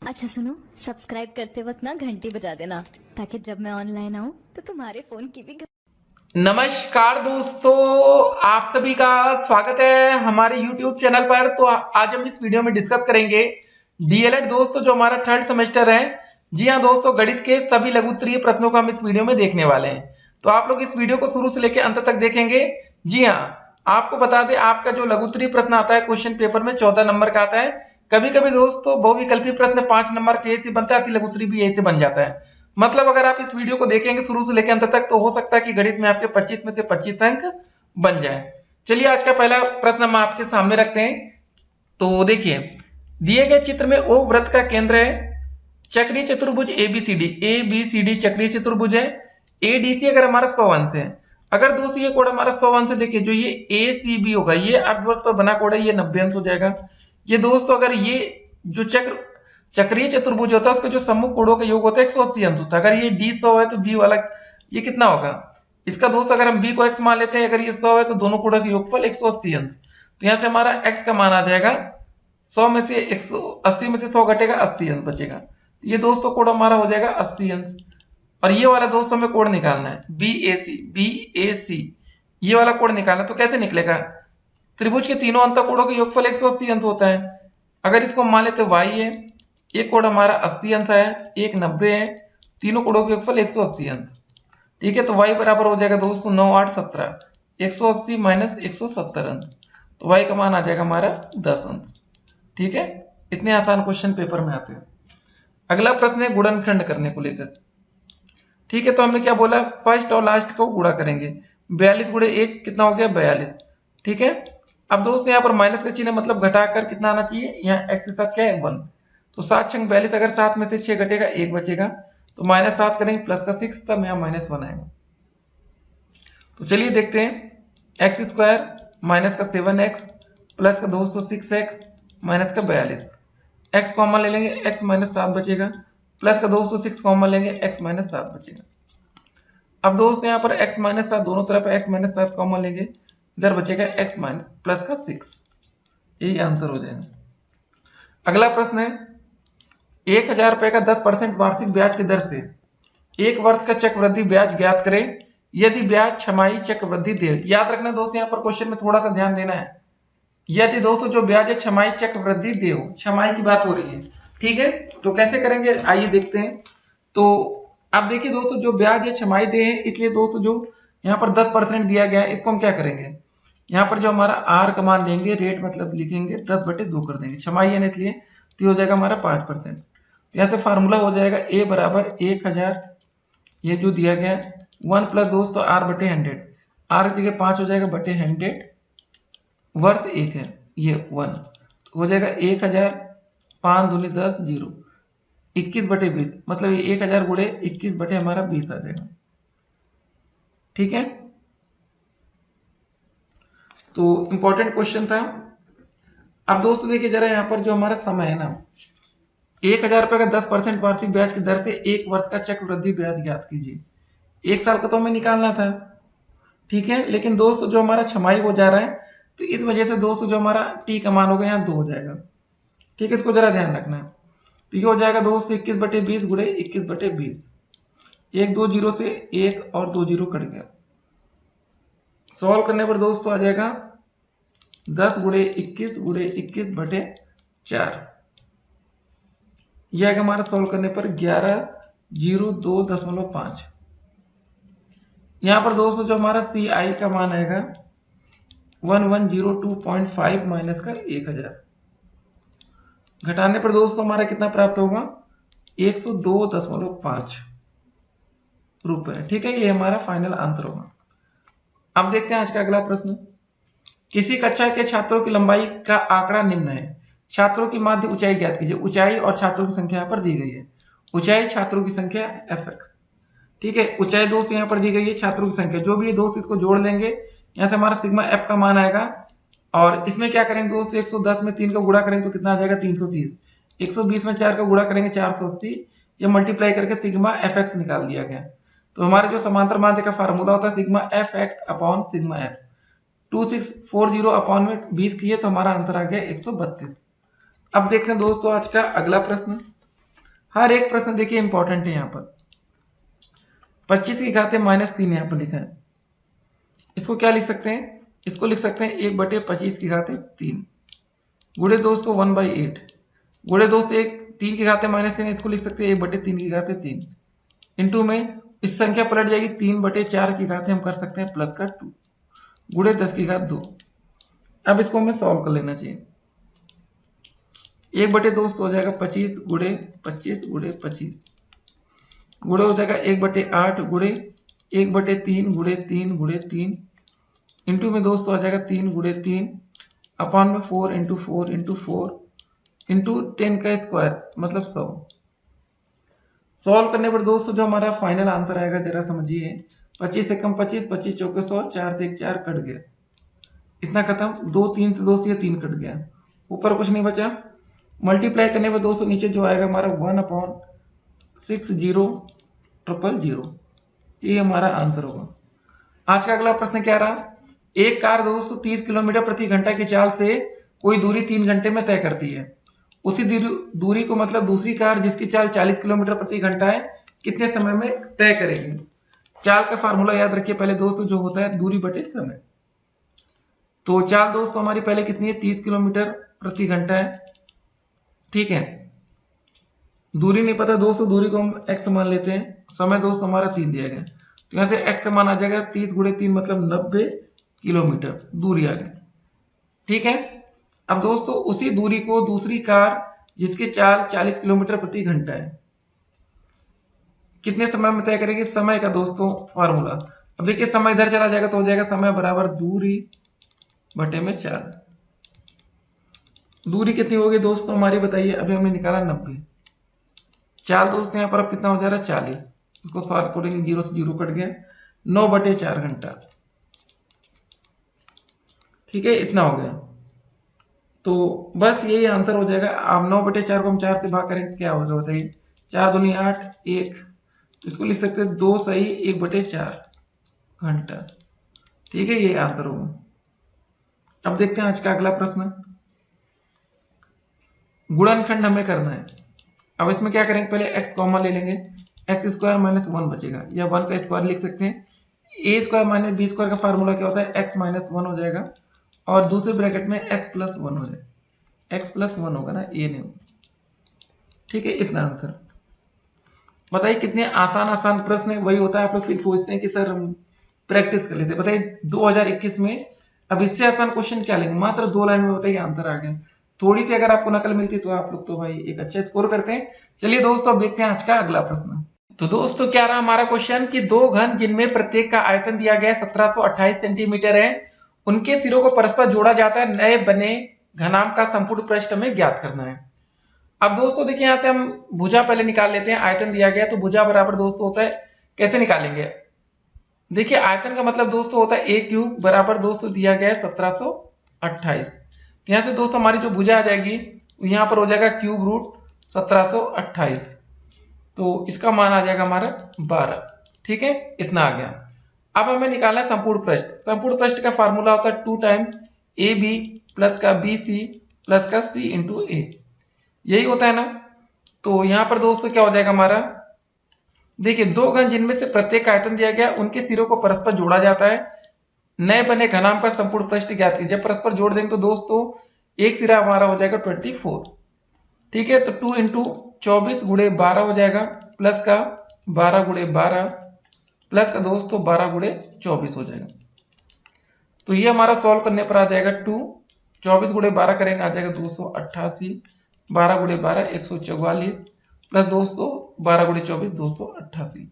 अच्छा सुनो, सब्सक्राइब करते वक्त ना घंटी बजा देना ताकि जब मैं ऑनलाइन आऊँ तो तुम्हारे फोन की भी नमस्कार दोस्तों, आप सभी का स्वागत है हमारे YouTube चैनल पर। तो आज हम इस वीडियो में डिस्कस करेंगे डीएलएड दोस्तों, जो हमारा थर्ड सेमेस्टर है। जी हाँ दोस्तों, गणित के सभी लघु उत्तरीय प्रश्नों को हम इस वीडियो में देखने वाले हैं। तो आप लोग इस वीडियो को शुरू से लेकर अंत तक देखेंगे। जी हाँ, आपको बता दें, आपका जो लघु उत्तरीय प्रश्न आता है क्वेश्चन पेपर में 14 नंबर का आता है। कभी कभी दोस्तों बहुविकल्पी प्रश्न 5 नंबर के यही से बनता है, लघु उत्तरीय भी यही से बन जाता है। मतलब अगर आप इस वीडियो को देखेंगे शुरू से लेकर अंत तक तो हो सकता है कि गणित में आपके 25 में से 25 अंक बन जाए। चलिए आज का पहला प्रश्न हम आपके सामने रखते हैं। तो देखिए, दिए गए चित्र में ओ वृत्त का केंद्र है, चक्रीय चतुर्भुज ए बी सी डी चक्रीय चतुर्भुज है। एडीसी अगर हमारा 100 अंश है, अगर दोस्तों ये कोण हमारा 100 अंश है, देखिए जो ये ए सी बी होगा, ये अर्धवृत्त पर बना कोण है, ये 90 अंश हो जाएगा। ये दोस्तों अगर ये जो चक्रीय चतुर्भुज होता है उसके जो सम्मुख कोणों का योग होता है 180 अंश होता है। अगर ये डी 100 है तो बी वाला ये कितना होगा इसका दोस्त, अगर हम बी को एक्स मान लेते हैं, अगर ये 100 है तो दोनों कोणों का योगफल 180 अंश। तो यहाँ से हमारा एक्स का मान आ जाएगा 100 में से 180 में से 100 घटेगा, 80 अंश बचेगा। तो ये दोस्तों कोण हमारा हो जाएगा 80 अंश। और ये वाला दोस्तों हमें कोण निकालना है बी ए सी, ये वाला कोण निकालना है। तो कैसे निकलेगा, त्रिभुज के तीनों अंत कोणों का योगफल 180 अंश होता है। अगर इसको मान लेते y है, एक कोण हमारा 80 अंश है, एक 90 है, तीनों कोणों का योगफल 180 अंश। ठीक है, तो y बराबर हो जाएगा दोस्तों 9 8 17, 180 माइनस 170 अंश। तो y का मान आ जाएगा हमारा 10 अंश। ठीक है, इतने आसान क्वेश्चन पेपर में आते हैं। अगला प्रश्न है गुणनखंड करने को लेकर। ठीक है, तो हमने क्या बोला, फर्स्ट और लास्ट को गुणा करेंगे। 42 गुणे 1 कितना हो गया, 42। ठीक है, अब दोस्तों यहाँ पर माइनस का चिन्ह मतलब घटाकर कितना आना चाहिए, यहाँ x के साथ क्या है 1। तो 7 छंग 42, अगर 7 में से 6 घटेगा 1 बचेगा, तो -7 करेंगे प्लस का 6, तब यहाँ -1 आएगा। तो चलिए देखते हैं, एक्स स्क्वायर माइनस का 7x प्लस का 206x माइनस का 42, एक्स कॉमन ले लेंगे, एक्स -7 बचेगा, प्लस का 206 कॉमन लेंगे, एक्स -7 बचेगा। अब दोस्त यहाँ पर x -7 दोनों तरफ x -7 कॉमन लेंगे, इधर बचेगा x प्लस का 6, यही आंसर हो जाएगा। अगला प्रश्न है, 1000 रुपए का 10% वार्षिक ब्याज की दर से एक वर्ष का चक्रवृद्धि ब्याज ज्ञात करें यदि ब्याज छमाही चक्रवृद्धि दे। याद रखना दोस्तों, यहाँ पर क्वेश्चन में थोड़ा सा ध्यान देना है। यदि दोस्तों जो ब्याज है छमाही चक्रवृद्धि दे हो, छमाही की बात हो रही है। ठीक है, तो कैसे करेंगे आइए देखते हैं। तो अब देखिए दोस्तों, जो ब्याज है छमाही दे है, इसलिए दोस्तों जो यहाँ पर 10% दिया गया है, इसको हम क्या करेंगे, यहाँ पर जो हमारा आर का मान लेंगे, रेट मतलब लिखेंगे 10/2 कर देंगे, छमाही है इसलिए, तो हो जाएगा हमारा 5%। तो यहाँ से फार्मूला हो जाएगा ए बराबर 1000, ये जो दिया गया 1 प्लस दोस्तों r/100, आर की जगह 5 हो जाएगा बटे 100, वर्ष 1 है, ये 1 हो जाएगा 1000, 5 दूनी 10, 0, 21/20, मतलब ये 1000 गुणे 21 बटे हमारा 20 आ जाएगा। ठीक है, तो इंपॉर्टेंट क्वेश्चन था। अब दोस्तों देखिए जरा, यहाँ पर जो हमारा समय है ना, 1000 रुपए का 10% वार्षिक ब्याज की दर से एक वर्ष का चक्रवृद्धि ब्याज ज्ञात कीजिए। एक साल का तो हमें निकालना था। ठीक है, लेकिन दोस्तों जो हमारा छमाही हो जा रहा है, तो इस वजह से दोस्तों जो हमारा टी का मान होगा यहाँ 2 हो जाएगा। ठीक है, इसको जरा ध्यान रखना है। तो ये हो जाएगा दोस्तों 21/20 गुणे 21/20, 1 2 0 से 1 और 2 0 कट गया। सॉल्व करने पर दोस्तों आ जाएगा 10 गुणे 21 गुणे 21/4, यह आएगा हमारा सॉल्व करने पर 11,002.5। यहाँ पर दोस्तों जो हमारा सी आई का मान आएगा 1102.5 माइनस का 1000, घटाने पर दोस्तों हमारा कितना प्राप्त होगा, 102.5 रुपए। ठीक है, ये हमारा फाइनल आंसर होगा। अब देखते हैं आज का अगला प्रश्न। किसी कक्षा के छात्रों की लंबाई का आंकड़ा निम्न है, छात्रों की माध्य ऊंचाई ज्ञात कीजिए। ऊंचाई और छात्रों की संख्या यहाँ पर दी गई है, ऊंचाई छात्रों की संख्या fx। ठीक है, ऊंचाई दोस्त यहाँ पर दी गई है, छात्रों की संख्या जो भी है दोस्त इसको जोड़ लेंगे, यहाँ से हमारा सिग्मा एफ का मान आएगा। और इसमें क्या करेंगे दोस्त, 110 में 3 का गुणा करेंगे तो कितना आ जाएगा 330, 120 में 4 का गुणा करेंगे 480, ये मल्टीप्लाई करके सिग्मा एफ एक्स निकाल दिया गया। तो हमारे जो समांतर माध्य का फार्मूला होता है sigma F X upon sigma F, 2640 upon में 20 किए तो हमारा आंसर आ गया 132। अब देखते हैं दोस्तों आज का अगला प्रश्न। हर एक प्रश्न देखिए इंपॉर्टेंट है। यहाँ पर 25 की घात -3 यहाँ पर लिखा है, इसको क्या लिख सकते हैं, इसको लिख सकते हैं 1/25 की घात 3 गुणे दोस्तों 1/8 गुणे दोस्तों 3 की घात -3, इसको लिख सकते हैं 1/3 की घात 3 इंटू में इस संख्या पलट जाएगी 3/4 की घात हम कर सकते हैं प्लस का 2 गुणे 10 की घात 2। अब इसको हमें सॉल्व कर लेना चाहिए। 1/2 हो जाएगा 25 गुणे 25 गुणे 25 गुणे हो जाएगा 1/8 गुणे 1/3 गुणे 3 गुणे 3 इंटू में दोस्तों आ जाएगा 3 गुणे 3 अपॉन में 4 इंटू 4 इंटू 4 इंटू 10 का स्क्वायर मतलब 100। सॉल्व करने पर दोस्तों जो हमारा फाइनल आंसर आएगा जरा समझिए, 25 से कम 25, 25 चौके 100, 4 से 1 4 कट गया, इतना खत्म। 2 3 से 2 से 3 कट गया, ऊपर कुछ नहीं बचा। मल्टीप्लाई करने पर दोस्तों नीचे जो आएगा हमारा 1/6000, ये हमारा आंसर होगा। आज का अगला प्रश्न क्या रहा, एक कार दोस्तों 30 किलोमीटर प्रति घंटा की चाल से कोई दूरी 3 घंटे में तय करती है, उसी दूरी को मतलब दूसरी कार जिसकी चाल 40 किलोमीटर प्रति घंटा है कितने समय में तय करेगी। चाल का फार्मूला याद रखिए पहले दोस्तों, जो होता है दूरी बटे समय। तो चाल दोस्तों हमारी पहले कितनी है, 30 किलोमीटर प्रति घंटा है, ठीक है। दूरी नहीं पता दोस्तों, दूरी को हम x मान लेते हैं, समय दोस्तों हमारा 3 दिया गया, तो यहाँ से x मान आ जाएगा 30 गुणे 3 मतलब 90 किलोमीटर दूरी आ गई, ठीक है। अब दोस्तों उसी दूरी को दूसरी कार जिसकी चाल 40 किलोमीटर प्रति घंटा है कितने समय में तय करेगी, समय का दोस्तों फार्मूला। अब देखिए समय इधर चला जाएगा तो हो जाएगा समय बराबर दूरी बटे में 4। दूरी कितनी होगी दोस्तों हमारी बताइए, अभी हमने निकाला 90, चाल दोस्तों यहाँ पर अब कितना हो जा रहा है 40, इसको सॉल्व करेंगे 0 से 0 कट गया, 9/4 घंटा, ठीक है, इतना हो गया। तो बस यही आंसर हो जाएगा। आप 9/4 को हम 4 से भाग करेंगे क्या होगा बताइए, 4 दूनी 8 1, इसको लिख सकते हैं 2 सही 1/4 घंटा, ठीक है, ये आंसर होगा। अब देखते हैं आज का अगला प्रश्न, गुणनखंड हमें करना है। अब इसमें क्या करेंगे, पहले x कॉमन ले लेंगे, x² - 1 बचेगा, या 1 का स्क्वायर लिख सकते हैं। a² - b² का फार्मूला क्या होता है, x - 1 हो जाएगा, और दूसरे ब्रैकेट में x + 1 हो जाएगा, x + 1 होगा ना, a नहीं, ठीक है, इतना आंसर। बताइए कितने आसान आसान प्रश्न है, वही होता है आप लोग फिर सोचते हैं कि सर हम प्रैक्टिस कर लेते। बताइए 2021 में अब इससे आसान क्वेश्चन क्या लेंगे, मात्र 2 लाइन में बताइए आंसर आ गया। थोड़ी सी अगर आपको नकल मिलती तो आप लोग तो भाई एक अच्छा स्कोर करते हैं। चलिए दोस्तों अब देखते हैं आज का अगला प्रश्न। तो दोस्तों क्या रहा हमारा क्वेश्चन कि दो घन जिनमें प्रत्येक का आयतन दिया गया 1728 सेंटीमीटर है, उनके सिरों को परस्पर जोड़ा जाता है, नए बने घनाभ का संपूर्ण पृष्ठ हमें ज्ञात करना है। अब दोस्तों देखिए यहाँ से हम भुजा पहले निकाल लेते हैं, आयतन दिया गया तो भुजा बराबर दोस्तों होता है, कैसे निकालेंगे, देखिए आयतन का मतलब दोस्तों होता है a³ बराबर दोस्तों दिया गया है 1728, यहाँ से दोस्तों हमारी जो भुजा आ जाएगी यहाँ पर हो जाएगा ³ 1728, तो इसका मान आ जाएगा हमारा 12, ठीक है, इतना आ गया। अब हमें निकालना है संपूर्ण पृष्ठ। संपूर्ण पृष्ठ का फार्मूला होता है 2 टाइम्स AB प्लस का BC प्लस का C इंटू A, यही होता है ना। तो यहाँ पर दोस्तों क्या हो जाएगा हमारा, देखिए दो घन जिनमें से प्रत्येक आयतन दिया गया उनके सिरों को परस्पर जोड़ा जाता है, नए बने घनाभ का संपूर्ण पृष्ठ ज्ञात कीजिए। जब परस्पर जोड़ देंगे तो दोस्तों एक सिरा हमारा हो जाएगा 24, ठीक है, तो 2 इंटू 24 गुणे 12 हो जाएगा, प्लस का 12 गुणे 12 प्लस का दोस्तों 12 गुणे 24 हो जाएगा। तो ये हमारा सॉल्व करने पर आ जाएगा 2, 24 गुणे 12 करेंगे आ जाएगा 288, 12 गुणे 12 144 प्लस दोस्तों 12 गुणे 24 288,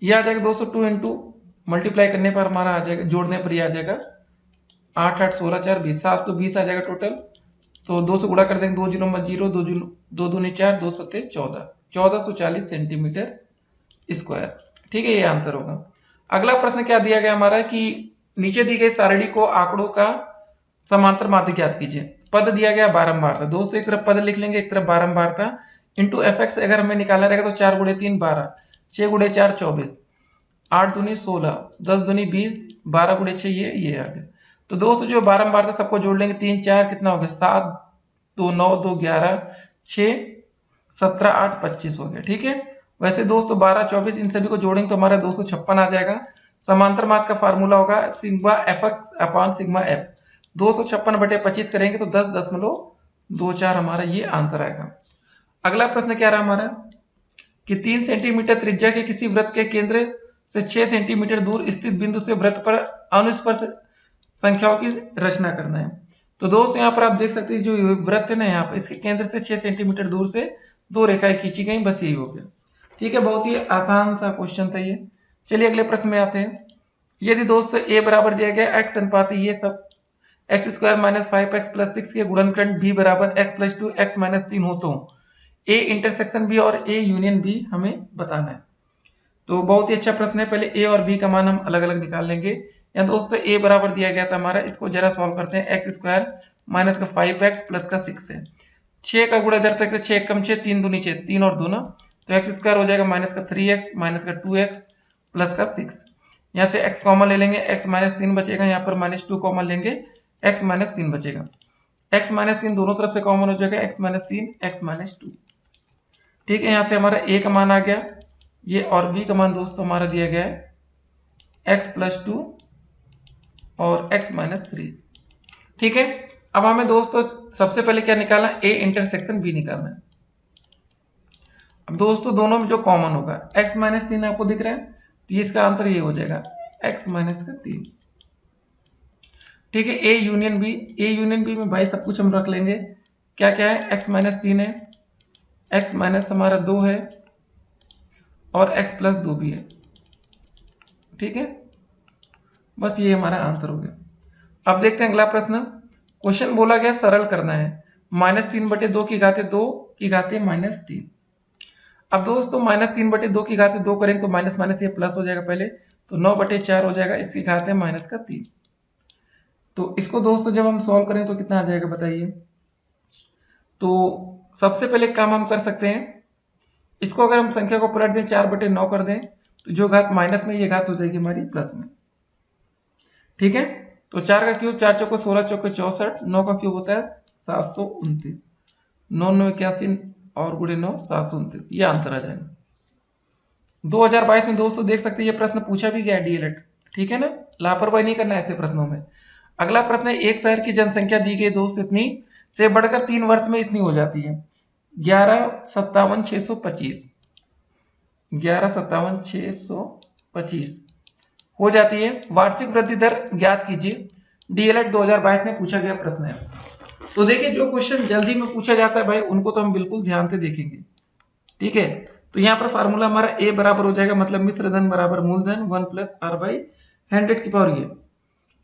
ये आ जाएगा दोस्तों 2 इंटू मल्टीप्लाई करने पर हमारा आ जाएगा, जोड़ने पर ये आ जाएगा 8 8 16 4 20, 720 आ जाएगा टोटल। तो 2 से गुणा कर देंगे, 2 0 मत 0, 2 दूनी 4, 2 सत्ते 14, 1440 सेंटीमीटर स्क्वायर, ठीक है, ये आंसर होगा। अगला प्रश्न क्या दिया गया हमारा कि नीचे दी गई सारणी को आंकड़ों का समांतर माध्य ज्ञात कीजिए। पद दिया गया बारंबारता, दोस्तों एक तरफ पद लिख लेंगे एक तरफ बारंबारता, इंटू fx अगर हमें निकालना रहेगा तो 4 गुणे 3 12, 6 गुणे 4 24, 8 दूनी 16, 10 दूनी 20, 12 गुणे 6 ये आ गया। तो दोस्तों जो बारंबारता सबको जोड़ लेंगे, 3 4 कितना हो गया 7, 2 9, 2 11, 6 17 8 25 हो गया। ठीक है, वैसे दोस्तों 12 24 इन सभी को जोड़ेंगे तो हमारा 256 आ जाएगा। समांतर मार्ग का फार्मूला होगा sigma F X upon sigma F. 256/25 करेंगे तो 10.24 हमारा ये आंसर आएगा। अगला प्रश्न क्या रहा हमारा कि 3 सेंटीमीटर त्रिज्या के किसी वृत्त के केंद्र से 6 सेंटीमीटर दूर स्थित बिंदु से वृत्त पर अनुस्पर्श संख्याओं की रचना करना है। तो दोस्त यहाँ पर आप देख सकते हैं जो वृत्त है ना, यहाँ पर इसके केंद्र से 6 सेंटीमीटर दूर से 2 रेखाएं खींची गई, बस यही हो गया। ठीक है, बहुत ही आसान सा क्वेश्चन था ये। चलिए अगले प्रश्न में आते हैं। यदि दोस्तों ए बराबर दिया गया एक्स अनुपात ये सब x² - 5x + 6 के गुणनखंड b बराबर x + 2 x - 3 हो तो ए इंटरसेक्शन बी और ए यूनियन बी हमें बताना है। तो बहुत ही अच्छा प्रश्न है। पहले ए और बी का मान हम अलग अलग निकाल लेंगे। यहाँ दोस्तों ए बराबर दिया गया था हमारा, इसको जरा सॉल्व करते हैं। x² - 5x + 6 है, 6 का गुणा इधर तक, 6 कम 6 3 दूनी 6, 3 और 2 ना, तो x² हो जाएगा -3x -2x + 6। यहाँ से x कॉमन ले लेंगे, x - 3 बचेगा, यहाँ पर -2 कॉमन लेंगे, x - 3 बचेगा। x - 3 दोनों तरफ से कॉमन हो जाएगा, x - 3 x - 2। ठीक है, यहाँ से हमारा a का मान आ गया ये, और b का मान दोस्तों हमारा दिया गया है x + 2 और x - 3। ठीक है, अब हमें दोस्तों सबसे पहले क्या निकालना है, a इंटरसेक्शन b निकालना है। अब दोस्तों दोनों में जो कॉमन होगा x - 3 आपको दिख रहा है, तो इसका आंसर ये हो जाएगा x - 3। ठीक है, a यूनियन बी में भाई सब कुछ हम रख लेंगे। क्या क्या है, x - 3 है, x - हमारा 2 है और x + 2 भी है। ठीक है, बस ये हमारा आंसर हो गया। अब देखते हैं अगला प्रश्न। क्वेश्चन बोला गया सरल करना है, -3/2 की घाते 2 की घाते -3। अब दोस्तों -3/2 की घाते 2 करेंगे तो माइनस माइनस ये प्लस हो जाएगा पहले, तो 9/4 हो जाएगा, इसकी घाते -3। तो इसको दोस्तों जब हम सॉल्व करें तो कितना आ जाएगा बताइए। तो सबसे पहले काम हम कर सकते हैं, इसको अगर हम संख्या को पलट दें 4/9 कर दें तो जो घात माइनस में ये घात हो जाएगी हमारी प्लस में। ठीक है, तो 4 का क्यूब 4 चौको 16 चौको 64, 9 का क्यूब होता है 729, 9 9 81 और गुणे 9 729, ये आंसर आ जाएगा। 2022 में दोस्तों देख सकते हैं ये प्रश्न पूछा भी गया डीएलएड। ठीक है ना, लापरवाही नहीं करना ऐसे प्रश्नों में। अगला प्रश्न है, एक शहर की जनसंख्या दी गई दोस्त इतनी से बढ़कर 3 वर्ष में इतनी हो जाती है, 1157,625, 1157,625 हो जाती है, वार्षिक वृद्धि दर ज्ञात कीजिए। डीएलएड 2022 में पूछा गया प्रश्न है। तो देखिए जो क्वेश्चन जल्दी में पूछा जाता है भाई उनको तो हम बिल्कुल ध्यान से देखेंगे। ठीक है, तो यहाँ पर फार्मूला हमारा ए बराबर हो जाएगा, मतलब मिश्र धन बराबर मूलधन 1 + r/100 ये।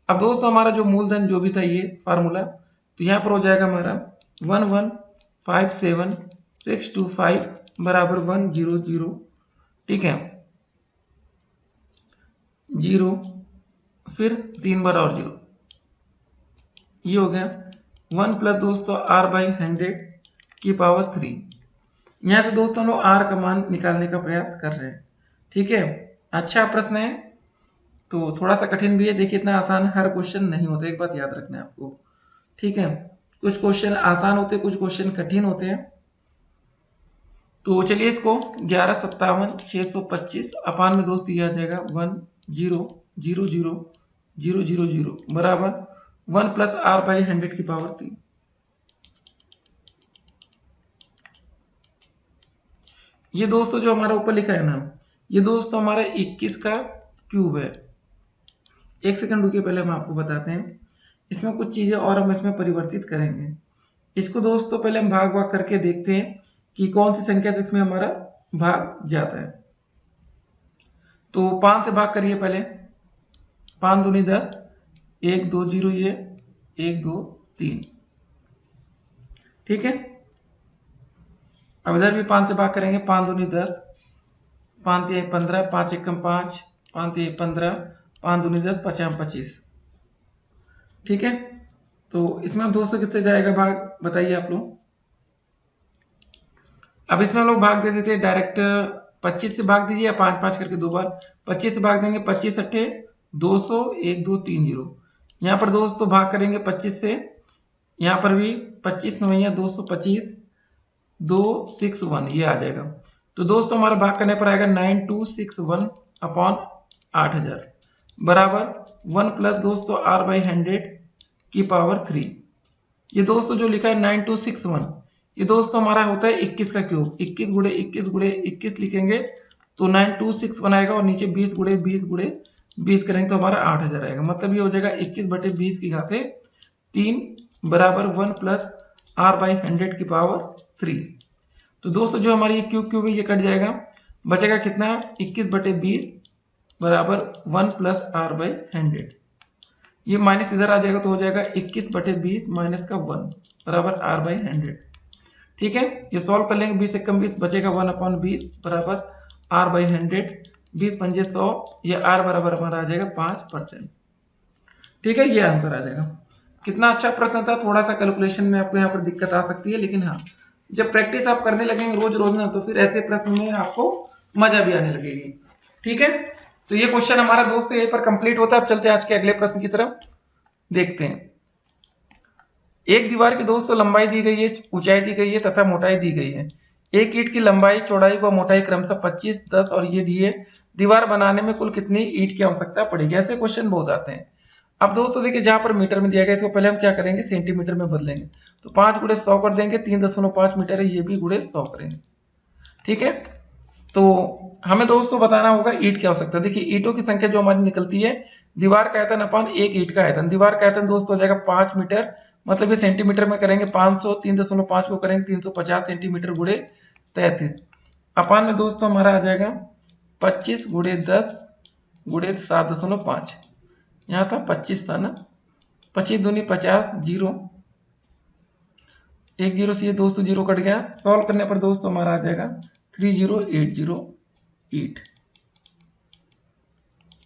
अब दोस्तों हमारा जो मूलधन जो भी था ये फार्मूला, तो यहाँ पर हो जाएगा हमारा 1157625 बराबर 100। ठीक है, 0 फिर 3 बार और 0, ये हो गया 1 + दोस्तों r/100⁻3। यहाँ से दोस्तों लोग r का मान निकालने का प्रयास कर रहे हैं। ठीक है, अच्छा प्रश्न है, तो थोड़ा सा कठिन भी है। देखिए इतना आसान हर क्वेश्चन नहीं होता, एक बात याद रखना है आपको। ठीक है, कुछ क्वेश्चन आसान होते हैं, कुछ क्वेश्चन कठिन होते हैं। तो चलिए इसको 1157,625 अपान में दोस्त ये आ जाएगा 1000000 बराबर 1 + r/100⁻3। ये दोस्तों जो हमारा ऊपर लिखा है ना, ये दोस्तों हमारा 21 का क्यूब है। एक सेकंड रुकिए, पहले हम आपको बताते हैं। इसमें कुछ चीजें और हम इसमें परिवर्तित करेंगे। इसको दोस्तों पहले हम भाग भाग करके देखते हैं कि कौन सी संख्या से इसमें हमारा भाग जाता है। तो 5 से भाग करिए पहले, 5 दूनी 10, 1 2 0 ये 1 2 3। ठीक है, अब इधर भी 5 से भाग करेंगे, 5 दूनी 10, 5 3 15, 5 1 5, 5 3 15, 5 दूनी 10, 5 25। ठीक है, तो इसमें अब दोस्तों कितने जाएगा भाग बताइए आप लोग। अब इसमें हम लोग भाग दे देते हैं डायरेक्ट, 25 से भाग दीजिए या 5 5 करके 2 बार। 25 से भाग देंगे, 25 अट्ठे 200, 1 2 3 0। यहाँ पर दोस्तों भाग करेंगे 25 से, यहाँ पर भी 25 9 225, 261 ये आ जाएगा। तो दोस्तों हमारा भाग करने पर आएगा 9261 अपॉन 8000 बराबर 1 प्लस दोस्तों r बाई 100 की पावर 3। ये दोस्तों जो लिखा है 9261 ये दोस्तों हमारा होता है 21 का क्यूब। 21 गुणे 21 गुणे 21 लिखेंगे तो 9261 आएगा और नीचे 20 गुणे 20 गुणे 20 करेंगे तो हमारा 8000 आएगा। मतलब ये हो जाएगा 21 बटे 20 की घाते 3 बराबर 1 प्लस r बाई 100 की पावर 3। तो दोस्तों जो हमारी ये क्यूब क्यूब है ये कट जाएगा, बचेगा कितना 21 बटे 20 बराबर 1 प्लस r बाई 100। ये माइनस इधर आ जाएगा तो हो जाएगा 21 बटे 20 माइनस का 1 बराबर r बाई 100। ठीक है, ये सॉल्व कर लेंगे 20 एकम 20 बचेगा 1 अपॉन 20 बराबर r बाई 100। 20 पंजे 100 ये r बराबर हमारा आ जाएगा 5%। ठीक है, ये आंसर आ जाएगा। कितना अच्छा प्रश्न था। थोड़ा सा कैलकुलेशन में आपको यहाँ पर दिक्कत आ सकती है, लेकिन हाँ जब प्रैक्टिस आप करने लगेंगे रोज रोज ना तो फिर ऐसे प्रश्न में आपको मजा भी आने लगेगी। ठीक है, तो ये क्वेश्चन हमारा दोस्त यहीं पर कंप्लीट होता है। अब चलते हैं आज के अगले प्रश्न की तरफ, देखते हैं। एक दीवार की दोस्तों लंबाई दी गई है, ऊंचाई दी गई है तथा मोटाई दी गई है। एक ईंट की लंबाई चौड़ाई व मोटाई क्रमशः 25, 10 और ये दिए। दीवार बनाने में कुल कितनी ईंट की आवश्यकता पड़ेगी। ऐसे क्वेश्चन बहुत आते हैं। अब दोस्तों देखिए जहां पर मीटर में दिया गया इसको पहले हम क्या करेंगे सेंटीमीटर में बदलेंगे। तो 5 गुणे 100 कर देंगे, 3.5 मीटर है, ये भी गुणे 100 करेंगे। ठीक है, तो हमें दोस्तों बताना होगा ईंट की आवश्यकता। देखिए ईंटों की संख्या जो हमारी निकलती है दीवार का आयतन अपन एक ईंट का आयतन। दीवार का आयतन दोस्तों हो जाएगा 5 मीटर, मतलब ये सेंटीमीटर में करेंगे 500, 3.5 को करेंगे 350 सेंटीमीटर गुणे 33 अपान में दोस्तों हमारा आ जाएगा 25 गुणे 10 गुणे 7.5। यहाँ था 25 था ना, 25 दूनी 50, जीरो, एक जीरो से ये दोस्तों जीरो कट गया। सॉल्व करने पर दोस्तों हमारा आ जाएगा 3080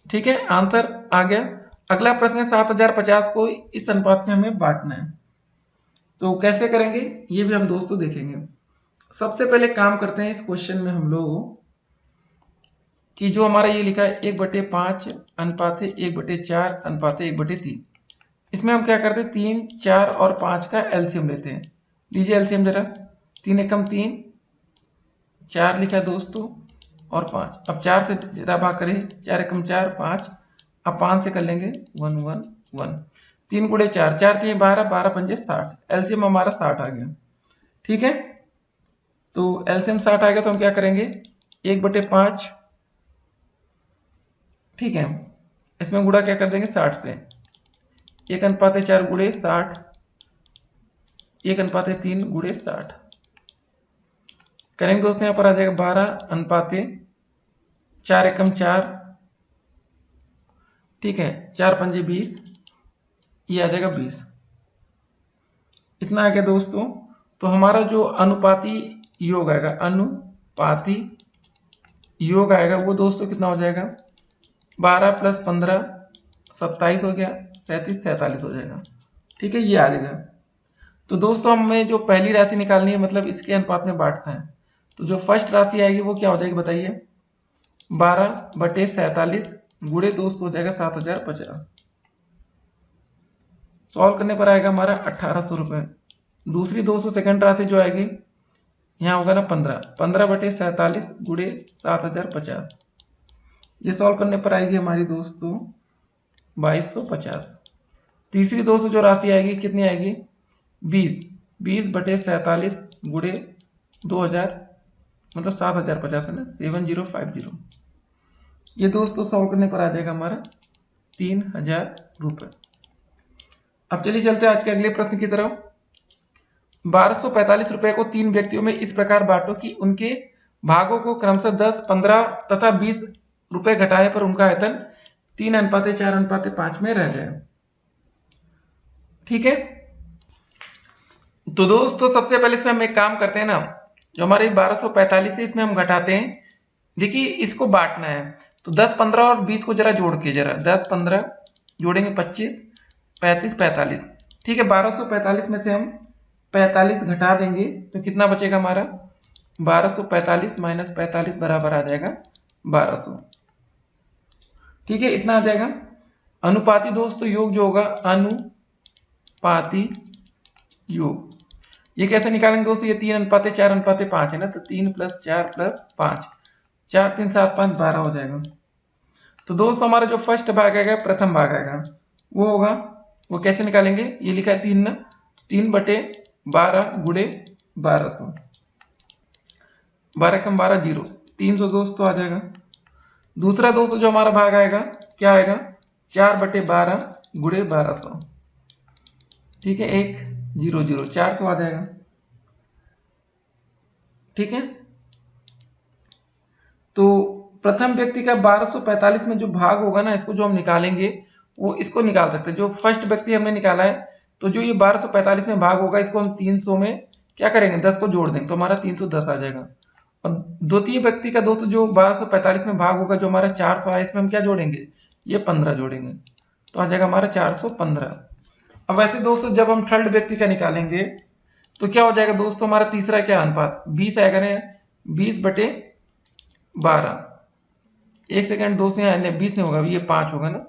ठीक है, आंसर आ गया। अगला प्रश्न है 7050 को इस अनुपात में हमें बांटना है। तो कैसे करेंगे ये भी हम दोस्तों देखेंगे। सबसे पहले काम करते हैं इस क्वेश्चन में हम लोग कि जो हमारा ये लिखा है 1/5 अनुपात है 1/4 अनुपात है 1/3। इसमें हम क्या करते हैं 3, 4 और 5 का एलसीएम लेते हैं। लीजिए एलसीएम जरा, 3 एकम 3, 4 लिखा है दोस्तों और 5। अब 4 से जरा भाग करें, 4 एकम 4, 5। अब 5 से कर लेंगे 1 1 1। 3 गुणे 4, 4 3 12, 12 पंजे 60। एलसीएम हमारा 60 आ गया। ठीक है, तो एलसीएम 60 आ गया तो हम क्या करेंगे 1/5। ठीक है, इसमें गुणा क्या कर देंगे 60 से। 1/4 गुणे 60, 1/3 गुणे 60 करेंगे दोस्तों। यहाँ पर आ जाएगा 12/4 एकम 4। ठीक है, 4 पंजे 20, ये आ जाएगा 20। इतना आ गया दोस्तों। तो हमारा जो अनुपाती योग आएगा, अनुपाती योग आएगा वो दोस्तों कितना हो जाएगा 12 + 15 27 हो गया, 37 43 हो जाएगा। ठीक है, ये आ जाएगा। तो दोस्तों हमें जो पहली राशि निकालनी है मतलब इसके अनुपात में बांटना है। तो जो फर्स्ट राशि आएगी वो क्या हो जाएगी बताइए 12/47 गुणे दोस्तों हो जाएगा 7050। सॉल्व करने पर आएगा हमारा 1800 रुपये। दूसरी 200 सेकंड राशि जो आएगी यहाँ होगा ना 15/47 गुणे 7050। ये सॉल्व करने पर आएगी हमारी दोस्तों 2250। तीसरी 200 जो राशि आएगी कितनी आएगी 20/47 गुणे 2000 मतलब 7050 है ना 7050। ये दोस्तों सॉल्व करने पर आ जाएगा हमारा 3000 रुपये। अब चलिए चलते हैं आज के अगले प्रश्न की तरफ। 1245 रुपए को 3 व्यक्तियों में इस प्रकार बांटो कि उनके भागों को क्रमशः 10, 15 तथा 20 रुपए घटाए पर उनका आयतन 3:4:5 में रह जाए। ठीक है, तो दोस्तों सबसे पहले इसमें हम एक काम करते हैं ना, जो हमारे 1245 है इसमें हम घटाते हैं। देखिए इसको बांटना है तो 10, 15 और 20 को जरा जोड़ के जरा 10, 15 जोड़ेंगे 25, 35, 45। ठीक है, 1245 में से हम 45 घटा देंगे तो कितना बचेगा हमारा 1245 माइनस 45 बराबर आ जाएगा 1200। ठीक है, इतना आ जाएगा। अनुपाती दोस्तों योग जो होगा अनुपाती योग ये कैसे निकालेंगे दोस्तों, ये 3:4:5 है ना, तो 3 + 4 + 5, 4 3 7 5 12 हो जाएगा। तो दोस्तों हमारा जो फर्स्ट भाग आएगा, प्रथम भाग आएगा, वो होगा, वो कैसे निकालेंगे, ये लिखा है 3 ना, 3/12 गुणे 1200, 12 कम 12 0, 300 दोस्तों आ जाएगा। दूसरा दोस्तों जो हमारा भाग आएगा क्या आएगा, 4/12 गुणे 1200, ठीक है, 1 0 0, 400 आ जाएगा, ठीक है। तो प्रथम व्यक्ति का 1245 में जो भाग होगा ना, इसको जो हम निकालेंगे वो इसको निकाल सकते हैं, जो फर्स्ट व्यक्ति हमने निकाला है, तो जो ये 1245 में भाग होगा, इसको हम 300 में क्या करेंगे, 10 को जोड़ देंगे, तो हमारा 310 आ जाएगा। और द्वितीय व्यक्ति का दोस्तों जो 1245 में भाग होगा, जो हमारा 400 आया, इसमें हम क्या जोड़ेंगे, ये 15 जोड़ेंगे, तो आ जाएगा हमारा 415। अब वैसे दोस्तों जब हम थर्ड व्यक्ति का निकालेंगे तो क्या हो जाएगा दोस्तों, हमारा तीसरा क्या अनुपात 20 आएगा ना, 20/12, एक सेकंड दोस्तों, यहाँ 20 नहीं होगा, ये 5 होगा ना,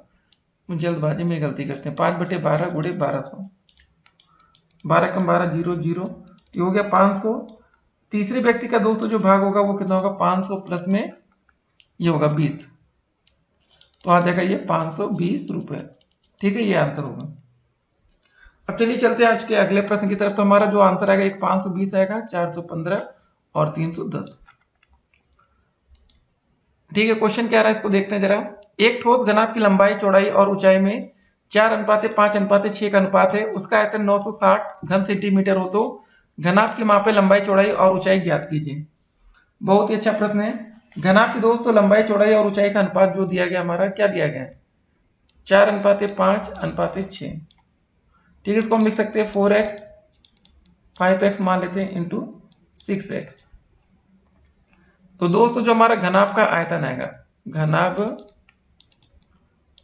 जल्दबाजी में गलती करते हैं, 5/12 गुणे 1200, 12 कम 12 0 0, ये हो गया 500। तीसरे व्यक्ति का दोस्तों जो भाग होगा वो कितना होगा, 500 प्लस में ये होगा 20, तो आ जाएगा ये 520 रुपये, ठीक है, ये आंसर होगा। अब चलिए चलते हैं आज के अगले प्रश्न की तरफ। तो हमारा जो आंसर आएगा, एक 520 आएगा, 415 और 310, ठीक है। क्वेश्चन क्या रहा है इसको देखते हैं जरा। एक ठोस घनाभ की लंबाई, चौड़ाई और ऊंचाई में 4:5:6 का अनुपात है, उसका आयतन 960 घन सेंटीमीटर हो, तो घनाभ की मापे, लंबाई, चौड़ाई और ऊंचाई ज्ञात कीजिए। बहुत ही अच्छा प्रश्न है। घनाभ की दोस्तों लंबाई, चौड़ाई और ऊंचाई का अनुपात जो दिया गया, हमारा क्या दिया गया है, 4:5:6, ठीक है। इसको हम लिख सकते हैं 4x 5x मान लेते हैं इंटू 6x। तो दोस्तों जो हमारा घनाभ का आयतन आएगा, घनाभ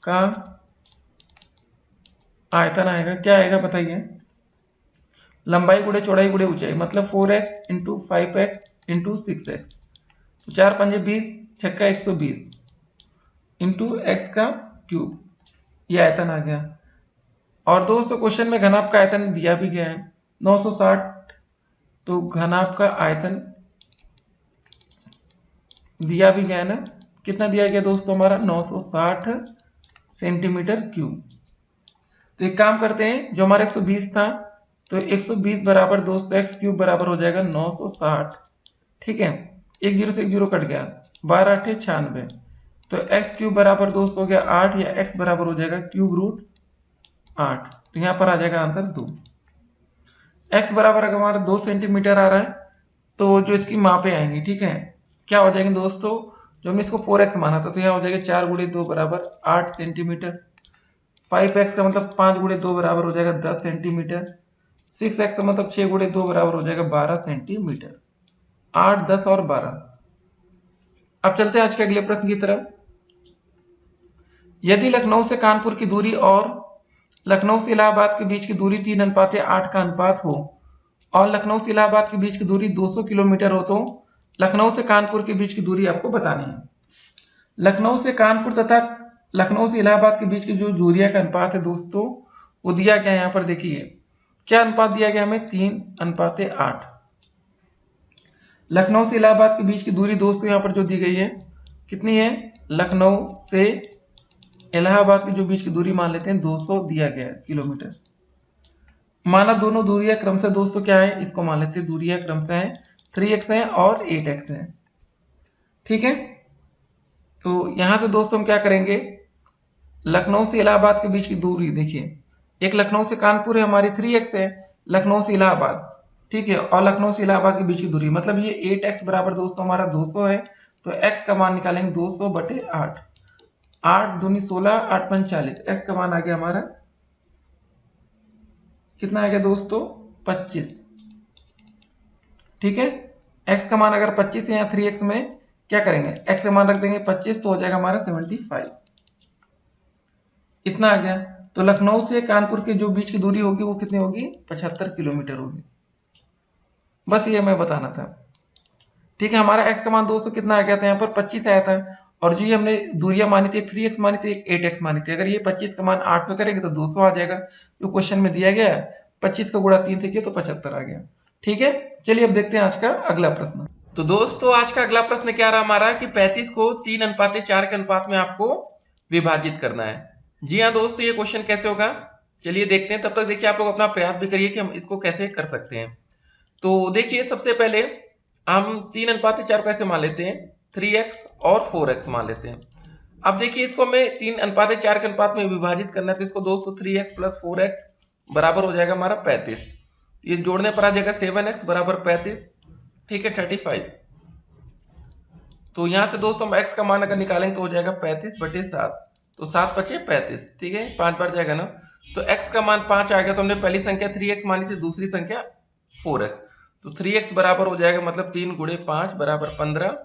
का आयतन आएगा, क्या आएगा बताइए, लंबाई गुणे चौड़ाई गुणे ऊंचाई, मतलब 4x into 5x into 6x, तो 4 पंजे 20, छक्का 120 इंटू x का क्यूब, ये आयतन आ गया। और दोस्तों क्वेश्चन में घनाभ का आयतन दिया भी गया है 960, तो घनाभ का आयतन दिया भी गया है ना, कितना दिया गया दोस्तों, हमारा 960 सेंटीमीटर क्यूब। तो एक काम करते हैं, जो हमारा 120 था, तो 120 बराबर दोस्तों x क्यूब बराबर हो जाएगा 960, ठीक है, एक जीरो से एक जीरो कट गया, 12 8 96, तो x क्यूब बराबर दोस्तों हो गया 8, या x बराबर हो जाएगा क्यूब रूट 8, तो यहाँ पर आ जाएगा आंसर 2। x बराबर अगर हमारा 2 सेंटीमीटर आ रहा है, तो जो इसकी मापे आएंगी, ठीक है, क्या हो जाएंगे दोस्तों, जो हमने इसको 4x माना था, तो यहाँ हो जाएगा 4 गुणे 2 बराबर 8 सेंटीमीटर, 5x का मतलब 5 गुणे 2 बराबर हो जाएगा 10 सेंटीमीटर, 6x का मतलब 6 गुणे 2 बराबर हो जाएगा 12 सेंटीमीटर, 8 10 और 12। अब चलते हैं आज के अगले प्रश्न की तरफ। यदि लखनऊ से कानपुर की दूरी और लखनऊ से इलाहाबाद के बीच की दूरी 3:8 का अनुपात हो, और लखनऊ से इलाहाबाद के बीच की दूरी 200 किलोमीटर हो, तो लखनऊ से कानपुर के बीच की दूरी आपको बतानी है। लखनऊ से कानपुर तथा लखनऊ से इलाहाबाद के बीच की जो दूरिया का अनुपात है दोस्तों, वो दिया गया है, यहाँ पर देखिए क्या अनुपात दिया गया हमें, 3:8। लखनऊ से इलाहाबाद के बीच की दूरी दोस्तों यहाँ पर जो दी गई है कितनी है, लखनऊ से इलाहाबाद की जो बीच की दूरी मान लेते हैं 200 दिया गया है किलोमीटर। माना दोनों दूरियां क्रमशः दोस्तों क्या है, इसको मान लेते हैं दूरियां क्रमशः है 3x है और 8x है, ठीक है। तो यहां से दोस्तों हम क्या करेंगे, लखनऊ से इलाहाबाद के बीच की दूरी देखिए, एक लखनऊ से कानपुर है हमारी 3x है, लखनऊ से इलाहाबाद, ठीक है, और लखनऊ से इलाहाबाद के बीच की दूरी मतलब ये 8x बराबर दोस्तों हमारा 200 है, तो x का मान निकालेंगे 200/8, 8 दूनी 16, 8 पंच 40, x का मान आ गया हमारा कितना आ गया दोस्तों 25, ठीक है। x का मान अगर 25 है, या 3x में क्या करेंगे, x का मान रख देंगे 25, तो हो जाएगा हमारा 75, इतना आ गया। तो लखनऊ से कानपुर के जो बीच की दूरी होगी वो कितनी होगी, 75 किलोमीटर होगी, बस ये मैं बताना था, ठीक है। हमारा x का मान दोस्तों कितना आ गया था, यहाँ पर 25 आया था, और जो ये हमने दूरियां मानी थी, एक 3x मानी थी, एक 8x मानी थी, अगर ये 25 का मान 8 में करेंगे तो 200 आ जाएगा, जो क्वेश्चन में दिया गया है, 25 का गुणा 3 से किया तो 75 आ गया, ठीक है, चलिए अब देखते हैं आज का अगला प्रश्न। तो दोस्तों आज का अगला प्रश्न क्या रहा हमारा कि 35 को 3:4 के अनुपात में आपको विभाजित करना है। जी हाँ दोस्तों, ये क्वेश्चन कैसे होगा चलिए देखते हैं। तब तक देखिए आप लोग अपना प्रयास भी करिए कि हम इसको कैसे कर सकते हैं। तो देखिए सबसे पहले हम 3:4 कैसे मान लेते हैं, 3x और 4x मान लेते हैं। अब देखिए इसको हमें 3:4 के अनुपात में विभाजित करना है, तो इसको दोस्तों 3x प्लस 4x बराबर हो जाएगा हमारा 35। ये जोड़ने पर आ जाएगा 7x बराबर 35, ठीक है 35। तो यहां से दोस्तों हम x का मान अगर निकालेंगे तो हो जाएगा 35/7, तो 7 बचे 35, ठीक है 5 बार जाएगा ना। तो x का मान 5 आ गया, तो हमने पहली संख्या 3x मानी थी, दूसरी संख्या 4x, तो 3x बराबर हो जाएगा मतलब 3 गुणे 5 बराबर 15,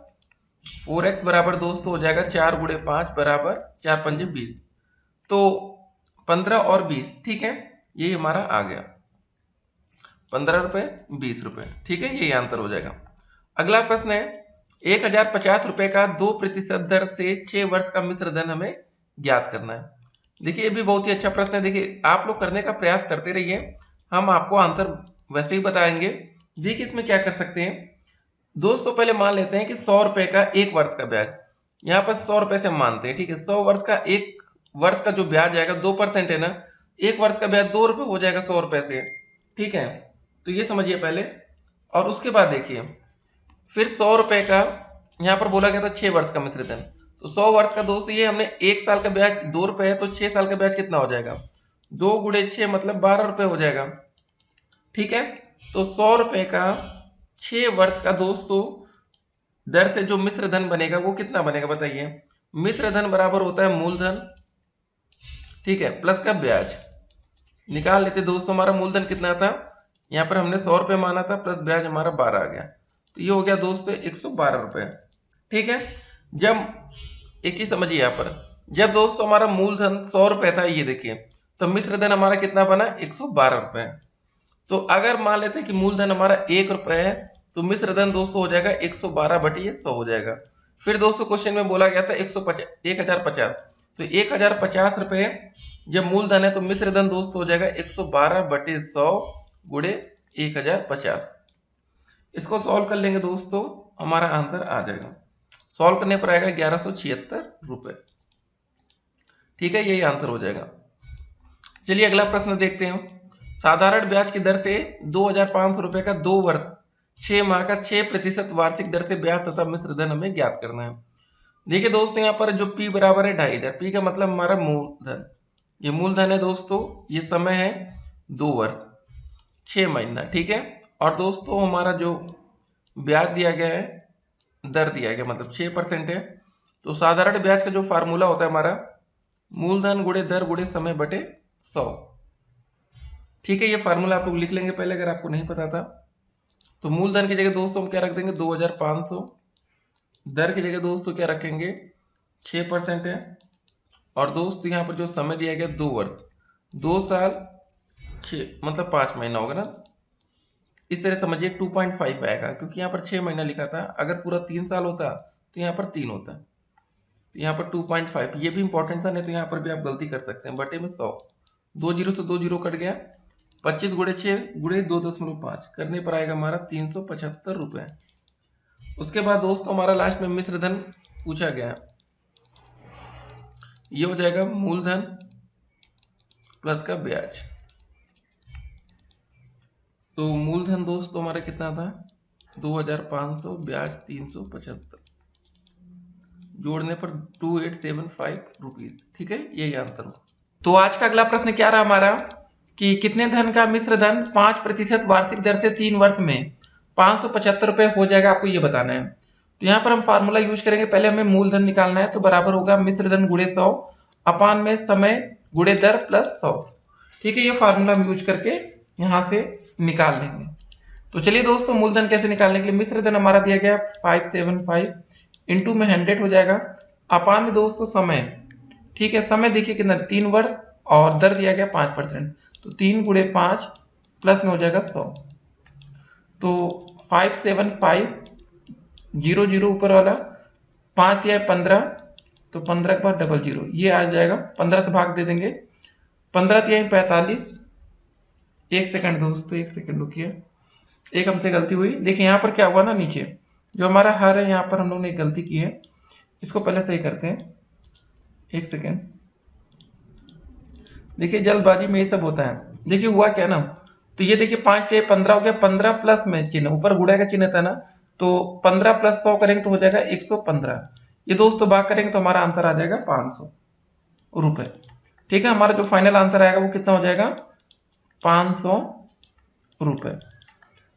4x बराबर दोस्तों हो जाएगा 4 गुणे 5 बराबर 4 पंजे 20, तो 15 और 20, ठीक है ये हमारा आ गया 15 रुपए 20 रुपए, ठीक है ये आंसर हो जाएगा। अगला प्रश्न है 1050 रुपए का 2% दर से 6 वर्ष का मिश्र धन हमें ज्ञात करना है। देखिए ये भी बहुत ही अच्छा प्रश्न है, देखिए आप लोग करने का प्रयास करते रहिए, हम आपको आंसर वैसे ही बताएंगे। देखिए इसमें क्या कर सकते हैं दोस्तों, पहले मान लेते हैं कि 100 रुपए का 1 वर्ष का ब्याज, यहाँ पर 100 रुपए से हम मानते हैं, ठीक है 100 वर्ष का 1 वर्ष का जो ब्याज आएगा 2% है ना, 1 वर्ष का ब्याज 2 रुपए हो जाएगा 100 रुपए से, ठीक है तो ये समझिए पहले। और उसके बाद देखिए फिर 100 रुपए का यहाँ पर बोला गया था 6 वर्ष का मिश्र धन, तो 100 वर्ष का दोस्तों ये हमने 1 साल का ब्याज 2 रुपए है, तो 6 साल का ब्याज कितना हो जाएगा 2 गुणे 6 मतलब 12 रुपए हो जाएगा, ठीक है। तो 100 रुपए का 6 वर्ष का दोस्तों दर से जो मिश्र धन बनेगा वो कितना बनेगा बताइए। मिश्र धन बराबर होता है मूलधन, ठीक है प्लस का ब्याज। निकाल लेते दोस्तों, हमारा मूलधन कितना था, यहाँ पर हमने 100 रुपए माना था, प्लस ब्याज हमारा 12 आ गया, तो ये हो गया दोस्तों 112 रुपए, ठीक है। जब एक चीज समझिए यहाँ पर, जब दोस्तों हमारा मूलधन 100 रुपए था ये देखिए, तो मिश्र धन हमारा कितना बना 112 रुपए। तो अगर मान लेते हैं कि मूलधन हमारा 1 रुपए है, तो मिश्र धन दोस्तों हो जाएगा 112/100 हो जाएगा। फिर दोस्तों क्वेश्चन में बोला गया था 1050, तो 1050 रुपए जब मूलधन है तो मिश्र धन दोस्तों हो जाएगा 112/100 गुणे 1050। इसको सॉल्व कर लेंगे दोस्तों, हमारा आंसर आ जाएगा, सॉल्व करने पर आएगा 1176 रुपए, ठीक है यही आंसर हो जाएगा। चलिए अगला प्रश्न देखते हैं। साधारण ब्याज की दर से 2500 रुपए का 2 वर्ष 6 माह का 6% वार्षिक दर से ब्याज तथा मिश्र धन हमें ज्ञात करना है। देखिए दोस्तों यहाँ पर जो P बराबर है 2500, P का मतलब हमारा मूलधन, ये मूलधन है दोस्तों, ये समय है 2 वर्ष 6 महीना, ठीक है। और दोस्तों हमारा जो ब्याज दिया गया है, दर दिया गया मतलब 6% है। तो साधारण ब्याज का जो फार्मूला होता है हमारा मूलधन गुणे दर गुणे समय बटे 100, ठीक है ये फार्मूला आप लोग लिख लेंगे पहले अगर आपको नहीं पता था। तो मूलधन की जगह दोस्तों हम क्या रख देंगे 2500, दर की जगह दोस्तों क्या रखेंगे 6% है, और दोस्तों यहाँ पर जो समय दिया गया 2 वर्ष, 2 साल 6 मतलब 5 महीना होगा ना, इस तरह समझिए 2.5 आएगा, क्योंकि यहाँ पर 6 महीना लिखा था, अगर पूरा 3 साल होता तो यहाँ पर 3 होता, तो यहाँ पर 2.5 ये भी इंपॉर्टेंट था, नहीं तो यहाँ पर भी आप गलती कर सकते हैं, बटे में 100, 2 जीरो से 2 जीरो कट गया, 25 गुणे 6 गुणे 2.5 करने पर आएगा हमारा 375 रुपए। उसके बाद दोस्तों हमारा लास्ट में मिश्र धन पूछा गया, ये हो जाएगा मूलधन प्लस का ब्याज। तो मूलधन दोस्तों हमारा कितना था 2500, ब्याज 375, जोड़ने पर 2875 रुपीज, ठीक है यही आंसर हो। तो आज का अगला प्रश्न क्या रहा हमारा कि कितने धन का मिश्र धन 5% वार्षिक दर से 3 वर्ष में 575 रुपए हो जाएगा, आपको ये बताना है। तो यहाँ पर हम फार्मूला यूज करेंगे, पहले हमें मूलधन निकालना है, तो बराबर होगा मिश्र धन गुणे 100 अपान में समय गुणे दर प्लस 100, ठीक है ये फार्मूला हम यूज करके यहाँ से निकाल लेंगे। तो चलिए दोस्तों मूलधन कैसे निकालने के लिए, मिश्र धन हमारा दिया गया 575 इंटू में 100 हो जाएगा, अपान में दोस्तों समय, ठीक है समय देखिए कितना 3 वर्ष, और दर दिया गया 5%, तो 3 गुणे 5 प्लस में हो जाएगा 100, तो 575 जीरो जीरो ऊपर वाला 5 या 15, तो 15 के बाद 00 ये आ जाएगा, 15 से भाग दे देंगे, 15 या 45, 1 सेकंड दोस्तों 1 सेकंड रुकिए, एक हमसे गलती हुई। देखिए यहाँ पर क्या हुआ ना, नीचे जो हमारा हर है यहाँ पर हम लोग ने एक गलती की है, इसको पहले सही करते हैं। एक सेकेंड। देखिए जल्दबाजी में ये सब होता है। देखिए हुआ क्या ना, तो ये देखिए 5 थे 15 हो गया, 15 प्लस में चिन्ह ऊपर गुणा का चिन्ह था ना, तो 15 प्लस 100 करेंगे तो हो जाएगा 115। ये दोस्तों भाग करेंगे तो हमारा आंसर आ जाएगा 500 रुपए। ठीक है, हमारा जो फाइनल आंसर आएगा वो कितना हो जाएगा, 500 रुपए।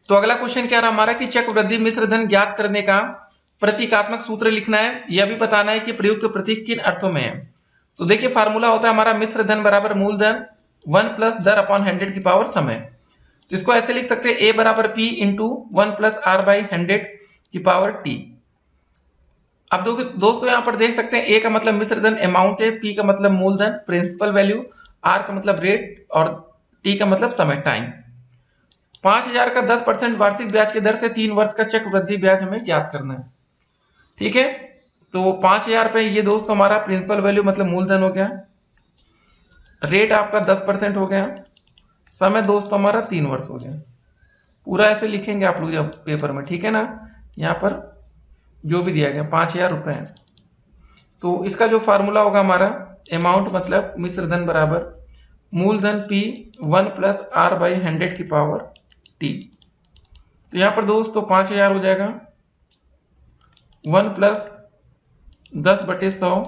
तो अगला क्वेश्चन क्या रहा हमारा कि चक्रवृद्धि मिश्र धन ज्ञात करने का प्रतीकात्मक सूत्र लिखना है, यह भी बताना है कि प्रयुक्त प्रतीक किन अर्थों में है। तो देखिए फार्मूला होता है हमारा मिश्र धन बराबर मूलधन 1 प्लस दर अपॉन 100 की पावर समय। तो इसको ऐसे लिख सकते हैं ए बराबर P into 1 plus R by 100 की पावर टी। अब दोस्तों यहाँ पर देख सकते हैं ए का मतलब मिश्र धन अमाउंट है, पी का मतलब मूलधन प्रिंसिपल वैल्यू, आर का मतलब रेट और टी का मतलब समय टाइम। 5000 का 10% वार्षिक ब्याज की दर से 3 वर्ष का चक्रवृद्धि ब्याज हमें ज्ञात करना है। ठीक है, तो 5000 रुपए ये दोस्तों हमारा प्रिंसिपल वैल्यू मतलब मूलधन हो गया, रेट आपका 10% हो गया, समय दोस्तों हमारा 3 वर्ष हो गया। पूरा ऐसे लिखेंगे आप लोग जब पेपर में, ठीक है ना। यहाँ पर जो भी दिया गया 5000 रुपए है, तो इसका जो फार्मूला होगा हमारा अमाउंट मतलब मिश्र धन बराबर मूलधन पी 1 प्लस आर बाई 100 की पावर टी। तो यहाँ पर दोस्तों 5000 हो जाएगा 1 प्लस 10/100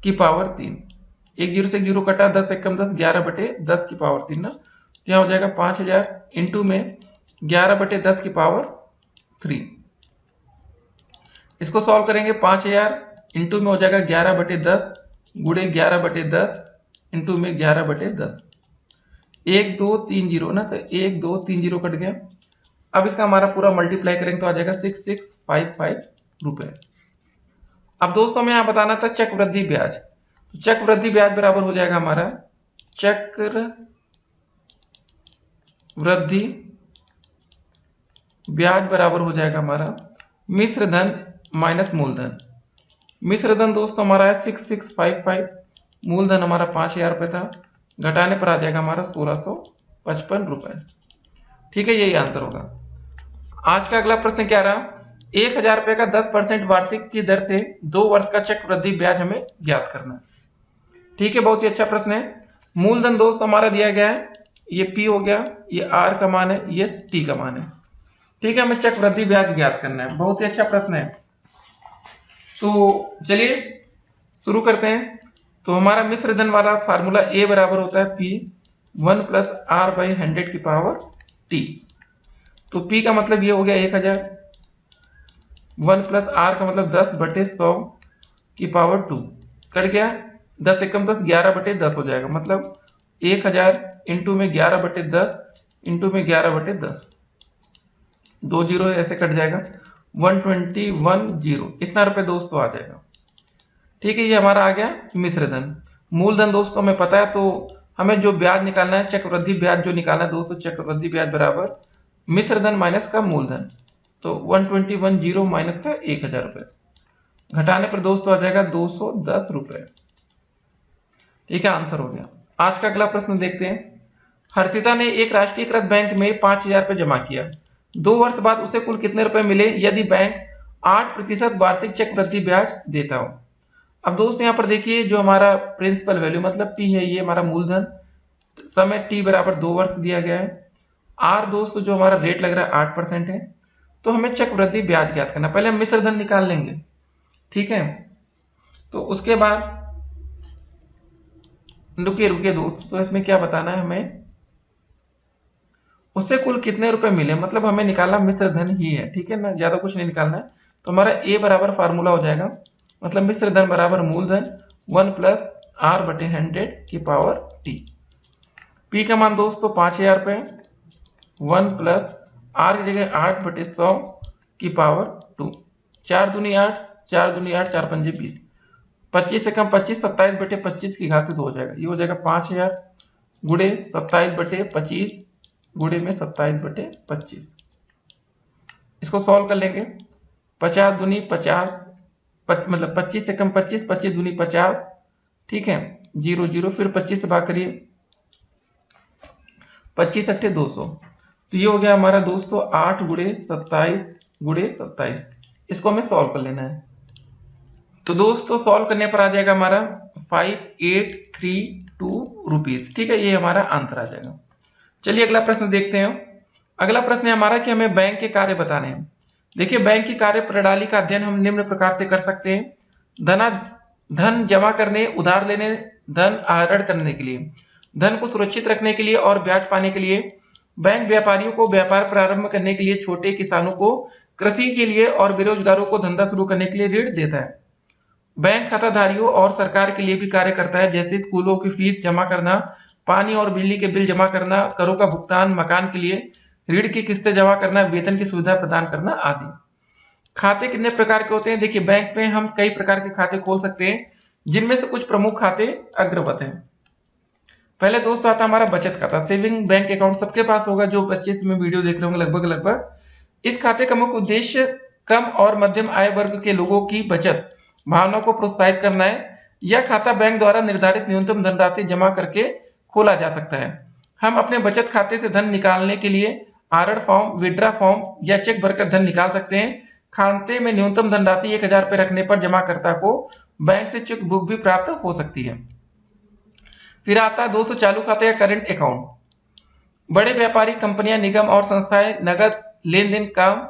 की पावर 3। एक जीरो से एक जीरो कटा, 10 एक कम 10, 11/10 की पावर 3 ना। तो यहाँ हो जाएगा 5000 इंटू में 11/10 की पावर 3। इसको सॉल्व करेंगे, 5000 इंटू में हो जाएगा 11/10 गुणे 11/10 इंटू में 11/10। 1 2 3 जीरो ना, तो 1 2 3 जीरो कट गया। अब इसका हमारा पूरा मल्टीप्लाई करेंगे तो आ जाएगा 6655 रुपए। अब दोस्तों हमें यहाँ बताना था चक्रवृद्धि ब्याज। तो चक्रवृद्धि ब्याज बराबर हो जाएगा हमारा चक्रवृद्धि ब्याज बराबर हो जाएगा हमारा मिश्र धन माइनस मूलधन। मिश्र धन दोस्तों हमारा है 6655, मूलधन हमारा 5000 रुपये था, घटाने पर आ जाएगा हमारा 1655 रुपए। ठीक है, यही आंसर होगा। आज का अगला प्रश्न क्या रहा, 1000 रुपये का 10% वार्षिक की दर से 2 वर्ष का चक्रवृद्धि ब्याज हमें ज्ञात करना है। ठीक है, बहुत ही अच्छा प्रश्न है। मूलधन दोस्त हमारा दिया गया है, ये पी हो गया, ये आर का मान है, ये टी का मान है। ठीक है, हमें चक्रवृद्धि ब्याज ज्ञात करना है, बहुत ही अच्छा प्रश्न है। तो चलिए शुरू करते हैं। तो हमारा मिश्र धन वाला फार्मूला ए बराबर होता है पी 1 प्लस आर बाई 100 की पावर टी। तो पी का मतलब ये हो गया 1000, 1 प्लस आर का मतलब 10/100 की पावर 2 कट गया, 10 एकम 10, 11/10 हो जाएगा, मतलब 1000 इंटू में 11/10 इंटू में 11/10, 2 जीरो ऐसे कट जाएगा, 121 जीरो, इतना रुपए दोस्तों आ जाएगा। ठीक है, ये हमारा आ गया मिश्र धन। मूलधन दोस्तों हमें पता है, तो हमें जो ब्याज निकालना है चक्रवृद्धि ब्याज जो निकालना है दोस्तों, चक्रवृद्धि ब्याज बराबर मिश्र धन माइनस का मूलधन। तो 121 जीरो माइनस का 1000 रुपये, घटाने पर दोस्तों आ जाएगा 210 रुपये। ठीक है, आंसर हो गया। आज का अगला प्रश्न देखते हैं। हर्षिता ने एक राष्ट्रीयकृत बैंक में 5000 रुपये जमा किया, 2 वर्ष बाद उसे कुल कितने रुपए मिले यदि बैंक 8% वार्षिक चक्रवृद्धि ब्याज देता हो। अब दोस्त यहाँ पर देखिए जो हमारा प्रिंसिपल वैल्यू मतलब पी है, ये हमारा मूलधन, समय टी बराबर 2 वर्ष दिया गया है, आर दोस्त जो हमारा रेट लग रहा है 8% है। तो हमें चक्रवृद्धि ब्याज ज्ञात करना, पहले हम मिश्र धन निकाल लेंगे। ठीक है, तो उसके बाद रुकिए दोस्त, तो इसमें क्या बताना है हमें, उससे कुल कितने रुपए मिले, मतलब हमें निकालना मिश्र धन ही है। ठीक है ना, ज्यादा कुछ नहीं निकालना है। तो हमारा ए बराबर फार्मूला हो जाएगा, मतलब मिश्र धन बराबर मूलधन 1 प्लस आर बटे 100 की पावर टी। पी का मान दोस्तों 5000 रुपये, 1 प्लस आर की जगह 8/100 की पावर 2, 4 दूनी 8, 4 दूनी 8, 4 पंजे 20, 25 से कम 25, 27/25 की घात 2 हो जाएगा। ये हो जाएगा 5000 गुणे 27/25 गुणे में 27/25। इसको सॉल्व कर लेंगे, 50 दूनी 50, मतलब 25 से कम 25, 25 दूनी 50। ठीक है, 0 0, फिर 25 से भाग करिए, 25 अट्ठे 200। तो ये हो गया हमारा दोस्तों 8 गुणे 27 गुणे 27। इसको हमें सॉल्व कर लेना है। तो दोस्तों सॉल्व करने पर आ जाएगा हमारा 5832 रुपीज। ठीक है, ये हमारा आंसर आ जाएगा। चलिए अगला प्रश्न देखते हैं। अगला प्रश्न है हमारा कि हमें बैंक के कार्य बताने हैं। देखिए, बैंक की कार्य प्रणाली का अध्ययन हम निम्न प्रकार से कर सकते हैं। धन जमा करने, उधार लेने, धन आहरण करने के लिए, धन को सुरक्षित रखने के लिए और ब्याज पाने के लिए। बैंक व्यापारियों को व्यापार प्रारंभ करने के लिए, छोटे किसानों को कृषि के लिए और बेरोजगारों को धंधा शुरू करने के लिए ऋण देता है। बैंक खाताधारियों और सरकार के लिए भी कार्य करता है, जैसे स्कूलों की फीस जमा करना, पानी और बिजली के बिल जमा करना, करों का भुगतान, मकान के लिए ऋण की किस्तें जमा करना, वेतन की सुविधा प्रदान करना आदि। खाते कितने प्रकार के होते हैं? देखिए, बैंक में हम कई प्रकार के खाते खोल सकते हैं, जिनमें से कुछ प्रमुख खाते अग्रवत हैं। पहले दोस्तों आता हमारा बचत खाता, सेविंग बैंक अकाउंट। सबके पास होगा, जो बच्चे इसमें वीडियो देख रहे होंगे लगभग। इस खाते का मुख्य उद्देश्य कम और मध्यम आय वर्ग के लोगों की बचत भावना को प्रोत्साहित करना है। यह खाता बैंक द्वारा निर्धारित न्यूनतम धनराशि जमा करके खोला जा सकता है। हम अपने बचत खाते से धन निकालने के लिए आहरण फॉर्म, विड्रा फॉर्म या चेक भरकर धन निकाल सकते हैं। खाते में न्यूनतम धनराशि 1000 रुपये रखने पर जमाकर्ता को बैंक से चेक बुक भी प्राप्त हो सकती है। फिर आता है दोस्तों चालू खाता या करंट अकाउंट। बड़े व्यापारी, कंपनियां, निगम और संस्थाएं नगद लेन देन काम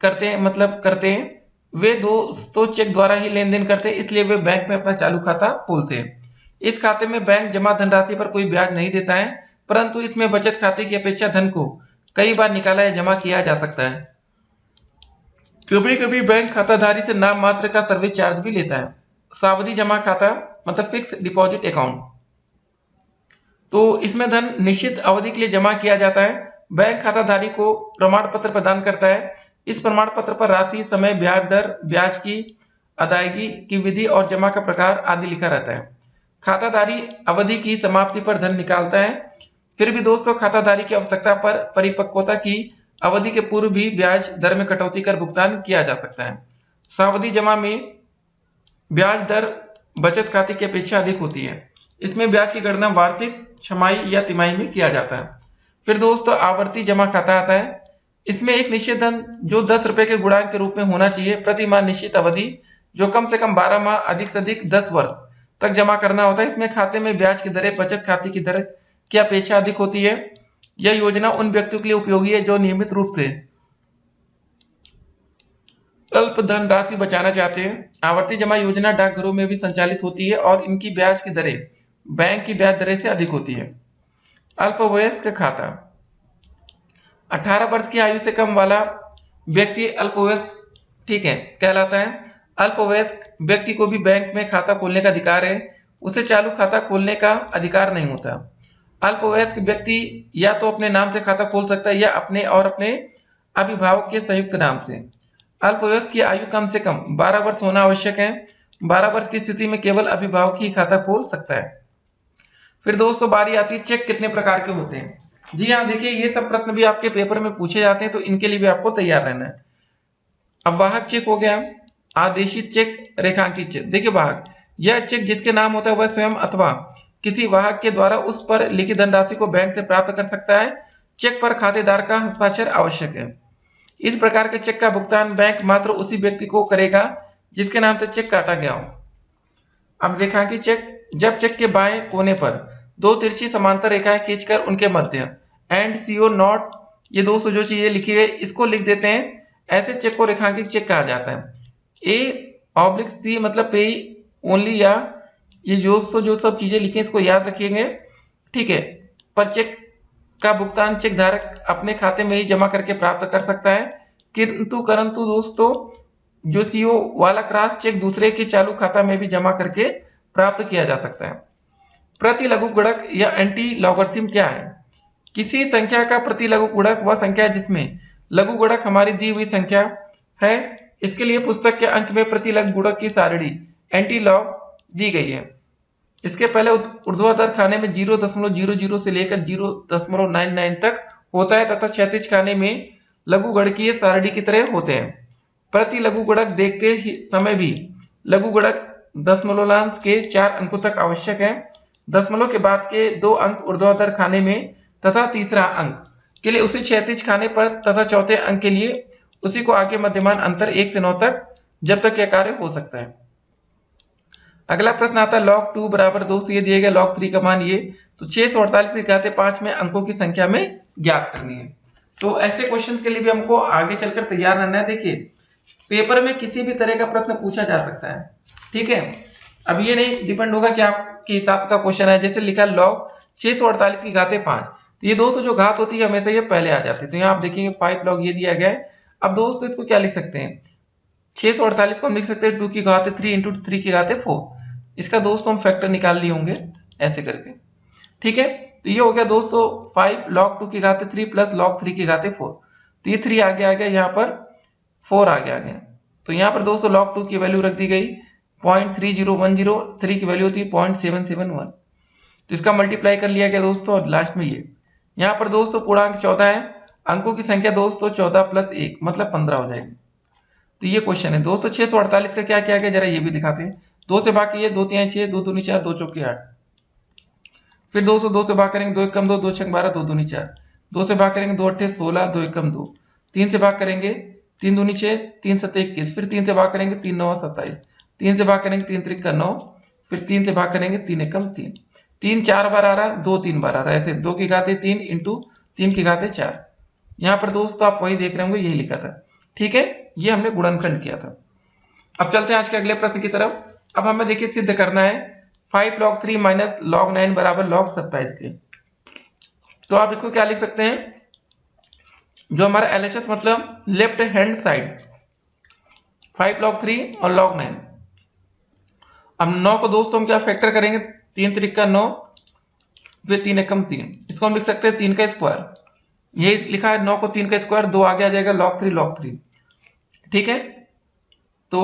करते हैं। वे दोस्तों चेक द्वारा ही लेन देन करते हैं, इसलिए वे बैंक में अपना चालू खाता खोलते हैं। इस खाते में बैंक जमा धनराशि पर कोई ब्याज नहीं देता है, परंतु इसमें बचत खाते की अपेक्षा धन को कई बार निकाला या जमा किया जा सकता है। कभी कभी बैंक खाताधारी से नाम मात्र का सर्विस चार्ज भी लेता है। सावधि जमा खाता फिक्स डिपॉजिट अकाउंट, तो इसमें धन निश्चित अवधि के लिए जमा किया जाता है। बैंक खाताधारी को प्रमाण पत्र प्रदान करता है। इस प्रमाण पत्र पर राशि, समय, ब्याज दर, ब्याज की अदायगी की विधि और जमा का प्रकार आदि लिखा रहता है। खाताधारी अवधि की समाप्ति पर धन निकालता है। फिर भी दोस्तों खाताधारी की आवश्यकता पर परिपक्वता की अवधि के पूर्व भी ब्याज दर में कटौती कर भुगतान किया जा सकता है। सावधि जमा में ब्याज दर बचत खाते की अपेक्षा अधिक होती है। इसमें ब्याज की गणना वार्षिक, छमाही या तिमाही में किया जाता है। फिर दोस्तों आवर्ती जमा खाता आता है। इसमें एक निश्चित धन जो 10 रुपए के गुणांक के रूप में होना चाहिए, प्रति माह निश्चित अवधि जो कम से कम 12 माह, अधिक से अधिक 10 वर्ष तक जमा करना होता है। इसमें खाते में ब्याज की दरें बचत खाते की दर की अपेक्षा अधिक होती है। यह योजना उन व्यक्तियों के लिए उपयोगी है जो नियमित रूप से अल्प धन राशि बचाना चाहते हैं। आवर्ती जमा योजना डाकघरों में भी संचालित होती है और इनकी ब्याज की दरें बैंक की ब्याज दरें से अधिक होती है। अल्पवयस्क खाता, 18 वर्ष की आयु से कम वाला व्यक्ति अल्पवयस्क कहलाता है। अल्पवयस्क व्यक्ति को भी बैंक में खाता खोलने का अधिकार है, उसे चालू खाता खोलने का अधिकार नहीं होता। अल्पवयस्क व्यक्ति या तो अपने नाम से खाता खोल सकता है या अपने और अपने अभिभावक के संयुक्त नाम से। अल्पवयस्क की आयु कम से कम 12 वर्ष होना आवश्यक है। 12 वर्ष की स्थिति में केवल अभिभावक ही खाता खोल सकता है। फिर दोस्तों बारी आती है चेक कितने प्रकार के होते हैं। जी हाँ, देखिए ये सब प्रश्न भी आपके पेपर में पूछे जाते हैं, तो इनके लिए भी आपको तैयार रहना है। अब वाहक चेक हो गया, आदेशित चेक, रेखांकित चेक। देखिए वाहक, यह चेक जिसके नाम होता है वह स्वयं अथवा किसी वाहक के द्वारा उस पर लिखित धनराशि को बैंक से प्राप्त कर सकता है। चेक पर खातेदार का हस्ताक्षर आवश्यक है। इस प्रकार के चेक का भुगतान बैंक मात्र उसी व्यक्ति को करेगा जिसके नाम से चेक काटा गया हो। अब रेखांकित चेक, जब चेक के बाएं कोने पर 2 तिरछी समांतर रेखाएं खींचकर उनके मध्य एंड CO नॉट, ये दोस्तों जो चीजें लिखी है इसको लिख देते हैं, ऐसे चेक को रेखांकित चेक कहा जाता है। A/C मतलब पे ओनली, या ये जो सब चीजें लिखी इसको याद रखिएगा, ठीक है। पर चेक का भुगतान चेक धारक अपने खाते में ही जमा करके प्राप्त कर सकता है, परंतु दोस्तों जो CO वाला क्रॉस चेक दूसरे के चालू खाता में भी जमा करके प्राप्त किया जा सकता है। प्रति लघु गुणक या एंटी लॉगरिथम क्या है? किसी संख्या का प्रति लघु गुणक वह संख्या है जिसमें लघु गुणक हमारी दी हुई संख्या है। इसके लिए पुस्तक के अंक में प्रति लघु गुणक की सारणी एंटी लॉग दी गई है। इसके पहले ऊर्ध्वाधर खाने में 0.00 से लेकर 0.99 तक होता है तथा क्षैतिज खाने में लघु गणकीय सारणी की तरह होते हैं। प्रति लघु गुणक देखते समय भी लघु गुणक दशमलवांश के 4 अंकों तक आवश्यक है। दशमलव के बाद के 2 अंक ऊर्ध्वाधर खाने में तथा तीसरा अंक के लिए उसी क्षैतिज खाने पर तथा चौथे अंक के लिए उसी को आगे मध्यमान अंतर 1 से 9 तक, जब तक यह कार्य हो सकता है। अगला प्रश्न आता है log 2 बराबर 2, ये दिया गया log 3 का मान ये, तो 648 की घात 5 में अंकों की संख्या में ज्ञात करनी है। तो ऐसे क्वेश्चन के लिए भी हमको आगे चलकर तैयार रहना है। देखिए पेपर में किसी भी तरह का प्रश्न पूछा जा सकता है, ठीक है। अब ये नहीं डिपेंड होगा कि आपके हिसाब का क्वेश्चन है। जैसे लिखा log 648 की घात 5, तो ये दोस्तों जो घात होती है हमेशा ये पहले आ जाती है। तो यहाँ आप देखेंगे 5 log ये दिया गया है। अब दोस्तों इसको क्या लिख सकते हैं, 648 को हम लिख सकते हैं 2 की घात 3 इंटू 3 की घात 4। इसका दोस्तों हम फैक्टर निकाल लिए होंगे ऐसे करके, ठीक है। तो ये हो गया दोस्तों 5 log 2 की घात 3 प्लस log 3 की घात 4। तो ये 3 आगे आ गया, यहाँ पर 4 आगे आ गया। तो यहाँ पर दोस्तों log 2 की वैल्यू रख दी गई 0.3010, 3 की वैल्यू होती है 0.771। तो इसका मल्टीप्लाई कर लिया गया दोस्तों, और लास्ट में ये यहाँ पर दोस्तों पूर्णांक 14 है, अंकों की संख्या दोस्तों 14 प्लस 1 मतलब 15 हो जाएगी। तो ये क्वेश्चन है दोस्तों। 648 का क्या किया गया जरा ये भी दिखाते हैं। 2 से भाग किए 2 3 6, 2 दूनी 4, 2 चौके 8। फिर दोस्तों 2 से भाग करेंगे 2 एकम 2, 2 छक 12, 2 दूनी 4। 2 से भाग करेंगे 2 अट्ठे 16, 2 एकम 2। 3 से भाग करेंगे 3 दूनी 6, 3 सत्ते 21। फिर 3 से भाग करेंगे 3 9 27। 3 से भाग करेंगे 3 त्रिक 9। फिर 3 से भाग करेंगे 3 एकम 3। 3 4 बार आ रहा है, 2 3 बार आ रहा है, ऐसे 2 की घात 3 इंटू 3 की घात 4। यहाँ पर दोस्तों आप वही देख रहे होंगे, यही लिखा था, ठीक है। ये हमने गुणनखंड किया था। अब चलते हैं आज के अगले प्रश्न की तरफ। अब हमें देखिए सिद्ध करना है 5 log 3 माइनस log 9 बराबर log 27 के। तो आप इसको क्या लिख सकते हैं, जो हमारा LHS मतलब लेफ्ट हैंड साइड 5 log 3 और log 9। अब 9 को दोस्तों हम क्या फैक्टर करेंगे, 3 त्रिक 9, फिर 3 एकम 3। इसको हम लिख सकते हैं 3 का स्क्वायर। ये लिखा है 9 को 3 का स्क्वायर, 2 आगे आ जाएगा log 3, ठीक है। तो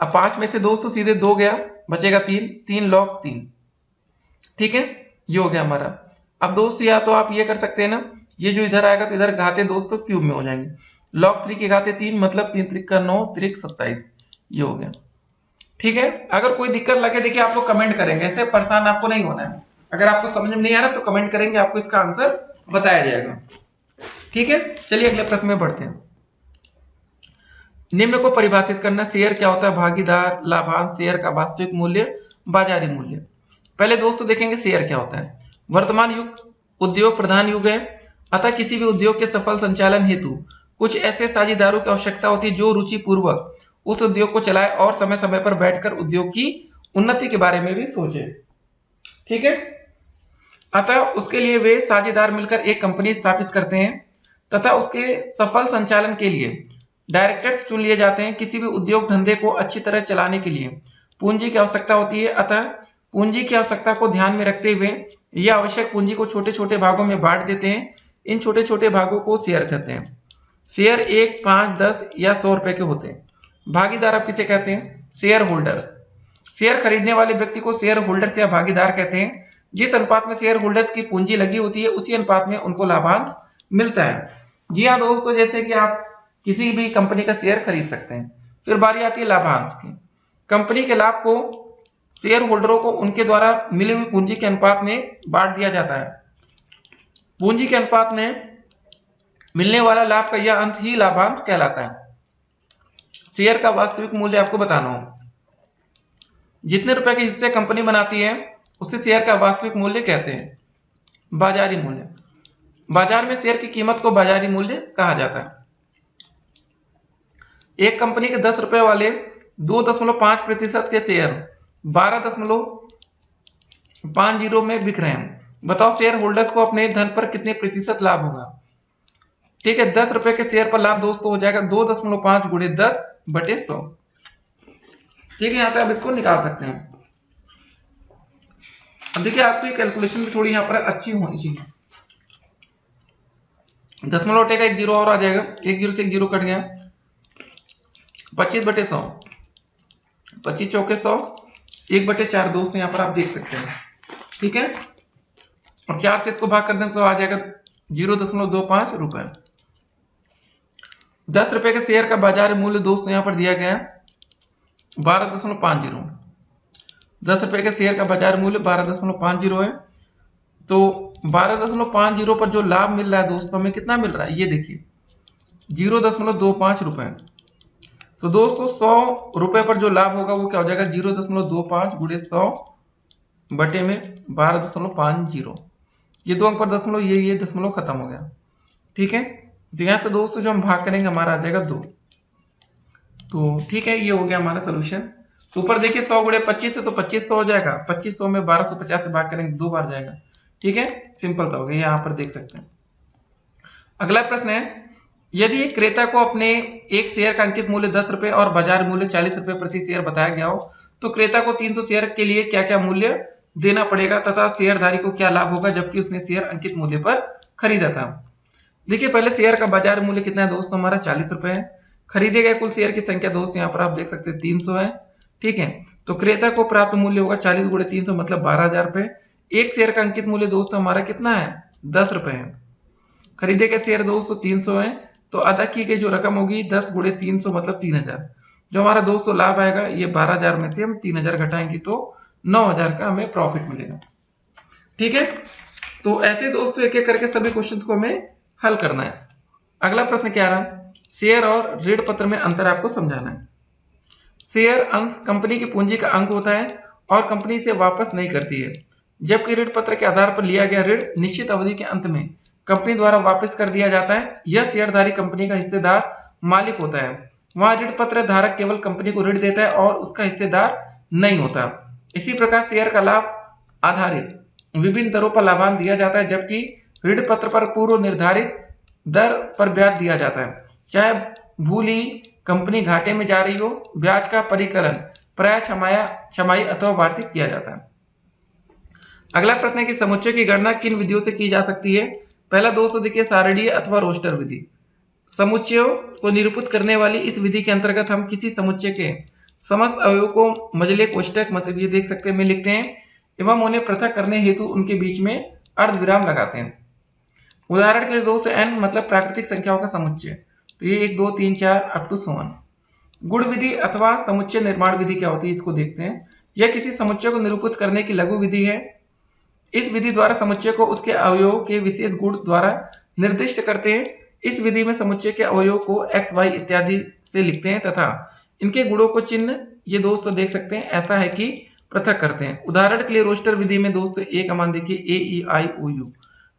अब 5 में से दोस्तों सीधे 2 गया, बचेगा 3, 3 log 3, ठीक है। ये हो गया हमारा। अब दोस्तों या तो आप ये कर सकते हैं ना, ये जो इधर आएगा तो इधर घाते दोस्तों क्यूब में हो जाएंगे। log 3 की घाते 3 मतलब 3 त्रिक 9, त्रिक 27। ये हो गया, ठीक है। अगर कोई दिक्कत लगे देखिए आप लोग कमेंट करेंगे, ऐसे परेशान आपको नहीं होना है। अगर आपको समझ में नहीं आ रहा तो कमेंट करेंगे, आपको इसका आंसर बताया जाएगा, ठीक है। चलिए अगले प्रश्न में बढ़ते हैं। निम्न को परिभाषित करना, शेयर क्या होता है, भागीदार, लाभांश, शेयर का वास्तविक मूल्य, बाजारी मूल्य। पहले दोस्तों देखेंगे शेयर क्या होता है। वर्तमान युग उद्योग प्रधान युग है, अतः किसी भी उद्योग के सफल संचालन हेतु कुछ ऐसे साझेदारों की आवश्यकता होती है जो रुचि पूर्वक उस उद्योग को चलाए और समय समय पर बैठकर उद्योग की उन्नति के बारे में भी सोचे, ठीक है। अतः उसके लिए वे साझेदार मिलकर एक कंपनी स्थापित करते हैं तथा उसके सफल संचालन के लिए डायरेक्टर्स चुन लिए जाते हैं। किसी भी उद्योग धंधे को अच्छी तरह चलाने के लिए पूंजी की आवश्यकता होती है, अतः पूंजी की आवश्यकता को ध्यान में रखते हुए यह आवश्यक पूंजी को छोटे छोटे भागों में बांट देते हैं। इन छोटे छोटे भागों को शेयर कहते हैं। शेयर 1, 5, 10 या 100 रुपए के होते हैं। भागीदार आप किसे कहते हैं, शेयर होल्डर। शेयर खरीदने वाले व्यक्ति को शेयर होल्डर या भागीदार कहते हैं। जिस अनुपात में शेयर होल्डर्स की पूंजी लगी होती है उसी अनुपात में उनको लाभांश मिलता है। जी हाँ दोस्तों, जैसे कि आप किसी भी कंपनी का शेयर खरीद सकते हैं। फिर बारी आती है लाभांश की। कंपनी के लाभ को शेयर होल्डरों को उनके द्वारा मिली हुई पूंजी के अनुपात में बांट दिया जाता है। पूंजी के अनुपात में मिलने वाला लाभ का यह अंत ही लाभांश कहलाता है। शेयर का वास्तविक मूल्य आपको बताना हो, जितने रुपए के हिस्से कंपनी बनाती है उसे शेयर का वास्तविक मूल्य कहते हैं। बाजारी मूल्य, बाजार में शेयर की कीमत को बाजारी मूल्य कहा जाता है। एक कंपनी के 10 रुपए वाले 2.5% के शेयर 12.50 में बिक रहे हैं। बताओ शेयर होल्डर्स को अपने धन पर कितने प्रतिशत लाभ होगा। ठीक है, 10 रुपए के शेयर पर लाभ दोस्तों हो जाएगा 2.5 गुणे 10/100। ठीक है, यहाँ पे आप इसको निकाल सकते हैं। अब देखिए आपकी कैलकुलेशन भी थोड़ी यहाँ पर अच्छी होनी चाहिए। 10 का एक जीरो और आ जाएगा, एक जीरो से एक जीरो कट गया, 25/100, 25 चौके 100, 1/4 दोस्तों यहाँ पर आप देख सकते हैं। ठीक है, और 4 से इसको भाग कर दें तो आ जाएगा 0.25 रुपए। 10 रुपए के शेयर का बाजार मूल्य दोस्तों यहाँ पर दिया गया है 12.50। 10 रुपए के शेयर का बाजार मूल्य 12.50 है। तो 12.50 पर जो लाभ मिल रहा है दोस्तों, हमें कितना मिल रहा है ये देखिए 0.25 रुपए। तो दोस्तों 100 रुपए पर जो लाभ होगा वो क्या हो जाएगा 0.25 गुणे 100 बटे में 12.50। ये 2 अंक पर दशमलव, ये दशमलव खत्म हो गया। ठीक है, तो यहाँ तो दोस्तों जो हम भाग करेंगे हमारा आ जाएगा 2। तो ठीक है, ये हो गया हमारा सोल्यूशन। तो ऊपर देखिए 100 गुणे 25 है तो 2500 हो जाएगा। 2500 में 1250 से भाग करेंगे 2 बार जाएगा। ठीक है, सिंपल तो हो गया, यहाँ पर देख सकते हैं। अगला प्रश्न है, यदि एक क्रेता को अपने एक शेयर का अंकित मूल्य 10 रुपए और बाजार मूल्य 40 रुपए प्रति शेयर बताया गया हो, तो क्रेता को 300 शेयर के लिए क्या क्या मूल्य देना पड़ेगा तथा शेयरधारी को क्या लाभ होगा जबकि उसने शेयर अंकित मूल्य पर खरीदा था। देखिए पहले शेयर का बाजार मूल्य कितना है दोस्तों, हमारा 40 रुपए है। खरीदे गए कुल शेयर की संख्या दोस्त यहाँ पर आप देख सकते हैं 300 है। ठीक है, तो क्रेता को प्राप्त मूल्य होगा 40 गुणे 300 मतलब 12,000 रुपए। एक शेयर का अंकित मूल्य दोस्तों हमारा कितना है 10 रुपए है। खरीदे गए शेयर दोस्तों 300 है, तो अदा की गई जो रकम होगी 10 गुणे 300 मतलब 3000। जो हमारा दोस्तों लाभ आएगा ये 12,000 में से हम 3000 घटाएंगे तो 9,000 का हमें प्रॉफिट मिलेगा। ठीक है, तो ऐसे दोस्तों एक एक करके सभी क्वेश्चन को हमें हल करना है। अगला प्रश्न क्या रहा, शेयर और ऋण पत्र में अंतर आपको समझाना है। शेयर अंश कंपनी की पूंजी का अंग होता है और कंपनी से वापस नहीं करती है, जबकि ऋण पत्र के आधार पर लिया गया ऋण निश्चित अवधि के अंत में कंपनी द्वारा वापस कर दिया जाता है। यह शेयरधारी कंपनी का हिस्सेदार मालिक होता है। वहां ऋण पत्र धारक केवल कंपनी को ऋण देता है और उसका हिस्सेदार नहीं होता। इसी प्रकार शेयर का लाभ आधारित विभिन्न दरों पर लाभांश दिया जाता है, जबकि ऋण पत्र पर पूर्व निर्धारित दर पर ब्याज दिया जाता है। चाहे भूल ही कंपनी घाटे में जा रही हो, ब्याज का परिकलन प्राय छमाही अथवा वार्षिक किया जाता है। अगला प्रश्न है कि समुच्चय की गणना किन विधियों से की जा सकती है। पहला दोस्तों देखिए सारणीय अथवा रोस्टर विधि। समुच्चयों को निरूपित करने वाली इस विधि के अंतर्गत हम किसी समुच्चय के समस्त अवयवों को मजले कोष्टक मतलब ये देख सकते हैं में लिखते हैं एवं उन्हें पृथक करने हेतु उनके बीच में अर्धविराम लगाते हैं। उदाहरण के लिए 2 से n मतलब प्राकृतिक संख्याओं का समुच्चय, तो ये 1 2 3 4 अप टू 7। गुण विधि अथवा समुच्चय निर्माण विधि क्या होती है इसको देखते हैं। यह किसी समुच्चय को निरूपित करने की लघु विधि है। इस विधि द्वारा समुच्चय को उसके अवयवों के विशेष गुण द्वारा निर्दिष्ट करते हैं। इस विधि में समुच्चय के अवयवों को x y इत्यादि से लिखते हैं तथा इनके गुणों को चिन्ह ये दोस्तों देख सकते हैं ऐसा है कि पृथक करते हैं। उदाहरण के लिए रोस्टर विधि में दोस्तों ए का मान देखिए ए ई आई ओ यू,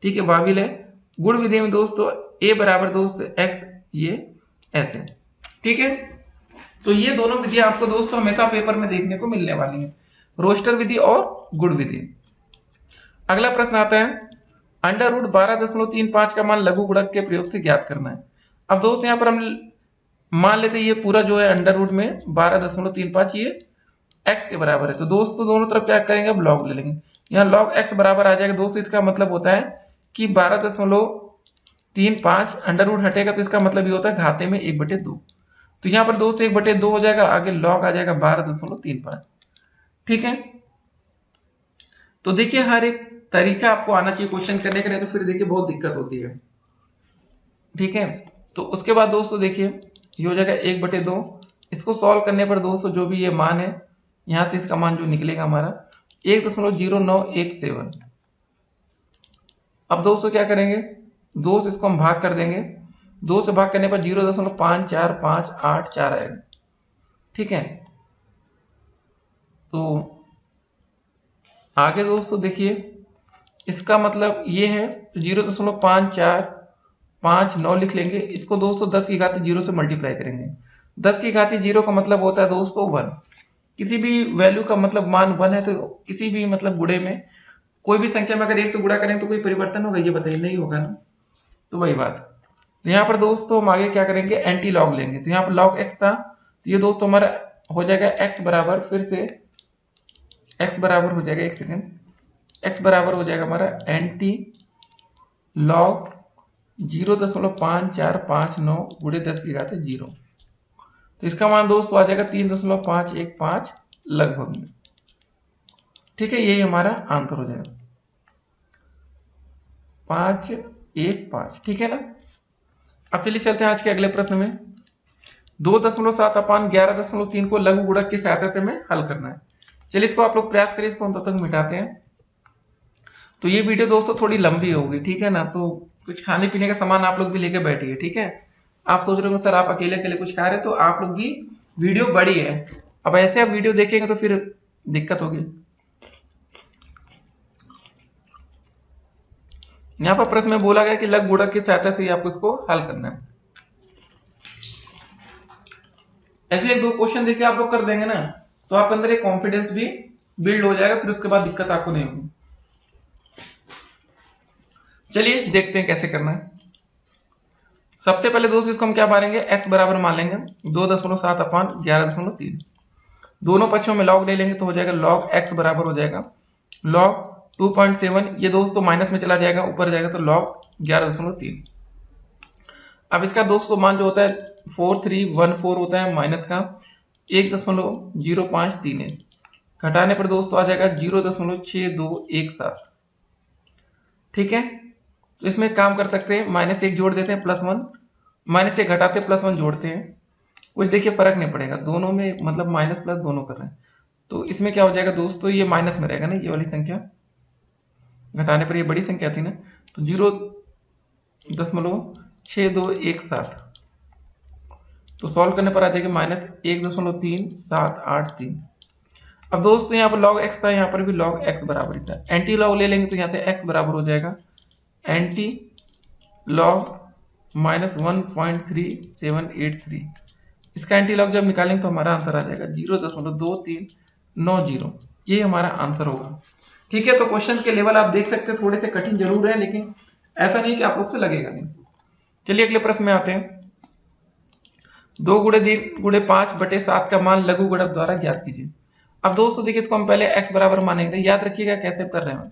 ठीक है, वाविल है। गुण विधि में दोस्तों ए बराबर दोस्तों एक्स ये ऐसे, ठीक है। तो ये दोनों विधियां आपको दोस्तों हमेशा पेपर में देखने को मिलने वाली है, रोस्टर विधि और गुण विधि। अगला प्रश्न आता है अंडर रूट 12.35 का मान लघु गुणक के प्रयोग से ज्ञात करना है। अब दोस्त यहाँ पर हम मान लेते हैं ये पूरा जो है अंडर रूट में 12.35 ये x के बराबर है। तो दोस्तों दोनों तरफ क्या करेंगे अब लॉग ले लेंगे। यहाँ लॉग x बराबर आ जाएगा दोस्तों, इसका मतलब होता है कि 12.35 अंडर रूट हटेगा तो इसका मतलब ये होता है घाते में 1/2। तो यहाँ पर दोस्तों 1/2 हो जाएगा, आगे लॉग आ जाएगा 12.35, ठीक है। तो देखिए हर एक तरीका आपको आना चाहिए क्वेश्चन करने के लिए, तो फिर देखिए बहुत दिक्कत होती है, ठीक है। तो उसके बाद दोस्तों देखिए ये हो जाएगा 1/2। इसको सॉल्व करने पर दोस्तों जो भी ये मान है यहां से इसका मान जो निकलेगा हमारा 1.0917। अब दोस्तों क्या करेंगे, 2 से इसको हम भाग कर देंगे। 2 से भाग करने पर 0.5458 आएगा, ठीक है। तो आगे दोस्तों देखिए इसका मतलब ये है 0.5459 लिख लेंगे। इसको दोस्तों 10 की घात 0 से मल्टीप्लाई करेंगे। 10 की घात 0 का मतलब होता है दोस्तों 1। किसी भी वैल्यू का मतलब मान 1 है तो किसी भी मतलब गुणे में कोई भी संख्या में अगर 1 से गुणा करें तो कोई परिवर्तन होगा, ये बताइए, नहीं होगा ना। तो वही बात। तो यहाँ पर दोस्तों हम आगे क्या करेंगे एंटी लॉग लेंगे। तो यहाँ पर लॉग x था, तो ये दोस्तों हमारा हो जाएगा x बराबर, फिर से x बराबर हो जाएगा, एक सेकेंड, x बराबर हो जाएगा हमारा एंटी लॉग 0.5459 गुणे 10 की घात 0। तो इसका मान दोस्तों आ जाएगा 3.515 लगभग में, ठीक है। यही हमारा आंसर हो जाएगा 515, ठीक है ना। अब चलिए चलते हैं आज के अगले प्रश्न में। 2.7/11.3 को लघु गुणक की सहायता से हमें हल करना है। चलिए इसको आप लोग प्रयास करिए, इसको हम तब तक मिटाते हैं। तो ये वीडियो दोस्तों थोड़ी लंबी होगी, ठीक है ना। तो कुछ खाने पीने का सामान आप लोग भी लेके बैठिए, ठीक है। आप सोच रहे हो सर आप अकेले अकेले कुछ खा रहे हैं, तो आप लोग भी वीडियो बड़ी है, अब ऐसे आप वीडियो देखेंगे तो फिर दिक्कत होगी। यहाँ पर प्रश्न में बोला गया कि लघु गुणक की सहायता से आपको इसको हल करना है। ऐसे एक दो क्वेश्चन देखिए आप लोग कर देंगे ना, तो आपके अंदर एक कॉन्फिडेंस भी बिल्ड हो जाएगा, फिर उसके बाद दिक्कत आपको नहीं होगी। चलिए देखते हैं कैसे करना है। सबसे पहले दोस्त इसको हम क्या मानेंगे, x बराबर मान लेंगे 2.7 अपान 11.3। दोनों पक्षों में लॉग ले लेंगे तो हो जाएगा लॉग x बराबर हो जाएगा लॉग 2.7। ये दोस्तों माइनस में चला जाएगा, ऊपर जाएगा तो लॉग 11.3। अब इसका दोस्तों मान जो होता है 4314 होता है, माइनस का 1.0531, घटाने पर दोस्तों आ जाएगा 0.6217। ठीक है, तो इसमें काम कर सकते हैं, माइनस एक जोड़ देते हैं प्लस वन, माइनस एक घटाते प्लस वन जोड़ते हैं, कुछ देखिए फर्क नहीं पड़ेगा, दोनों में मतलब माइनस प्लस दोनों कर रहे हैं। तो इसमें क्या हो जाएगा दोस्तों, ये माइनस में रहेगा ना, ये वाली संख्या घटाने पर ये बड़ी संख्या थी ना, तो 0.6217। तो सॉल्व करने पर आ जाएगा माइनस 1.3783। अब दोस्तों यहाँ पर लॉग एक्स था, यहाँ पर भी लॉग एक्स बराबर ही था। एंटी लॉग ले लेंगे तो यहाँ से एक्स बराबर हो जाएगा एंटी लॉग माइनस 1.3783। इसका एंटी लॉग जब निकालेंगे तो हमारा आंसर आ जाएगा 0.2390। ये हमारा आंसर होगा। ठीक है, तो क्वेश्चन के लेवल आप देख सकते हैं थोड़े से कठिन जरूर है, लेकिन ऐसा नहीं कि आप लोग से लगेगा नहीं। चलिए अगले प्रश्न में आते हैं। 2 गुणे 3 गुणे 5/7 का मान लघु गुणक द्वारा ज्ञात कीजिए। अब दोस्तों देखिए इसको हम पहले x बराबर मानेंगे, याद रखिएगा कैसे कर रहे हैं।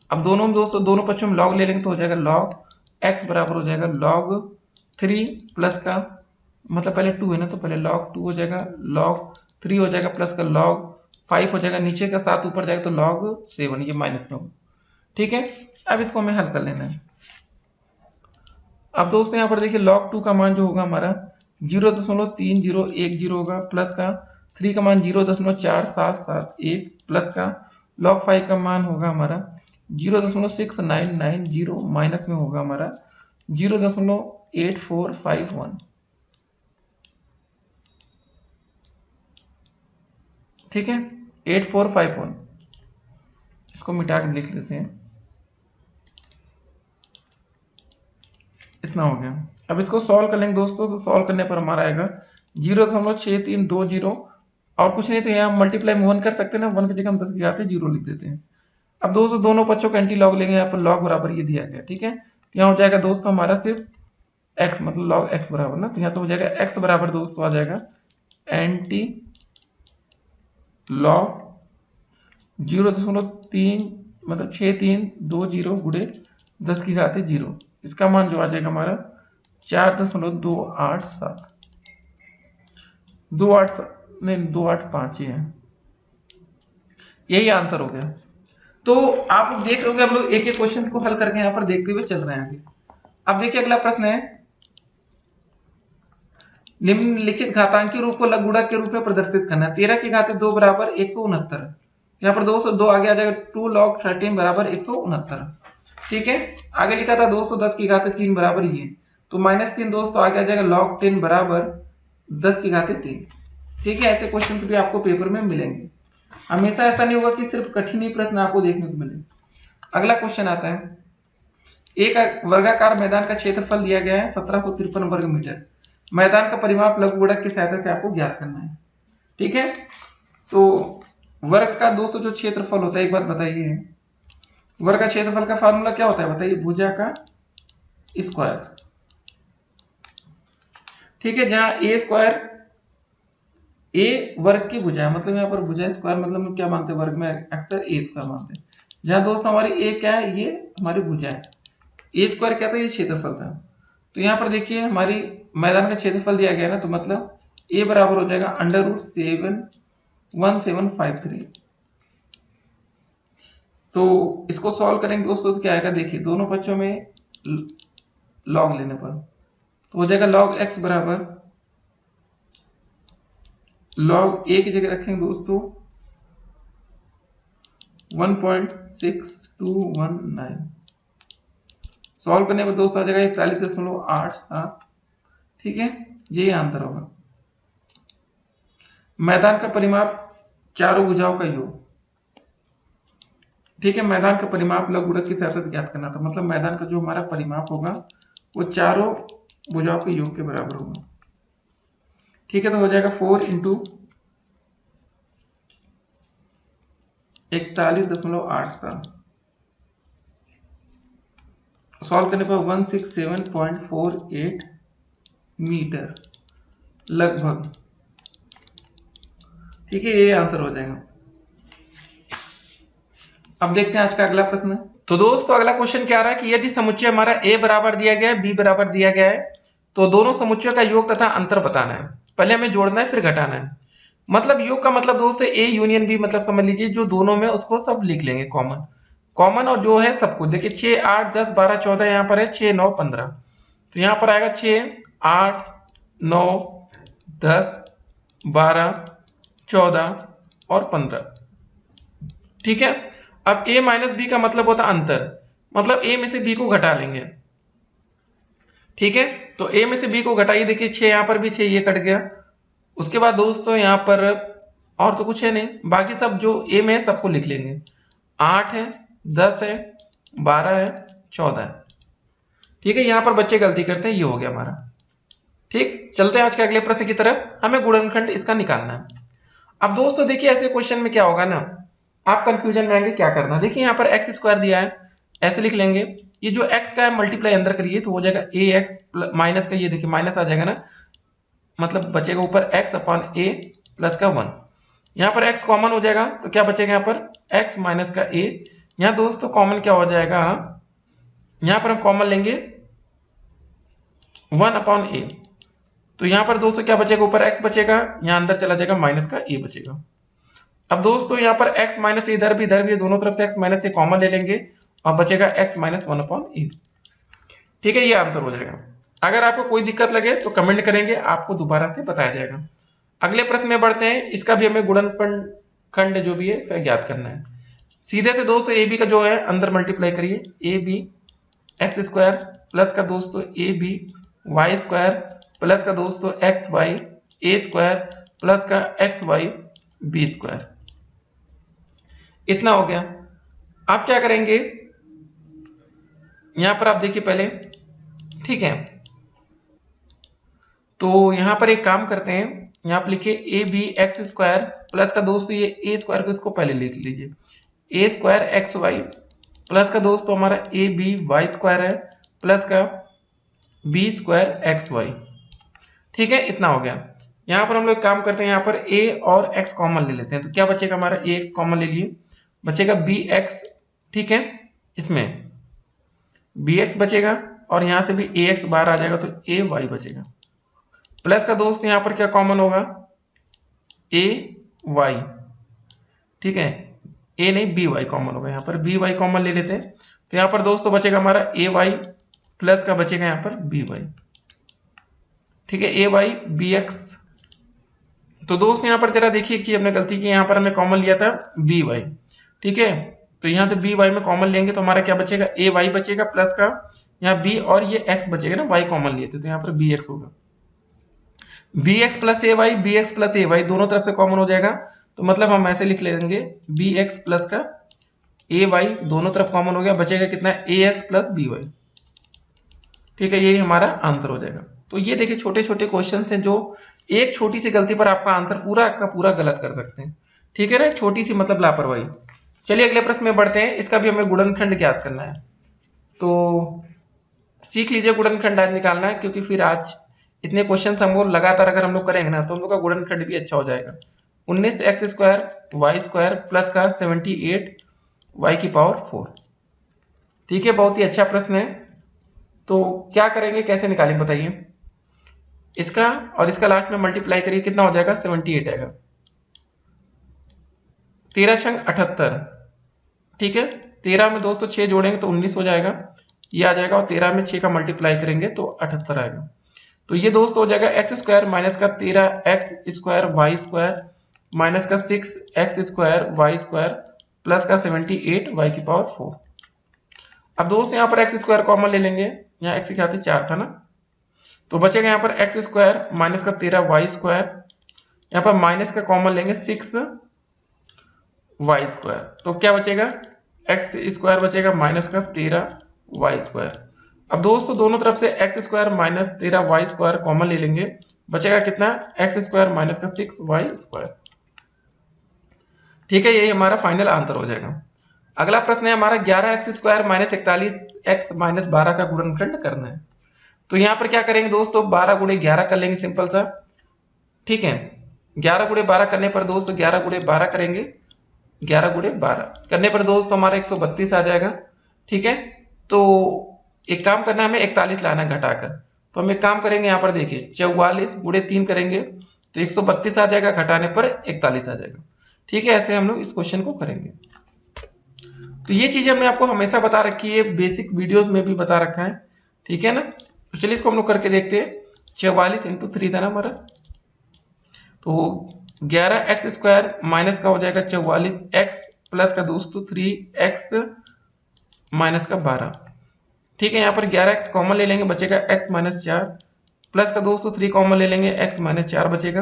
अब दोनों दोस्तों दोनों पक्षों में लॉग ले लेंगे तो हो जाएगा लॉग x बराबर हो जाएगा log 3 प्लस का मतलब पहले 2 है ना, तो पहले log 2 हो जाएगा, log 3 हो जाएगा प्लस का log 5 हो जाएगा, नीचे का 7 ऊपर जाएगा तो log 7, ये माइनस में होगा। ठीक है, अब इसको हमें हल कर लेना है। अब दोस्तों यहाँ पर देखिए log 2 का मान जो होगा हमारा 0.3010 होगा, प्लस का 3 का मान 0.4771 प्लस का log 5 का मान होगा हमारा 0.6990, माइनस में होगा हमारा 0.8451। ठीक है, 8451, इसको मिटा के लिख लेते हैं, इतना हो गया। अब इसको सॉल्व कर लेंगे दोस्तों, तो सॉल्व करने पर हमारा आएगा 0.6320, और कुछ नहीं तो यहाँ मल्टीप्लाई में 1 कर सकते हैं ना, 1 की जगह हम 10 की घात 0 लिख देते हैं। अब दोस्तों दोनों पक्षों का एंटी लॉग लेंगे, यहाँ पर लॉग बराबर ये दिया गया। ठीक है, तो यहाँ हो जाएगा दोस्तों हमारा सिर्फ x मतलब log x बराबर ना, तो यहाँ तो हो जाएगा x बराबर दोस्तों आ जाएगा एंटी लॉग 0.3 मतलब 6320 गुणे 10 की घात 0, इसका मान जो आ जाएगा हमारा 4.287, 285 ये है, यही आंसर हो गया। तो आप लोग देख रहे होंगे, आप लोग एक एक क्वेश्चन को हल करके यहाँ पर देखते हुए चल रहे हैं आगे। अब देखिए अगला प्रश्न है, निम्नलिखित घातांकीय रूप को लघु गुणक के रूप में प्रदर्शित करना है। 13 की घात 2 बराबर 169, यहाँ पर 202 आगे आ जाएगा 2 log 13 बराबर 169। ठीक है, आगे लिखा था 210 की घात 3 बराबर ये, तो -3 दोस्तों आगे आ जाएगा log 10 बराबर 10 की घात 3। ठीक है, ऐसे क्वेश्चन भी आपको पेपर में मिलेंगे, हमेशा ऐसा नहीं होगा कि सिर्फ कठिन ही प्रश्न आपको देखने को मिले। अगला क्वेश्चन आता है, एक वर्गाकार मैदान का क्षेत्रफल दिया गया है 1753 वर्ग मीटर, मैदान का परिमाप लघु गुणक की सहायता से आपको ज्ञात करना है। ठीक है, तो वर्ग का दोस्तों जो क्षेत्रफल होता है, एक बात बताइए, वर्ग का क्षेत्रफल का फार्मूला क्या होता है बताइए, भुजा का स्क्वायर। ठीक है, जहां ए स्क्वायर ए वर्ग की भुजा, मतलब यहाँ पर भुजा स्क्वायर मतलब हम क्या मानते हैं, वर्ग में अक्सर ए स्क्वायर मानते हैं। जहां दोस्तों हमारी ए क्या है, ये हमारी भुजा है, ए स्क्वायर क्या था, ये क्षेत्रफल था। तो यहाँ पर देखिए हमारी मैदान का क्षेत्रफल दिया गया ना, तो मतलब ए बराबर हो जाएगा √71753। तो इसको सॉल्व करेंगे दोस्तों तो क्या आएगा, देखिए दोनों पक्षों में लॉग लेने पर तो हो जाएगा log x बराबर log a की जगह रखेंगे दोस्तों 1.6219। सॉल्व करने पर दोस्तों आ जाएगा 41.87। ठीक है, यही आंसर होगा। मैदान का परिमाप चारों भुजाओं का योग। ठीक है, मैदान का परिमाप लघु गुणक की सहायता से ज्ञात करना था। मतलब मैदान का जो हमारा परिमाप होगा वो चारों भुजाओं के योग के बराबर होगा। ठीक है, तो हो जाएगा 4 इंटू 41.87। सॉल्व करने पर 167.48 मीटर लगभग। ठीक है, ये आंसर हो जाएगा। अब देखते हैं आज का अगला प्रश्न। तो दोस्तों अगला क्वेश्चन क्या आ रहा है कि यदि समुच्चय हमारा a बराबर दिया गया है, b बराबर दिया गया है, तो दोनों समुच्चयों का योग तथा अंतर बताना है। पहले हमें जोड़ना है फिर घटाना है। मतलब योग का मतलब दोस्तों a यूनियन b, मतलब समझ लीजिए जो दोनों में उसको सब लिख लेंगे कॉमन कॉमन, और जो है सब कुछ देखिए 6 8 10 12 14 यहाँ पर है 6 9 15, तो यहाँ पर आएगा 6 8 9 10 12 14 और 15। ठीक है, अब a माइनस बी का मतलब होता है अंतर, मतलब a में से b को घटा लेंगे। ठीक है, तो a में से b को घटाइए, देखिए 6 यहाँ पर भी 6 ये कट गया। उसके बाद दोस्तों यहाँ पर और तो कुछ है नहीं, बाकी सब जो a में है सबको लिख लेंगे। 8 है 10 है 12 है 14 है। ठीक है, यहाँ पर बच्चे गलती करते हैं, ये हो गया हमारा। ठीक, चलते हैं आज के अगले प्रश्न की तरफ। हमें गुणनखंड इसका निकालना है। अब दोस्तों देखिए ऐसे क्वेश्चन में क्या होगा ना, आप कंफ्यूजन में आएंगे क्या करना। देखिए यहाँ पर एक्स स्क्वायर दिया है, ऐसे लिख लेंगे। ये जो एक्स का है मल्टीप्लाई अंदर करिए तो हो जाएगा ए एक्स माइनस का, ये देखिए माइनस आ जाएगा ना, मतलब बचेगा ऊपर एक्स अपॉन ए प्लस का 1। यहाँ पर एक्स कॉमन हो जाएगा तो क्या बचेगा यहाँ पर एक्स माइनस का ए। यहाँ दोस्तों कॉमन क्या हो जाएगा, यहाँ पर हम कॉमन लेंगे 1 अपॉन ए, तो यहाँ पर दोस्तों क्या बचेगा, ऊपर एक्स बचेगा, यहाँ अंदर चला जाएगा माइनस का ए बचेगा। अब दोस्तों यहाँ पर x माइनस इधर भी दोनों तरफ से x माइनस ए कॉमन ले लेंगे और बचेगा x माइनस 1 अपॉन ए। ठीक है, ये आंसर हो जाएगा। अगर आपको कोई दिक्कत लगे तो कमेंट करेंगे, आपको दोबारा से बताया जाएगा। अगले प्रश्न में बढ़ते हैं, इसका भी हमें गुणनखंड जो भी है इसका ज्ञात करना है। सीधे से दोस्तों ए बी का जो है अंदर मल्टीप्लाई करिए, A B X square plus का दोस्तों A B Y square plus का दोस्तों X Y A square plus का एक्स वाई बी स्क्वायर। इतना हो गया। आप क्या करेंगे, यहां पर आप देखिए पहले। ठीक है, तो यहां पर एक काम करते हैं, यहां पर लिखिए A B X square plus का दोस्तों ये ए स्क्वायर को इसको पहले लिख लीजिए, ए स्क्वायर एक्स वाई प्लस का दोस्तों हमारा ए बी वाई स्क्वायर है प्लस का बी स्क्वायर एक्स वाई। ठीक है, इतना हो गया। यहां पर हम लोग काम करते हैं, यहां पर a और x कॉमन ले लेते हैं, तो क्या बचेगा हमारा ए एक्स कॉमन ले लिए, बचेगा बी एक्स। ठीक है, इसमें बी एक्स बचेगा और यहां से भी ए एक्स बाहर आ जाएगा तो ए वाई बचेगा प्लस का दोस्त यहां पर क्या कॉमन होगा, ए वाई। ठीक है, ए नहीं बी वाई कॉमन होगा, यहां पर बी वाई कॉमन ले लेते हैं, तो यहां पर दोस्तों बचेगा हमारा ए वाई प्लस का बचेगा यहां पर बी वाई। ठीक है, ए वाई बी एक्स। तो दोस्त यहाँ पर तेरा देखिए कि हमने गलती की, यहाँ पर हमने कॉमन लिया था बी वाई। ठीक है, तो यहाँ से बी वाई में कॉमन लेंगे तो हमारा क्या बचेगा, ए वाई बचेगा प्लस का यहाँ बी और ये एक्स बचेगा ना, वाई कॉमन लिए थे तो यहाँ पर बी एक्स होगा, बी एक्स प्लस ए वाई, बी एक्स प्लस ए वाई दोनों तरफ से कॉमन हो जाएगा, तो मतलब हम ऐसे लिख लेंगे बी एक्स प्लस का ए वाई दोनों तरफ कॉमन हो गया, बचेगा कितना ए एक्स प्लस बी वाई। ठीक है, यही हमारा आंसर हो जाएगा। तो ये देखिए छोटे छोटे क्वेश्चन हैं जो एक छोटी सी गलती पर आपका आंसर पूरा का पूरा गलत कर सकते हैं। ठीक है ना, एक छोटी सी मतलब लापरवाही। चलिए अगले प्रश्न में बढ़ते हैं, इसका भी हमें गुणनखंड ज्ञात करना है, तो सीख लीजिए गुणनखंड आज निकालना है, क्योंकि फिर आज इतने क्वेश्चन हमको लगातार अगर हम लोग करेंगे ना तो हम लोग का गुणनखंड भी अच्छा हो जाएगा। 19 X square Y square plus का 78 वाई की पावर 4। ठीक है, बहुत ही अच्छा प्रश्न है। तो क्या करेंगे, कैसे निकालेंगे बताइए, इसका और इसका लास्ट में मल्टीप्लाई करिए, कितना हो जाएगा 78 आएगा, 13 छंग 78। ठीक है, 13 में दोस्तों 6 जोड़ेंगे तो 19 हो जाएगा, ये आ जाएगा, और 13 में 6 का मल्टीप्लाई करेंगे तो 78 आएगा। तो ये दोस्तों हो जाएगा एक्स स्क्वायर माइनस का 13 X square Y square minus का 6 X square Y square plus का 78 वाई की पावर 4। अब दोस्त यहाँ पर एक्स स्क्वायर कॉमन ले लेंगे, यहाँ एक्स की घात 4 था ना, तो बचेगा यहाँ पर एक्स स्क्वायर माइनस का 13 वाई स्क्वायर, यहाँ पर माइनस का कॉमन लेंगे 6 वाई स्क्वायर, तो क्या बचेगा एक्स स्क्वायर बचेगा माइनस का 13 वाई स्क्वायर। अब दोस्तों दोनों तरफ से X square minus 13 Y square common ले लेंगे, बचेगा कितना एक्स स्क्वायर माइनस का 6 वाई स्क्वायर। ठीक है, यही हमारा फाइनल आंसर हो जाएगा। अगला प्रश्न है हमारा 11 x square minus 41 x minus 12 का गुणनखंड करना है। तो यहाँ पर क्या करेंगे दोस्तों, 12 गुणे 11 कर लेंगे सिंपल सा। ठीक है, 11 गुणे 12 करने पर दोस्तों 11 गुणे 12 करेंगे, 11 गुणे 12 करने पर दोस्तों हमारा 132 आ जाएगा। ठीक है, तो एक काम करना है, हमें 41 लाना है घटाकर, तो हम एक काम करेंगे, यहाँ पर देखिए 44 गुणे 3 करेंगे तो 132 आ जाएगा, घटाने पर 41 आ जाएगा। ठीक है, ऐसे हम लोग इस क्वेश्चन को करेंगे। तो ये चीजें हमने आपको हमेशा बता रखी है, बेसिक वीडियोस में भी बता रखा है। ठीक है ना, तो चलिए इसको हम लोग करके देखते हैं। 44 इंटू 3 था ना हमारा, तो 11 एक्स स्क्वायर माइनस का हो जाएगा 44 एक्स प्लस का दोस्तों 3 एक्स माइनस का 12। ठीक है, यहाँ पर 11 एक्स कॉमन ले लेंगे, बचेगा एक्स माइनस 4 प्लस का दोस्तों 3 कॉमन ले लेंगे, एक्स माइनस 4 बचेगा।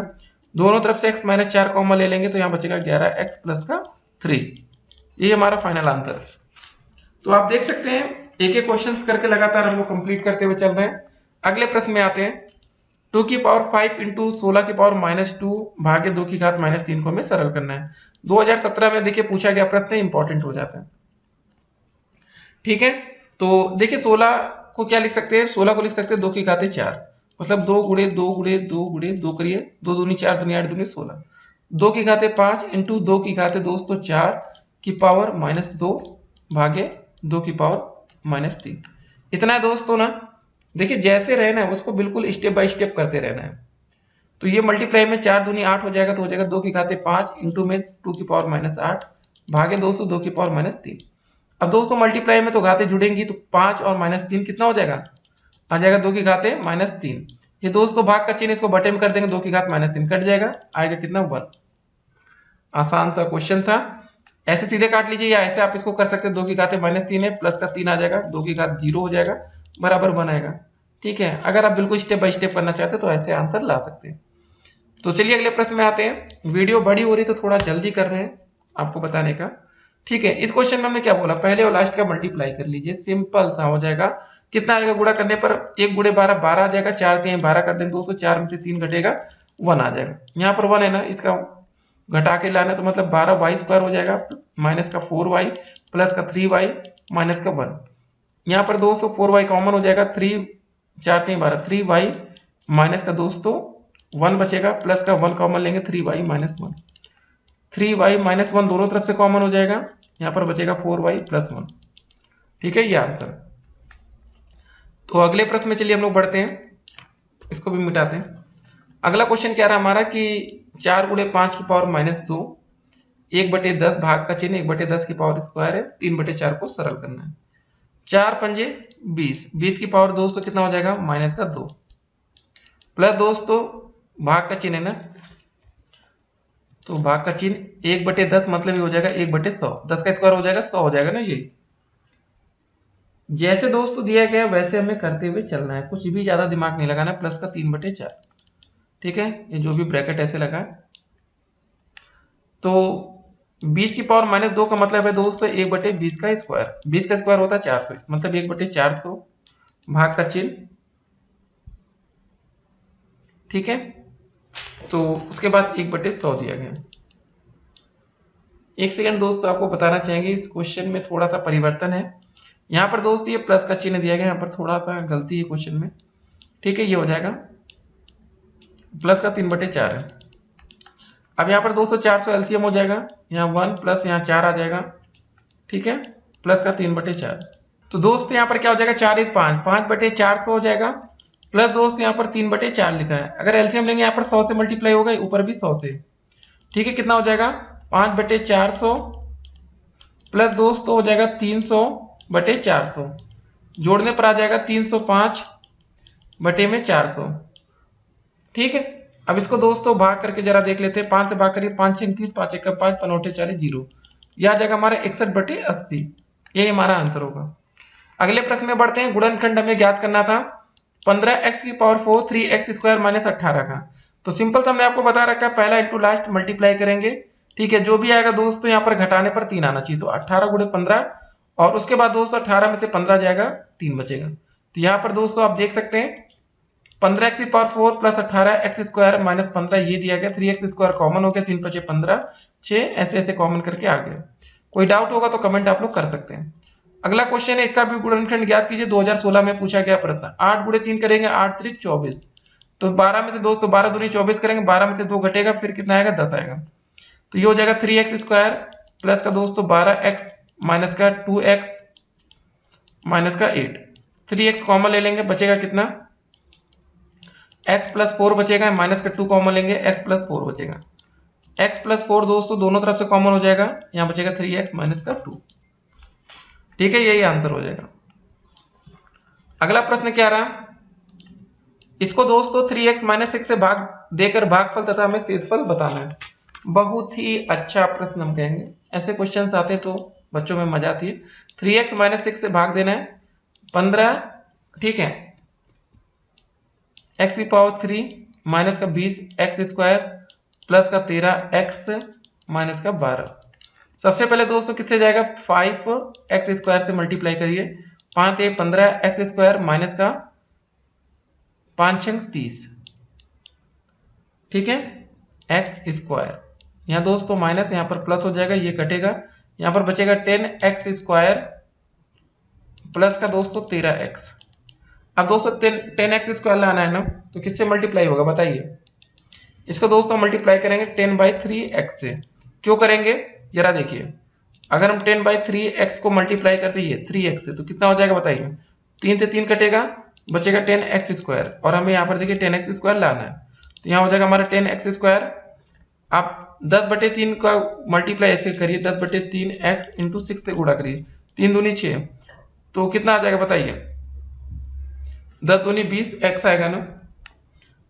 दोनों तरफ से एक्स माइनस 4 कॉमन ले लेंगे तो यहाँ बचेगा 11 एक्स प्लस का 3। ये हमारा फाइनल आंसर है। तो आप देख सकते हैं एक एक क्वेश्चन करके लगातार हम लोग कंप्लीट करते हुए चल रहे हैं। अगले प्रश्न में आते हैं। 2 की पावर 5 इंटू 16 की पावर -2 भागे 2 की घात -3 को हमें सरल करना है। 2017 में देखिए पूछा गया प्रश्न, इंपॉर्टेंट हो जाता है। ठीक है, तो देखिए 16 को क्या लिख सकते हैं, 16 को लिख सकते हैं 2 की घात 4, मतलब 2 गुणे 2 गुणे 2 गुणे 2 करिए, 2 दूनी 4 दूनी 8 दूनी 16, 2 की घात 5 इंटू 2 की घात दोस्तों 4 की पावर -2 भागे 2 की पावर -3। इतना है दोस्तों ना। देखिए जैसे रहना है उसको बिल्कुल स्टेप बाय स्टेप करते रहना है। तो ये मल्टीप्लाई में 4 दूनी 8 हो जाएगा, तो हो जाएगा 2 की घात 5 इंटू में 2 की पावर -8 भागे दोस्तों 2 की पावर -3। अब दोस्तों मल्टीप्लाई में तो घातें जुड़ेंगी, तो 5 और -3 कितना हो जाएगा, आ जाएगा 2 की घात -3। ये दोस्तों भाग का चिन्ह इसको बटे में कर देंगे, 2 की घात -3 कट जाएगा, आएगा कितना 1। आसान सा क्वेश्चन था, ऐसे सीधे काट लीजिए या ऐसे आप इसको कर सकते हैं। 2 की घात -3 है, प्लस का 3 आ जाएगा, 2 की घात 0 हो जाएगा, बराबर 1 आएगा। ठीक है, अगर आप बिल्कुल स्टेप बाय स्टेप करना चाहते हैं तो ऐसे आंसर ला सकते हैं। तो चलिए अगले प्रश्न में आते हैं। वीडियो बड़ी हो रही तो थोड़ा जल्दी कर रहे हैं आपको बताने का। ठीक है, इस क्वेश्चन में हमने क्या बोला, पहले और लास्ट का मल्टीप्लाई कर लीजिए, सिंपल सा हो जाएगा। कितना आएगा गुणा करने पर, 1 गुणे 12 12 आ जाएगा, 4 3 12 कर देंगे दोस्तों, 4 में से 3 घटेगा 1 आ जाएगा। यहाँ पर 1 है ना, इसका घटा के लाना, तो मतलब 12 वाई स्क्वायर हो जाएगा, माइनस का 4 वाई प्लस का 3 वाई माइनस का 1। यहाँ पर दोस्तों 4 वाई कॉमन हो जाएगा, 3 4 3 12 3 वाई माइनस का दोस्तों 1 बचेगा, प्लस का 1 कॉमन लेंगे 3 वाई माइनस 1, 3 वाई माइनस 1 दोनों तरफ से कॉमन हो जाएगा, यहाँ पर बचेगा 4 वाई प्लस 1। ठीक है, ये आंसर। तो अगले प्रश्न में चलिए हम लोग बढ़ते हैं, इसको भी मिटाते हैं। अगला क्वेश्चन क्या रहा हमारा कि 4 गुणे 5 की पावर -2 1/10 भाग का चिन्ह 1/10 की पावर स्क्वायर है, 3/4 को सरल करना है। 4 पंजे 20, 20 की पावर दोस्तों कितना हो जाएगा -2 प्लस दोस्तों भाग का चिन्ह है ना, तो भाग का चिन्ह 1/10 मतलब ये हो जाएगा 1/100, 10 का स्क्वायर हो जाएगा 100 हो जाएगा ना। ये जैसे दोस्तों दिया गया वैसे हमें करते हुए चलना है, कुछ भी ज्यादा दिमाग नहीं लगाना। प्लस का 3/4, ठीक है, ये जो भी ब्रैकेट ऐसे लगा है। तो 20 की पावर -2 का मतलब है दोस्तों 1/20 का स्क्वायर, 20 का स्क्वायर होता है 400, मतलब 1/400 भाग का चिन्ह। ठीक है, तो उसके बाद 1/100 दिया गया। एक सेकंड दोस्तों, आपको बताना चाहेंगे इस क्वेश्चन में थोड़ा सा परिवर्तन है। यहाँ पर दोस्त ये प्लस का चिन्ह दिया गया, यहाँ पर थोड़ा सा गलती है क्वेश्चन में। ठीक है, ये हो जाएगा प्लस का 3/4 है। अब यहाँ पर दोस्तों 400 एलसीएम हो जाएगा, यहाँ 1 प्लस यहाँ 4 आ जाएगा। ठीक है, प्लस का 3/4। तो दोस्त यहाँ पर क्या हो जाएगा 4 1 5, 5/400 हो जाएगा, प्लस दोस्त यहाँ पर 3/4 लिखा है। अगर एलसीएम लेंगे यहाँ पर 100 से मल्टीप्लाई होगा, ऊपर भी 100 से। ठीक है, कितना हो जाएगा 5/400 प्लस दोस्त हो जाएगा 300/400, जोड़ने पर आ जाएगा 305/400। ठीक है, अब इसको दोस्तों भाग करके जरा देख लेते हैं। 5 से भाग करिए, 5 6 30, 5 1 5 5 9 40 0, यह आ जाएगा हमारा 61/80। यही हमारा आंसर होगा। अगले प्रश्न में बढ़ते हैं। गुणनखंड हमें ज्ञात करना था 15x⁴ 3x² - 18 का। तो सिंपल तो हमने आपको बता रखा है, पहला इंटू लास्ट मल्टीप्लाई करेंगे। ठीक है, जो भी आएगा दोस्तों यहाँ पर घटाने पर 3 आना चाहिए। तो 18 × 15 और उसके बाद दोस्तों 18 में से 15 जाएगा, 3 बचेगा। तो यहाँ पर दोस्तों आप देख सकते हैं 15x⁴ + 18x² - 15 ये दिया गया। 3x² कॉमन हो गया, 3 × 5 = 15, 6 ऐसे ऐसे कॉमन करके आ गया। कोई डाउट होगा तो कमेंट आप लोग कर सकते हैं। अगला क्वेश्चन है, इसका भी गुणनखंड ज्ञात कीजिए। 2016 में पूछा गया प्रश्न। 8 × 3 करेंगे, 8 × 3 = 24। तो 12 में से दोस्तों 12 दूनी 24 करेंगे, 12 में से 2 घटेगा, फिर कितना आएगा, 10 आएगा। तो ये हो जाएगा 3x² प्लस का दोस्तों 12x माइनस का 2x माइनस का 8। 3x कॉमन ले लेंगे, बचेगा कितना, x + 4 बचेगा, माइनस का 2 कॉमन लेंगे, x + 4 बचेगा। x + 4 दोस्तों दोनों तरफ से कॉमन हो जाएगा, यहाँ बचेगा 3x माइनस का 2। ठीक है, यही आंसर हो जाएगा। अगला प्रश्न क्या रहा, इसको दोस्तों 3x - 6 से भाग देकर भागफल तथा हमें शेषफल बताना है। बहुत ही अच्छा प्रश्न हम कहेंगे, ऐसे क्वेश्चन आते तो बच्चों में मजा आती है। 3x - 6 से भाग देना है 15, ठीक है, x³ माइनस का 20x² प्लस का 13x माइनस का 12। सबसे पहले दोस्तों किससे जाएगा, 5x² से मल्टीप्लाई करिए। 5 × 15x² माइनस का 5 × 30, ठीक है, x²। यहाँ दोस्तों माइनस, यहाँ पर प्लस हो जाएगा, ये कटेगा, यहाँ पर बचेगा 10x² प्लस का दोस्तों 13x। अब दोस्तों 10x² लाना है ना, तो किससे मल्टीप्लाई होगा बताइए। इसको दोस्तों मल्टीप्लाई करेंगे 10/3x से। क्यों करेंगे जरा देखिए, अगर हम 10/3x को मल्टीप्लाई करते हैं 3x से तो कितना हो जाएगा बताइए। 3 से 3 कटेगा, बचेगा 10x², और हमें यहाँ पर देखिए 10x² लाना है। तो यहाँ हो जाएगा हमारा 10x²। आप 10/3 का मल्टीप्लाई ऐसे करिए, 10/3x × 6 से गुणा करिए, 3 दूनी 6, तो कितना आ जाएगा बताइए, 10 दूनी 20 x आएगा ना,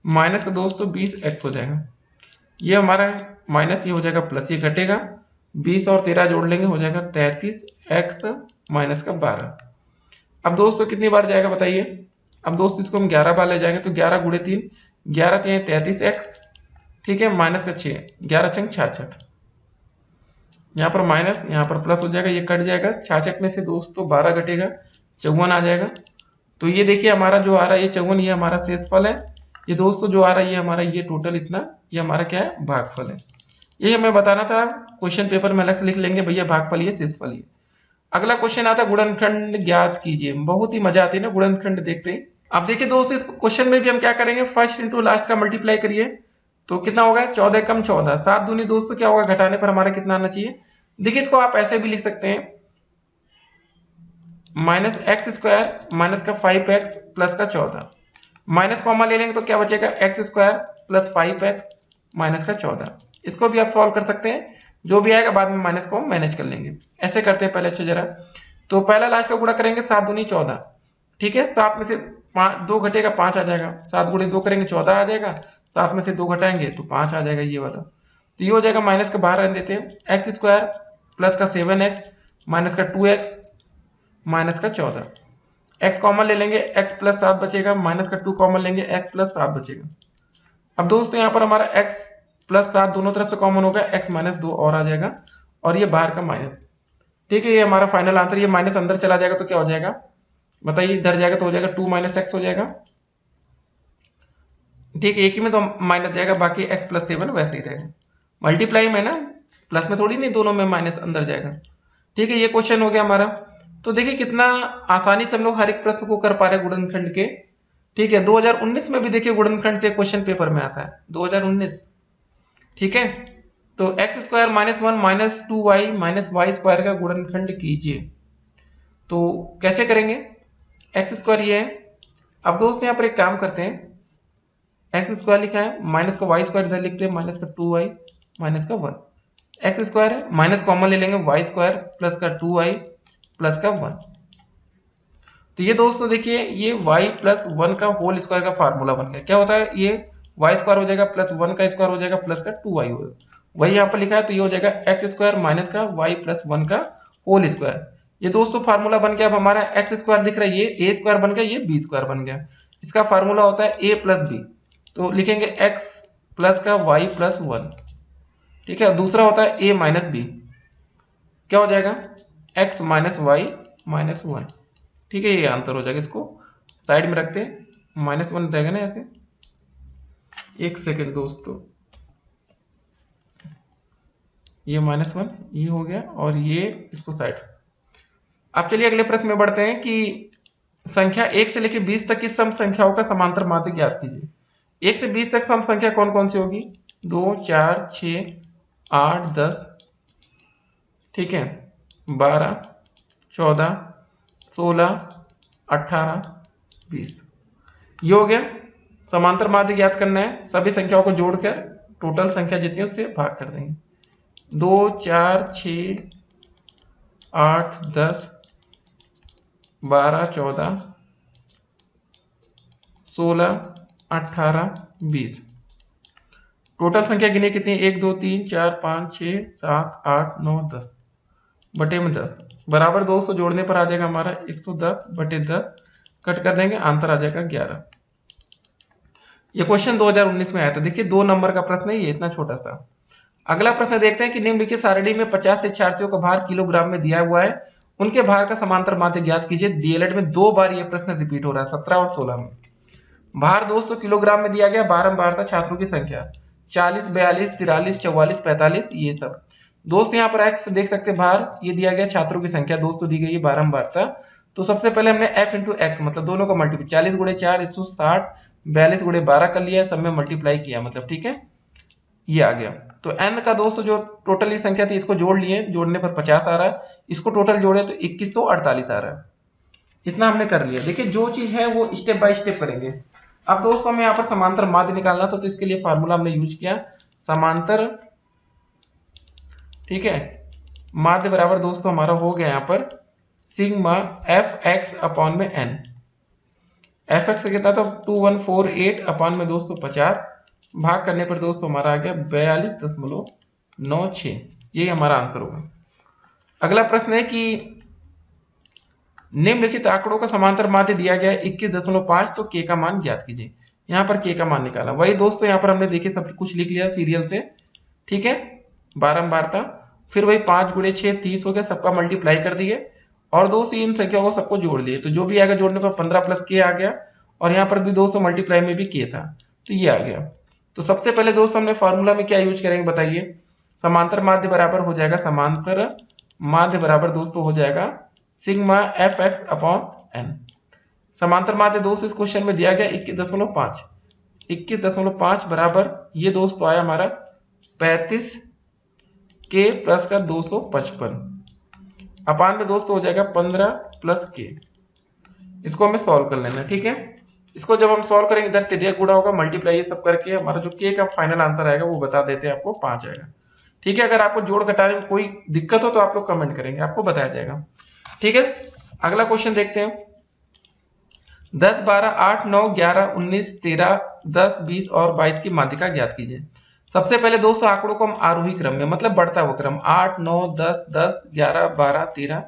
माइनस का दोस्तों 20x हो जाएगा। ये हमारा माइनस, ये हो जाएगा प्लस, ये घटेगा, 20 और 13 जोड़ लेंगे, हो जाएगा 33x माइनस का 12। अब दोस्तों कितनी बार जाएगा बताइए। अब दोस्तों इसको हम 11 बार ले जाएंगे, तो 11 × 3 11 × 3 33x, ठीक है, माइनस का 6, 11 × 6 = 66। यहाँ पर माइनस, यहाँ पर प्लस हो जाएगा, ये कट जाएगा, 66 में से दोस्तों 12 घटेगा, 54 आ जाएगा। तो ये देखिए हमारा जो आ रहा है ये 54, ये हमारा शेषफल है। ये दोस्तों जो आ रहा है ये हमारा, ये टोटल इतना, ये हमारा क्या है, भागफल है। ये हमें बताना था, क्वेश्चन पेपर में अलग से लिख लेंगे भैया भागफल ये शेषफल ये। अगला क्वेश्चन आता है गुणनखंड ज्ञात कीजिए। बहुत ही मजा आती है ना गुणनखंड देखते ही। अब देखिए दोस्तों इस क्वेश्चन में भी हम क्या करेंगे, फर्स्ट इंटू लास्ट का मल्टीप्लाई करिए, तो कितना होगा, 14 कम 14, 7 दूनी दोस्तों क्या होगा, घटाने पर हमारा कितना आना चाहिए। देखिए इसको आप ऐसे भी लिख सकते हैं, -x² माइनस का 5x प्लस का 14, माइनस कॉमन ले लेंगे तो क्या बचेगा, x² प्लस 5x माइनस का 14। इसको भी आप सॉल्व कर सकते हैं, जो भी आएगा बाद में माइनस को हम मैनेज कर लेंगे। ऐसे करते हैं पहले अच्छे जरा, तो पहला लास्ट का गुणा करेंगे, 7 दूनी 14, ठीक है, 7 में से 2 घटेगा, 5 आ जाएगा, 7 × 2 करेंगे 14 आ जाएगा, 7 में से 2 घटाएंगे तो 5 आ जाएगा ये वाला। तो ये हो जाएगा, माइनस का बाहर रहने देते हैं, x² प्लस का 7x माइनस का 2x माइनस का 14, x कॉमन ले लेंगे, x + 7 बचेगा, माइनस का 2 कॉमन लेंगे, x + 7 बचेगा। अब दोस्तों यहाँ पर हमारा x + 7 दोनों तरफ से कॉमन होगा, x - 2 और आ जाएगा, और ये बाहर का माइनस, ठीक है, ये हमारा फाइनल आंसर। ये माइनस अंदर चला जाएगा तो क्या हो जाएगा बताइए, इधर जाएगा तो हो जाएगा 2 - x हो जाएगा, ठीक है, एक ही में तो माइनस जाएगा, बाकी x + 7 वैसे ही रहेगा। मल्टीप्लाई में ना, प्लस में थोड़ी नहीं, दोनों में माइनस अंदर जाएगा, ठीक है। ये क्वेश्चन हो गया हमारा। तो देखिए कितना आसानी से हम लोग हर एक प्रश्न को कर पा रहे हैं गुणनखंड के, ठीक है। 2019 में भी देखिए गुणनखंड से क्वेश्चन पेपर में आता है, 2019, ठीक है। तो x² - 1 - 2y - y² का गुणनखंड कीजिए। तो कैसे करेंगे, x² ये है। अब दोस्तों यहाँ पर एक काम करते हैं, x² लिखा है, माइनस का y² इधर लिखते हैं, माइनस का 2y माइनस का 1, x² है, माइनस कॉमन ले लेंगे, y² प्लस का 2y प्लस का 1। तो ये दोस्तों देखिए ये y + 1 का होल स्क्वायर का फार्मूला बन गया। क्या होता है, ये y² हो जाएगा प्लस 1 का स्क्वायर हो जाएगा प्लस का 2y होगा, वही यहाँ पर लिखा है, तो ये हो जाएगा एक्स स्क्वायर माइनस का वाई प्लस 1 का होल स्क्वायर। ये दोस्तों फार्मूला बन गया। अब हमारा एक्स स्क्वायर दिख रहा है, ये ए स्क्वायर बन गया, ये बी स्क्वायर बन गया। इसका फार्मूला होता है ए प्लस बी, तो लिखेंगे एक्स प्लस का वाई प्लस 1। ठीक है, दूसरा होता है ए माइनस बी, क्या हो जाएगा एक्स माइनस वाई माइनस 1। ठीक है, ये आंसर हो जाएगा। इसको साइड में रखते हैं, -1 रहेगा ना ऐसे। एक सेकेंड दोस्तों, ये -1 ये हो गया और ये इसको साइड। अब चलिए अगले प्रश्न में बढ़ते हैं कि संख्या 1 से लेकर 20 तक की सम संख्याओं का समांतर माध्य ज्ञात कीजिए। 1 से 20 तक सम संख्या कौन कौन सी होगी? 2, 4, 6, 8, 10, ठीक है, 12, 14, 16, 18, 20। ये हो गया। समांतर माध्य ज्ञात करना है, सभी संख्याओं को जोड़कर टोटल संख्या जितनी है उससे भाग कर देंगे। 2, 4, 6, 8, 10, 12, 14, 16, 18, 20। टोटल संख्या गिने कितनी? 1, 2, 3, 4, 5, 6, 7, 8, 9, 10 बटे में 10 बराबर 200 जोड़ने पर आ जाएगा हमारा 110 बटे 10, कट कर देंगे, आंसर आ जाएगा 11। ये क्वेश्चन 2019 में आया था। देखिए 2 नंबर का प्रश्न है, ये इतना छोटा सा। अगला प्रश्न देखते हैं कि निम्नलिखित सारणी में 50 शिक्षार्थियों का भार किलोग्राम में दिया हुआ है, उनके भार का समांतर माध्य ज्ञात कीजिए। डीएलएड में 2 बार ये प्रश्न रिपीट हो रहा है, 17 और 16 में। भार 200 किलोग्राम में दिया गया, बारंबार था छात्रों की संख्या 40, 42, 43, 44, 45, ये सब। दोस्त यहाँ पर एक्स देख सकते हैं, भार ये दिया गया, छात्रों की संख्या 200 दी गई है, बारंबार था। तो सबसे पहले हमने f इंटू एक्स मतलब दोनों का मल्टीप्लाई, 40 गुणे 4 160, 42 गुणे 12 कर लिया, सब में मल्टीप्लाई किया, मतलब ठीक है, ये आ गया। तो n का दोस्तों जो टोटल ही संख्या थी इसको जोड़ लिए, जोड़ने पर 50 आ रहा है, इसको टोटल जोड़े तो 2148 आ रहा है। इतना हमने कर लिया। देखिए जो चीज है वो स्टेप बाय स्टेप करेंगे। अब दोस्तों हमें यहाँ पर समांतर माध्य निकालना था, तो इसके लिए फार्मूला हमने यूज किया समांतर, ठीक है, माध्य बराबर दोस्तों हमारा हो गया यहाँ पर सिग्मा एफ एक्स अपॉन में एन। एफ एक्स कितना था? 2148 अपॉन में दोस्तों 50, भाग करने पर दोस्तों हमारा आ गया 42.96। यही हमारा आंसर होगा। अगला प्रश्न है कि निम्नलिखित आंकड़ों का समांतर माध्य दिया गया 21.5, तो के का मान ज्ञात कीजिए। यहाँ पर के का मान निकाला, वही दोस्तों यहाँ पर हमने देखिए सब कुछ लिख लिया सीरियल से, ठीक है, बारंबार था। फिर वही 5 गुणे 6 30 हो गया, सबका मल्टीप्लाई कर दिए और दोस्तों इन संख्याओं को सबको जोड़ दिए, तो जो भी आएगा जोड़ने पर 15 प्लस के आ गया, और यहाँ पर भी दोस्तों मल्टीप्लाई में भी के था, तो ये आ गया। तो सबसे पहले दोस्तों हमने फॉर्मूला में क्या यूज करेंगे बताइए? समांतर माध्य बराबर हो जाएगा, समांतर माध्य बराबर दोस्तों हो जाएगा sigma F X upon N. समांतर माध्य दोस्तों इस क्वेश्चन में दिया गया 21.5, 21.5 बराबर ये दोस्तों आया हमारा 35 के प्लस का 255 अपान में दोस्तों हो जाएगा 15 प्लस के। इसको हमें सॉल्व कर लेना, ठीक है। इसको जब हम सॉल्व करेंगे इधर तिरिया गुणा होगा, मल्टीप्लाई ये सब करके हमारा जो के का फाइनल आंसर आएगा वो बता देते हैं आपको, 5 आएगा, ठीक है। अगर आपको जोड़ घटाने में कोई दिक्कत हो तो आप लोग कमेंट करेंगे, आपको बताया जाएगा, ठीक है। अगला क्वेश्चन देखते हैं। 10, 12, 8, 9, 11, 19, 13, 10, 20 और 22 की माध्यिका ज्ञात कीजिए। सबसे पहले दोस्तों आंकड़ों को हम आरोही क्रम में, मतलब बढ़ता हुआ क्रम, 8, 9, 10, 10, 11, 12, 13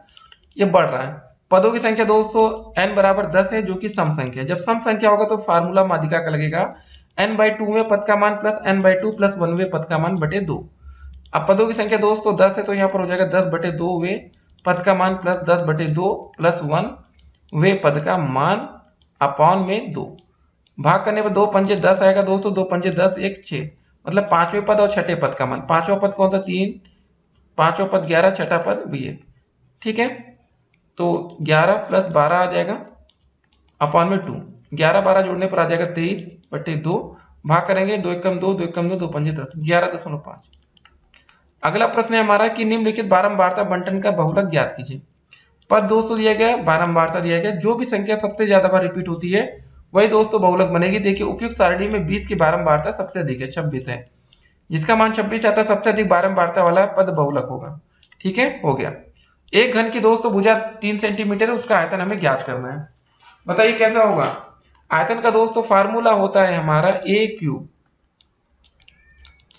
ये बढ़ रहा है। पदों की संख्या दोस्तों n बराबर 10 है, जो कि सम संख्या है। जब सम संख्या होगा तो फार्मूला माध्यिका का लगेगा n/2 में पद का मान प्लस n/2 प्लस 1वें पद का मान बटे 2। अब पदों की संख्या दोस्तों 10 है, तो यहाँ पर हो जाएगा 10 बटे 2 वे पद का मान प्लस 10 बटे 2 प्लस 1 वे पद का मान अपॉन में 2। भाग करने पर 2 पंजे 10 आएगा दोस्तों, 2 पंजे 10, 1 6, मतलब 5वें पद और छठे पद का मान। 5वां पद कौन था? 3, 5वां पद 11, छठा पद भी है, ठीक है। तो 11 प्लस 12 आ जाएगा अपॉन में 2, 11 12 जोड़ने पर आ जाएगा 23 बटे 2, भाग करेंगे 2 एकम 2, 2 एकम 2, 2 पंजे 10, 11.5। अगला प्रश्न है हमारा कि निम्नलिखित बारंबारता बंटन का बहुलक ज्ञात कीजिए। पद दोस्तों दिया गया, बारंबारता दिया गया, जो भी संख्या सबसे ज्यादा बार रिपीट होती है वही दोस्तों बहुलक बनेगी। देखिए उपयुक्त सारणी में 20 की बारंबारता सबसे अधिक है, 26 है, जिसका मान 26 आता है सबसे अधिक बारंबारता वाला पद बहुलक होगा, ठीक है, हो गया। एक घन की दोस्तों भुजा 3 सेंटीमीटर है, उसका आयतन हमें ज्ञात करना है, बताइए कैसा होगा? आयतन का दोस्तों फार्मूला होता है हमारा a क्यूब,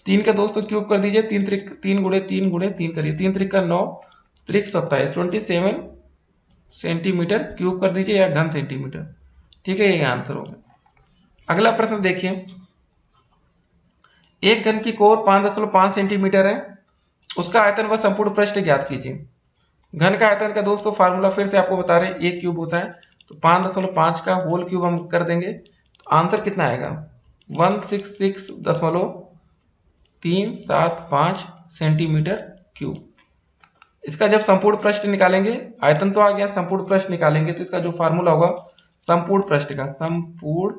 3 का दोस्तों क्यूब कर दीजिए, 3 गुणे 3 गुणे 3 करिए, 3 3 का 9, 3 27, 27 सेंटीमीटर क्यूब कर दीजिए या घन सेंटीमीटर। ठीक है, ये आंसर होगा। अगला प्रश्न देखिए, एक घन की कोर 5.5 सेंटीमीटर है, उसका आयतन व संपूर्ण पृष्ठ ज्ञात कीजिए। घन का आयतन का दोस्तों फार्मूला फिर से आपको बता रहे हैं, एक क्यूब होता है, तो 5.5 का होल क्यूब हम कर देंगे तो आंसर कितना आएगा 166.375 सेंटीमीटर क्यूब। इसका जब संपूर्ण पृष्ठ निकालेंगे, आयतन तो आ गया, संपूर्ण पृष्ठ निकालेंगे तो इसका जो फार्मूला होगा संपूर्ण पृष्ठ का, संपूर्ण,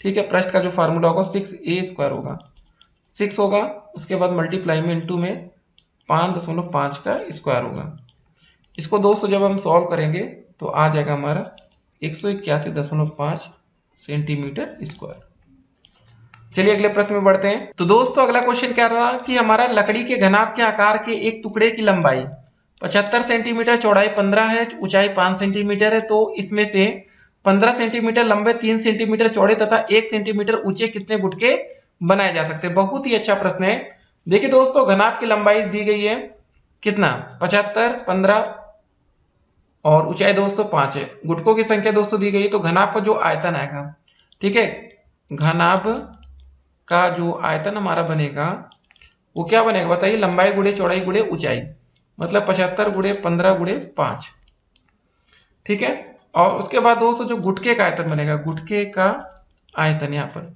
ठीक है, पृष्ठ का जो फार्मूला होगा 6a² होगा, 6 होगा, उसके बाद मल्टीप्लाई में इंटू में 5.5 का स्क्वायर होगा। इसको दोस्तों जब हम सॉल्व करेंगे तो आ जाएगा हमारा 181.5 सेंटीमीटर स्क्वायर। चलिए अगले प्रश्न में बढ़ते हैं। तो दोस्तों अगला क्वेश्चन क्या रहा कि हमारा लकड़ी के घनाभ के आकार के एक टुकड़े की लंबाई 75 सेंटीमीटर, चौड़ाई 15 है, ऊंचाई 5 सेंटीमीटर है, तो इसमें से 15 सेंटीमीटर लंबे, 3 सेंटीमीटर चौड़े तथा 1 सेंटीमीटर ऊंचे कितने गुटके बनाए जा सकते हैं। बहुत ही अच्छा प्रश्न है। देखिए दोस्तों, घनाभ की लंबाई दी गई है कितना 75, 15 और ऊंचाई दोस्तों 5 है। गुटकों की संख्या दोस्तों दी गई है, तो घनाभ का जो आयतन आएगा, ठीक है, घनाभ का जो आयतन हमारा बनेगा वो क्या बनेगा बताइए, लंबाई गुणे चौड़ाई गुणे ऊंचाई, मतलब 75 गुणे 15 गुणे 5। ठीक है, और उसके बाद दोस्तों जो गुटके का आयतन बनेगा, गुटके का आयतन यहाँ पर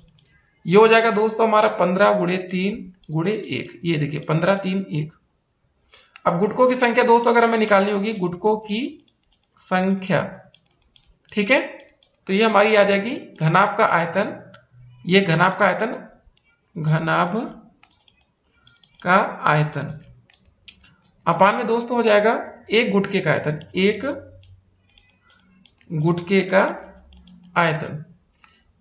ये हो जाएगा दोस्तों हमारा 15 गुणे 3 गुणे 1। ये देखिए 15 3 1। अब गुटकों की संख्या दोस्तों अगर हमें निकालनी होगी, गुटकों की संख्या, ठीक है, तो ये हमारी आ जाएगी घनाभ का आयतन, ये घनाभ का आयतन, घनाभ का आयतन अपान में दोस्तों हो जाएगा एक गुटके का आयतन, एक गुटके का आयतन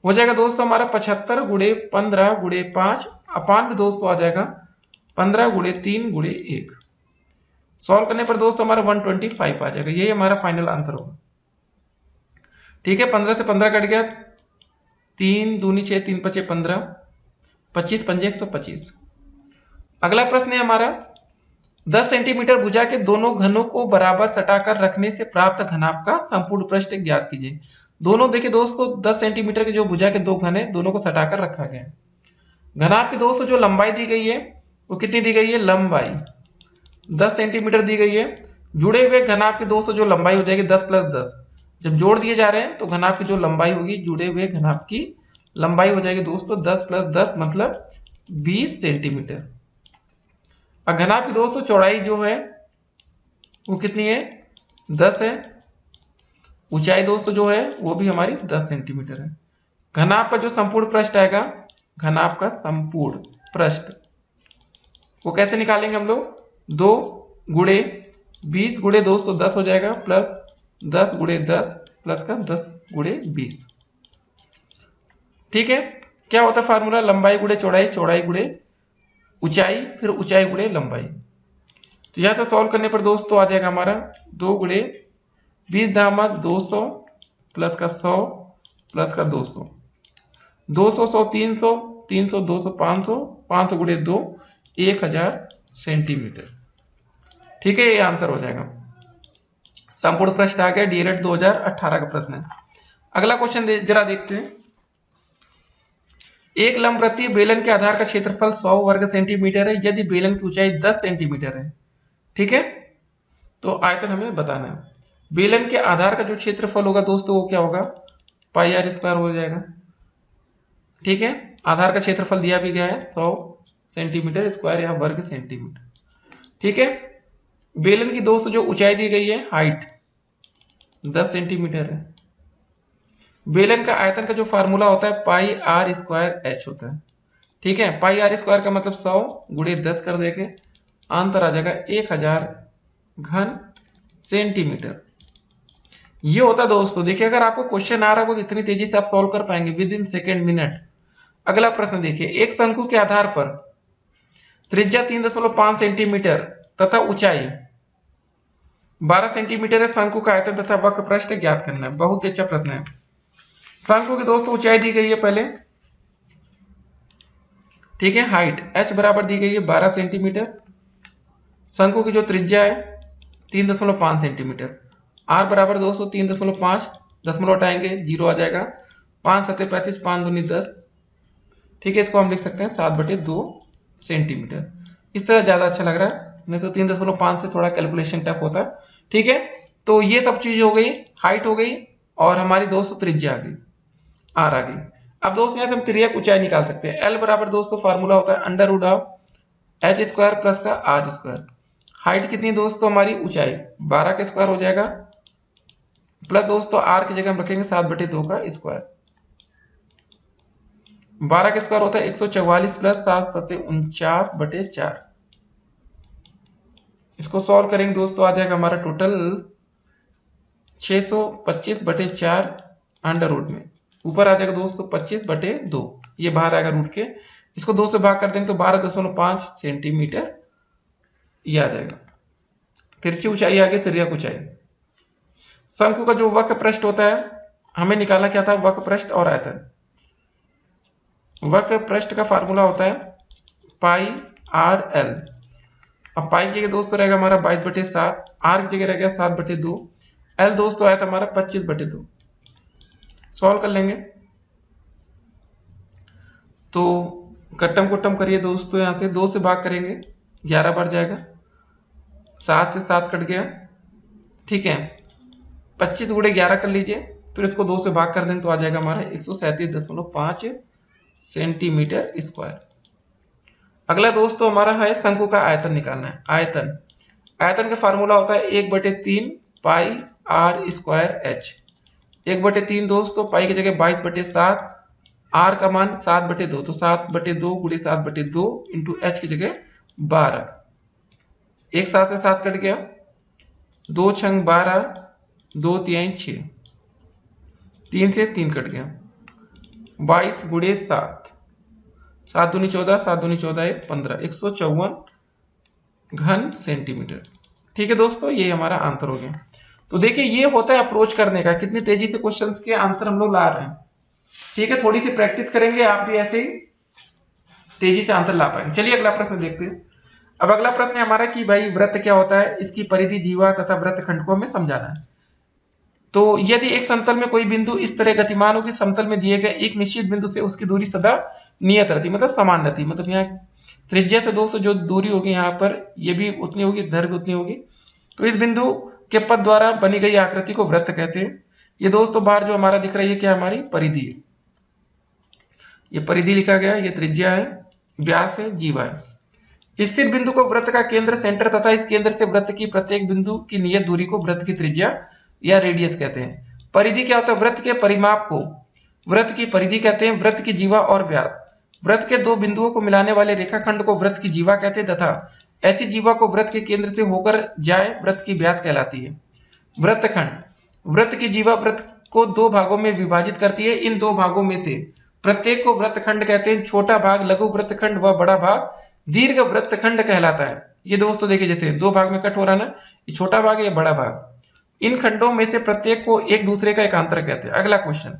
हो जाएगा दोस्तों हमारा 75 गुणे 15 गुणे 5 अपान में दोस्तों आ जाएगा 15 गुणे 3 गुणे 1। सॉल्व करने पर दोस्तों हमारा 125 आ जाएगा, यही हमारा फाइनल आंसर होगा। ठीक है, 15 से 15 कट गया, 3 दूनी 6, 3 पचे 15, 25 पंजे 125। अगला प्रश्न है हमारा 10 सेंटीमीटर भुजा के दोनों घनों को बराबर सटाकर रखने से प्राप्त घनाभ का संपूर्ण पृष्ठ ज्ञात कीजिए। दोनों देखिए दोस्तों 10 सेंटीमीटर के जो भुजा के दो घन है, दोनों को सटाकर रखा गया है। घनाभ की दोस्तों जो लंबाई दी गई है वो कितनी दी गई है, लंबाई 10 सेंटीमीटर दी गई है। जुड़े हुए घनाभ की दोस्तों जो लंबाई हो जाएगी 10 + 10, जब जोड़ दिए जा रहे हैं तो घनाभ की जो लंबाई होगी, जुड़े हुए घनाभ की लंबाई हो जाएगी दोस्तों 10 + 10 मतलब 20 सेंटीमीटर। और घनाभ की दोस्तों चौड़ाई जो है वो कितनी है, 10 है। ऊंचाई दोस्तों जो है वो भी हमारी 10 सेंटीमीटर है। घनाभ का जो संपूर्ण पृष्ठ आएगा, घनाभ का संपूर्ण पृष्ठ वो कैसे निकालेंगे हम लोग, 2 गुणे 20 गुणे दोस्तों 10 हो जाएगा, प्लस 10 गुणे 10 प्लस का 10 गुणे 20। ठीक है, क्या होता है फार्मूला, लंबाई गुणे चौड़ाई, चौड़ाई गुणे ऊंचाई, फिर ऊंचाई गुणे लंबाई। तो यहां से सॉल्व करने पर दोस्तों आ जाएगा हमारा 2 गुणे 20 दामा 200 प्लस का 100 प्लस का 200, 200 100 300, 300 200 500, 500 गुणे 2 1000 सेंटीमीटर। ठीक है, ये आंसर हो जाएगा। संपूर्ण पृष्ठ आ गया, डीएलएड 2018 का प्रश्न है। अगला क्वेश्चन जरा देखते हैं। एक लंबवृत्तीय बेलन के आधार का क्षेत्रफल 100 वर्ग सेंटीमीटर है यदि बेलन की ऊंचाई 10 सेंटीमीटर है। ठीक है, तो आयतन हमें बताना है। बेलन के आधार का जो क्षेत्रफल होगा दोस्तों वो क्या होगा, πr² हो जाएगा। ठीक है, आधार का क्षेत्रफल दिया भी गया है 100 सेंटीमीटर स्क्वायर या वर्ग सेंटीमीटर। ठीक है, बेलन की दोस्तों जो ऊंचाई दी गई है, हाइट 10 सेंटीमीटर है। बेलन का आयतन का जो फार्मूला होता है πr² होता है। ठीक है, πr² का मतलब 100 गुणे 10 कर देंगे, आंसर आ जाएगा 1000 घन सेंटीमीटर। ये होता है दोस्तों। देखिए अगर आपको क्वेश्चन आ रहा हो तो इतनी तेजी से आप सॉल्व कर पाएंगे विद इन सेकेंड मिनट। अगला प्रश्न देखिए, एक शंकु के आधार पर त्रिज्या 3.5 सेंटीमीटर तथा ऊंचाई 12 सेंटीमीटर है, शंकु का आयतन तथा वक्र पृष्ठ ज्ञात करना है। बहुत अच्छा प्रश्न है। शंकु की दोस्तों ऊंचाई दी गई है, पहले ठीक है। हाइट h बराबर दी गई है 12 सेंटीमीटर। शंकु की जो त्रिज्या है 3.5 सेंटीमीटर। r बराबर दोस्तों 3.5, दशमलव हटाएंगे 0 आ जाएगा। 5 सत्ते 35, 5 दूनी 10। ठीक है, इसको हम लिख सकते हैं 7/2 सेंटीमीटर। इस तरह ज़्यादा अच्छा लग रहा है, नहीं तो 3.5 से थोड़ा कैलकुलेशन टफ होता है। ठीक है, तो ये सब चीज़ हो गई, हाइट हो गई और हमारी दोस्तों त्रिज्या आ गई, आर आ गई। अब दोस्तों यहाँ से हम तिर्यक ऊंचाई निकाल सकते हैं। एल बराबर दोस्तों फार्मूला होता है √h² प्लस का r²। हाइट कितनी दोस्तों हमारी, ऊंचाई 12 का स्क्वायर हो जाएगा, प्लस दोस्तों आर की जगह हम रखेंगे 7/2 का स्क्वायर। 12 का स्क्वायर होता है 144 प्लस 7 सत्ते 49/4। इसको सॉल्व करेंगे दोस्तों, आ जाएगा हमारा टोटल 625/4 अंडर रूट में। ऊपर आ जाएगा दोस्तों 25/2, ये बाहर आएगा रूट के। इसको 2 से भाग कर देंगे तो 12.5 सेंटीमीटर ये आ जाएगा। तिरछी ऊंचाई आ गई, तिर्यक ऊंचाई। शंकु का जो वक्र पृष्ठ होता है, हमें निकालना क्या था, वक्र पृष्ठ और आयतन। वक्र पृष्ठ का फार्मूला होता है पाई आर एल। अब पाई की जगह दोस्तों रहेगा हमारा 22/7, आर की जगह रहेगा 7/2, एल दोस्तों आया था हमारा 25/2। सॉल्व कर लेंगे तो कट्टम कुट्टम करिए दोस्तों, यहाँ से 2 से भाग करेंगे 11 बढ़ जाएगा, 7 से 7 कट गया। ठीक है, 25 गुणे 11 कर लीजिए, फिर इसको 2 से भाग कर देंगे तो आ जाएगा हमारा 137.5 सेंटीमीटर स्क्वायर। अगला दोस्तों हमारा है शंकु का आयतन निकालना है। आयतन, आयतन का फार्मूला होता है 1/3 पाई r² h। 1/3 दोस्तों पाई की जगह 22/7, आर का मान 7/2, तो 7/2 गुणे 7/2 इंटू h की जगह 12। 1 7 से 7 कट गया, 2 छंग 12, 2 तिहाई 6, 3 से 3 कट गया, 22 गुणे 7, 7 दूनी 14, 7 दूनी 14 15, 154 घन सेंटीमीटर। ठीक है दोस्तों, ये हमारा आंसर हो गया। तो देखिए ये होता है अप्रोच करने का, कितनी तेजी से क्वेश्चंस के आंसर हम लोग ला रहे हैं। ठीक है, थोड़ी सी प्रैक्टिस करेंगे आप भी ऐसे ही तेजी से आंसर ला पाएंगे। चलिए अगला प्रश्न देखते हैं। अब अगला प्रश्न है हमारा कि भाई वृत्त क्या होता है, इसकी परिधि, जीवा तथा वृत्तखंड को हमें समझाना है। तो यदि एक समतल में कोई बिंदु इस तरह गतिमान हो कि समतल में दिए गए एक निश्चित बिंदु से उसकी दूरी सदा नियत रहती, मतलब समान रहती, मतलब यहाँ त्रिज्या से दोस्तों जो दूरी होगी यहाँ पर ये भी उतनी होगी, इधर भी उतनी होगी। तो इस बिंदु के पथ द्वारा बनी गई आकृति को वृत्त कहते हैं। ये दोस्तों बाहर जो हमारा दिख रही है क्या, हमारी परिधि है। ये परिधि लिखा गया, ये त्रिज्या है, व्यास है, जीवा है। स्थिर बिंदु को वृत्त का केंद्र, सेंटर तथा इस केंद्र से वृत्त की प्रत्येक बिंदु की नियत दूरी को वृत्त की त्रिज्या या रेडियस कहते हैं। परिधि क्या होता है, वृत्त के परिमाप को वृत्त की परिधि कहते हैं। वृत्त की जीवा और व्यास, वृत्त के 2 बिंदुओं को मिलाने वाले रेखाखंड को वृत्त की जीवा कहते हैं तथा ऐसी जीवा को वृत्त के केंद्र से होकर जाए वृत्त की व्यास कहलाती है। वृत्तखंड, वृत्त की जीवा वृत्त को 2 भागों में विभाजित करती है। इन 2 भागों में से प्रत्येक को वृत्तखंड कहते हैं। छोटा भाग लघु वृत्तखंड व बड़ा भाग दीर्घ वृत्तखंड कहलाता है। ये दोस्तों देखिए जैसे 2 भाग में कट हो रहा है ना, ये छोटा भाग है, ये बड़ा भाग। इन खंडों में से प्रत्येक को एक दूसरे का एकांतर कहते हैं। अगला क्वेश्चन,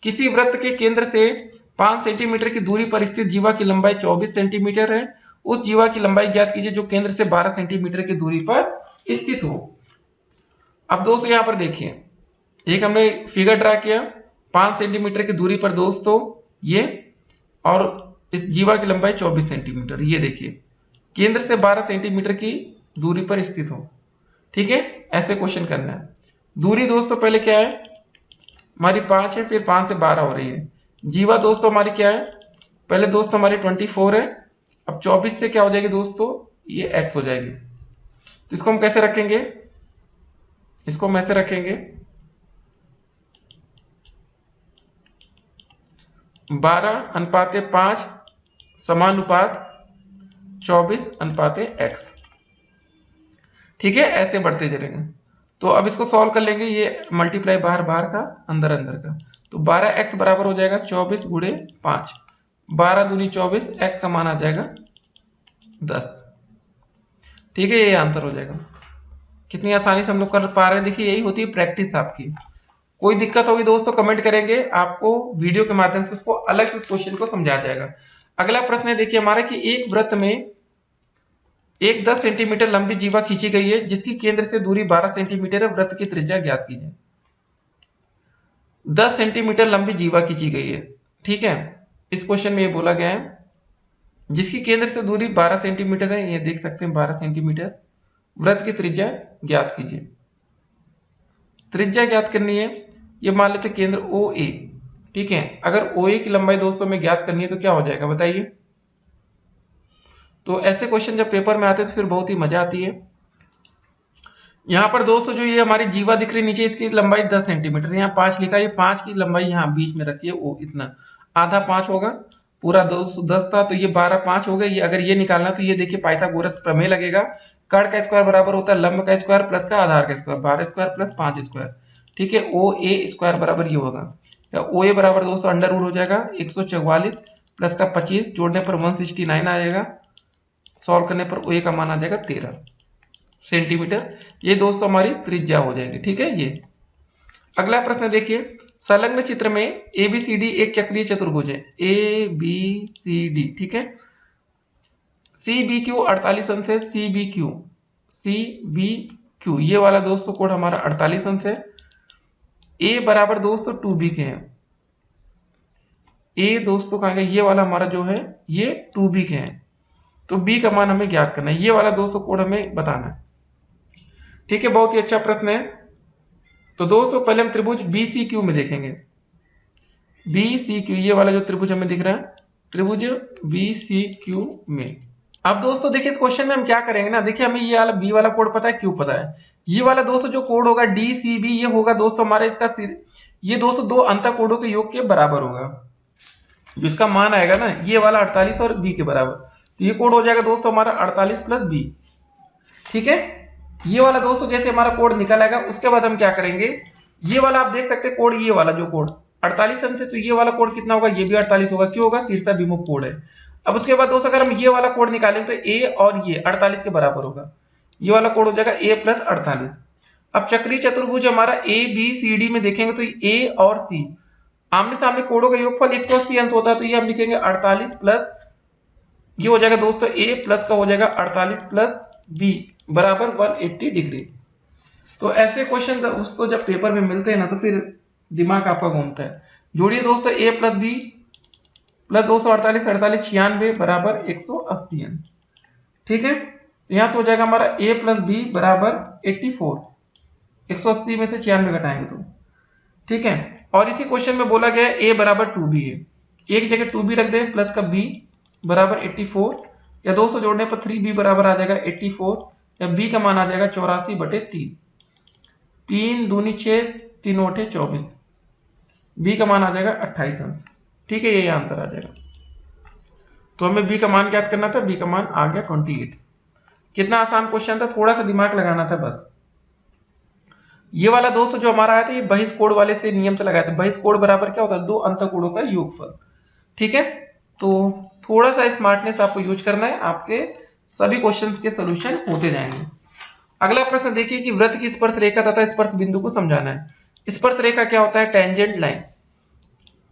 किसी वृत्त के केंद्र से 5 सेंटीमीटर की दूरी पर स्थित जीवा की लंबाई 24 सेंटीमीटर है। उस जीवा की लंबाई ज्ञात कीजिए जो केंद्र से 12 सेंटीमीटर की दूरी पर स्थित हो। अब दोस्तों यहाँ पर देखिए, एक हमने फिगर ड्रा किया 5 सेंटीमीटर की दूरी पर दोस्तों ये, और इस जीवा की लंबाई 24 सेंटीमीटर। ये देखिए केंद्र से 12 सेंटीमीटर की दूरी पर स्थित हो। ठीक है, ऐसे क्वेश्चन करना है। दूरी दोस्तों पहले क्या है हमारी 5 है, फिर 5 से 12 हो रही है। जीवा दोस्तों हमारी क्या है, पहले दोस्तों हमारी 24 है, अब 24 से क्या हो जाएगी दोस्तों, ये x हो जाएगी। तो इसको हम कैसे रखेंगे, इसको हम ऐसे रखेंगे 12:5 समानुपात 24:x। ठीक है, ऐसे बढ़ते चलेंगे। तो अब इसको सॉल्व कर लेंगे, ये मल्टीप्लाई बाहर बाहर का अंदर अंदर का, तो 12x बराबर हो जाएगा 24 गुणे 5, 12 दूनी 24, x का मान आ जाएगा 10। ठीक है, ये आंसर हो जाएगा। कितनी आसानी से हम लोग कर पा रहे हैं, देखिए यही होती है प्रैक्टिस आपकी। कोई दिक्कत होगी दोस्तों कमेंट करेंगे, आपको वीडियो के माध्यम से उसको अलग से क्वेश्चन को समझा जाएगा। अगला प्रश्न है देखिए हमारा कि एक वृत्त में एक 10 सेंटीमीटर लंबी जीवा खींची गई है जिसकी केंद्र से दूरी 12 सेंटीमीटर है, वृत्त की त्रिज्या ज्ञात कीजिए। 10 सेंटीमीटर लंबी जीवा खींची गई है, ठीक है। इस क्वेश्चन में ये बोला गया है जिसकी केंद्र से दूरी 12 सेंटीमीटर है, ये देख सकते हैं 12 सेंटीमीटर, वृत्त की त्रिज्या ज्ञात कीजिए। त्रिज्या ज्ञात करनी है, ये मान लेते केंद्र ओ ए, ठीक है। अगर ओ ए की लंबाई दोस्तों में ज्ञात करनी है तो क्या हो जाएगा बताइए। तो ऐसे क्वेश्चन जब पेपर में आते हैं तो फिर बहुत ही मजा आती है। यहाँ पर दोस्तों जो ये हमारी जीवा दिख रही नीचे, इसकी लंबाई 10 सेंटीमीटर, यहाँ 5 लिखा है, 5 की लंबाई यहाँ बीच में रखिए, वो इतना आधा 5 होगा, पूरा 10 था तो ये 12 5 हो गए। ये अगर ये निकालना तो ये देखिए पाइथागोरस प्रमेय लगेगा, कर्ण का स्क्वायर बराबर होता है लंब का स्क्वायर प्लस का आधार का स्क्वायर, 12 स्क्वायर प्लस 5 स्क्वायर, ठीक है। ओ ए स्क्वायर बराबर ये होगा, ओ ए बराबर दोस्तों अंडर रूट हो जाएगा 144 प्लस का 25, जोड़ने पर 169 आ जाएगा, सॉल्व करने पर ओ ए का मान आ जाएगा 13 सेंटीमीटर। ये दोस्तों हमारी त्रिज्या हो जाएगी, ठीक है। ये अगला प्रश्न देखिए, संलग्न चित्र में ए बी सी डी एक चक्रीय चतुर्भुज है, ए बी सी डी, ठीक है। सी बी क्यू 48 अंश है, सी बी क्यू ये वाला दोस्तों कोण हमारा 48 अंश है। ए बराबर दोस्तों 2b के हैं, ए दोस्तों कहा गया ये वाला हमारा जो है ये 2b के हैं, तो b का मान हमें ज्ञात करना है, ये वाला दोस्तों कोण हमें बताना है, ठीक है। बहुत ही अच्छा प्रश्न है। तो दोस्तों पहले हम त्रिभुज बी सी क्यू में देखेंगे, बी सी क्यू ये वाला जो त्रिभुज हमें दिख रहा है, त्रिभुज बी सी क्यू में। अब दोस्तों देखिए इस क्वेश्चन में हम क्या करेंगे ना, देखिए हमें ये वाला बी वाला कोड पता है, क्यू पता है, ये वाला दोस्तों जो कोड होगा डी सी बी ये होगा दोस्तों हमारा इसका ये दोस्तों दो अंतर कोडों के योग के बराबर होगा, जो इसका मान आएगा ना ये वाला 48 और बी के बराबर, तो ये कोड हो जाएगा दोस्तों हमारा 48 प्लस बी, ठीक है। ये वाला दोस्तों जैसे हमारा कोड निकल आएगा उसके बाद हम क्या करेंगे, ये वाला आप देख सकते हैं कोड, ये वाला जो कोड 48 अंश है तो ये वाला कोड कितना होगा, ये भी 48 होगा, क्यों होगा, शीर्षा विमुख कोड है। अब उसके बाद दोस्तों अगर हम ये वाला कोड निकालें तो ए और ये 48 के बराबर होगा, ये वाला कोड हो जाएगा ए प्लस 48। अब चक्रीय चतुर्भुज हमारा ए बी सी डी में देखेंगे तो ए और सी आमने सामने कोडों का योगफल 180 अंश होता है, तो ये हम लिखेंगे 48 प्लस ये हो जाएगा दोस्तों ए प्लस का हो जाएगा 48 प्लस बी बराबर 180 डिग्री। तो ऐसे क्वेश्चन दोस्तों जब पेपर में मिलते हैं ना तो फिर दिमाग आपका घूमता है। जोड़िए दोस्तों ए प्लस बी प्लस 248 48 96 बराबर 180 अंश, ठीक है। तो यहाँ से हो जाएगा हमारा ए प्लस बी बराबर 84, 180 में से 96 घटाएंगे तो, ठीक है। और इसी क्वेश्चन में बोला गया ए बराबर 2b है, एक जगह 2b रख दें प्लस का b बराबर 84, या 200 जोड़ने पर 3b बराबर आ जाएगा 84, या b का मान आ जाएगा 84/3, 3 दूनी 6 3 8 24, b का मान आ जाएगा 28 अंश, ठीक है। ये आंसर आ जाएगा। तो हमें b का मान ज्ञात करना था, b का मान आ गया 28। कितना आसान क्वेश्चन था, थोड़ा सा दिमाग लगाना था बस। ये वाला दोस्त जो हमारा आया था ये बहिष कोण वाले से नियम से लगाया था, बहिष कोण बराबर क्या होता है, दो अंतःकोणों का योगफल, ठीक है। तो थोड़ा सा स्मार्टनेस आपको यूज करना है, आपके सभी क्वेश्चंस के सॉल्यूशन होते जाएंगे। अगला प्रश्न देखिए कि वृत्त की स्पर्श रेखा तथा स्पर्श बिंदु को समझाना है। स्पर्श रेखा क्या होता है, टेंजेंट लाइन।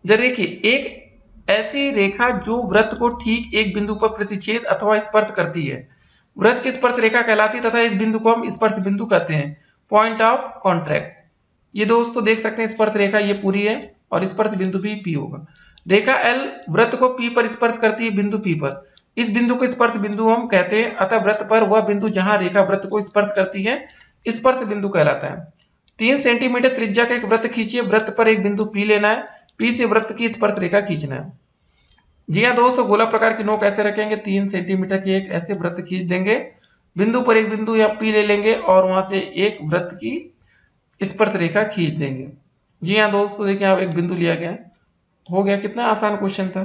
देखिए एक ऐसी रेखा जो वृत्त को ठीक एक बिंदु पर प्रतिच्छेद अथवा स्पर्श करती है, वृत्त की स्पर्श रेखा कहलाती है तथा इस बिंदु को हम स्पर्श बिंदु कहते हैं, पॉइंट ऑफ कॉन्ट्रैक्ट। ये दोस्तों देख सकते हैं स्पर्श रेखा ये पूरी है और स्पर्श बिंदु भी P होगा। रेखा L वृत्त को P पर स्पर्श करती है बिंदु P पर, इस बिंदु को स्पर्श बिंदु हम कहते हैं, अतः वृत्त पर वह बिंदु जहां रेखा वृत्त को स्पर्श करती है स्पर्श बिंदु कहलाता है। 3 सेंटीमीटर त्रिज्या का एक वृत्त खींचिए, वृत्त पर एक बिंदु P लेना है, P से वृत्त की स्पर्श रेखा खींचना है। जी हाँ दोस्तों, गोला प्रकार की नोक ऐसे रखेंगे, 3 सेंटीमीटर की एक ऐसे वृत्त खींच देंगे, बिंदु पर एक बिंदु या P ले लेंगे और वहां से एक वृत्त की स्पर्श रेखा खींच देंगे। जी हाँ दोस्तों, देखिए आप एक बिंदु लिया गया, हो गया। कितना आसान क्वेश्चन था।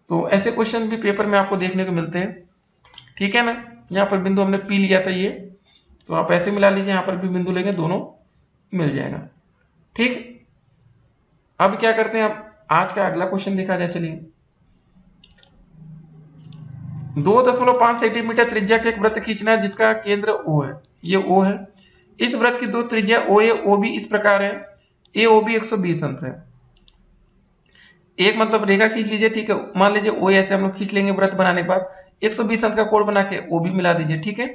तो ऐसे क्वेश्चन भी पेपर में आपको देखने को मिलते हैं, ठीक है ना। यहाँ पर बिंदु हमने P लिया था ये, तो आप ऐसे मिला लीजिए, यहाँ पर भी बिंदु लेंगे, दोनों मिल जाएगा, ठीक। अब क्या करते हैं, अब आज का अगला क्वेश्चन देखा जाए। चलिए 2.5 सेंटीमीटर त्रिज्या के एक वृत्त खींचना है जिसका केंद्र O है, ये O है। इस वृत्त की दो त्रिज्या OA OB इस प्रकार है, AOB 120 अंश है। एक मतलब रेखा खींच लीजिए, ठीक है। मान लीजिए ओ ऐसे हम लोग खींच लेंगे वृत्त बनाने के बाद, 120 अंश का कोण बना के ओ भी मिला दीजिए, ठीक है।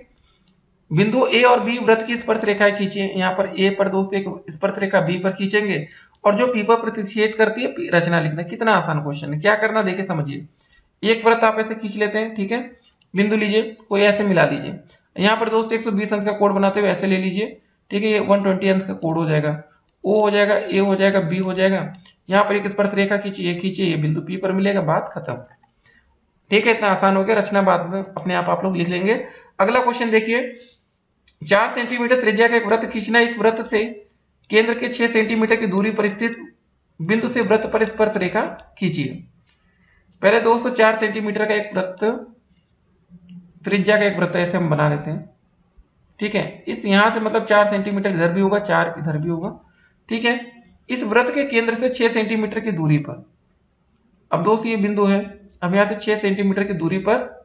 बिंदु ए और बी वृत्त की स्पर्श रेखाएं खींचिए। यहाँ पर ए पर दोस्तों एक स्पर्श रेखा बी पर खींचेंगे और जो पी पर प्रतिच्छेद करती है रचना लिखना। कितना आसान क्वेश्चन है, क्या करना देखिए समझिए। एक वृत्त आप ऐसे खींच लेते हैं, ठीक है, बिंदु लीजिए, कोई ऐसे मिला लीजिए। यहाँ पर दोस्तों 120 अंश का कोण बनाते हुए ऐसे ले लीजिए, ठीक है। ये 120 अंश का कोण हो जाएगा, ओ हो जाएगा, ए हो जाएगा, बी हो जाएगा। यहाँ पर एक स्पर्श रेखा खींचिए, खींचिए, ये बिंदु पी पर मिलेगा, बात खत्म, ठीक है। इतना आसान हो गया, रचना बाद में अपने आप लोग लिख लेंगे। अगला क्वेश्चन देखिए, 4 सेंटीमीटर त्रिज्या का एक वृत्त खींचना। इस वृत्त से केंद्र के 6 सेंटीमीटर की दूरी पर स्थित बिंदु से वृत्त पर स्पर्श रेखा खींचिए। पहले दोस्तों 4 सेंटीमीटर का एक वृत्त, त्रिज्या का एक वृत्त ऐसे हम बना लेते हैं, ठीक है। इस यहां से मतलब 4 सेंटीमीटर इधर भी होगा, 4 इधर भी होगा, ठीक है। इस वृत्त के केंद्र से 6 सेंटीमीटर की दूरी पर, अब दोस्तों ये बिंदु है, अब यहाँ से 6 सेंटीमीटर की दूरी पर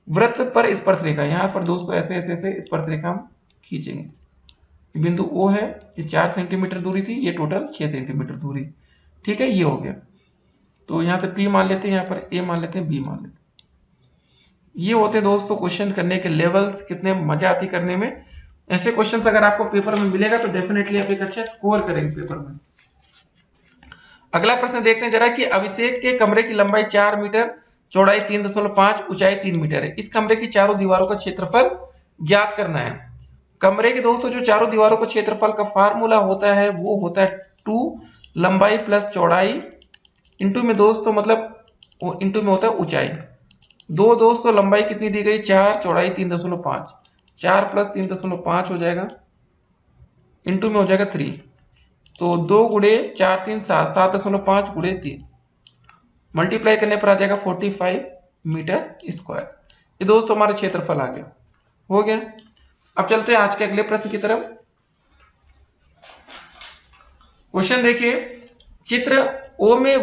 वृत्त पर स्पर्श रेखा, यहाँ पर दोस्तों ऐसे ऐसे ऐसे स्पर्श रेखा हम खींचेंगे। बिंदु ओ है, ये 4 सेंटीमीटर दूरी थी, ये टोटल 6 सेंटीमीटर दूरी, ठीक है। ये हो गया, तो यहाँ से P मान लेते हैं, यहाँ पर A मान लेते हैं, B मान लेते हैं। ये होते हैं दोस्तों क्वेश्चन करने के लेवल्स, कितने मजा आती करने में। ऐसे क्वेश्चंस अगर आपको पेपर में मिलेगा तो डेफिनेटली आप एक अच्छा स्कोर करेंगे पेपर में। अगला प्रश्न देखते हैं जरा कि अभिषेक के कमरे की लंबाई 4 मीटर, चौड़ाई 3.5, ऊंचाई 3 मीटर है। इस कमरे की चारों दीवारों का क्षेत्रफल ज्ञात करना है। कमरे के दोस्तों जो चारों दीवारों का क्षेत्रफल का फार्मूला होता है वो होता है 2 लंबाई प्लस चौड़ाई इंटू में दोस्तों मतलब इंटू में होता है ऊंचाई। दो दोस्तों लंबाई कितनी दी गई 4, चौड़ाई 3.5, 4 प्लस 3.5 हो जाएगा, इंटू में हो जाएगा 3, तो 2 गुणे 4 3 7, 7.5 गुणे 3, मल्टीप्लाई करने पर आ जाएगा 45 मीटर स्क्वायर। ये दोस्तों हमारा क्षेत्रफल आ गया, हो गया। अब चलते हैं आज के अगले प्रश्न की तरफ। क्वेश्चन देखिए, चित्र ओ में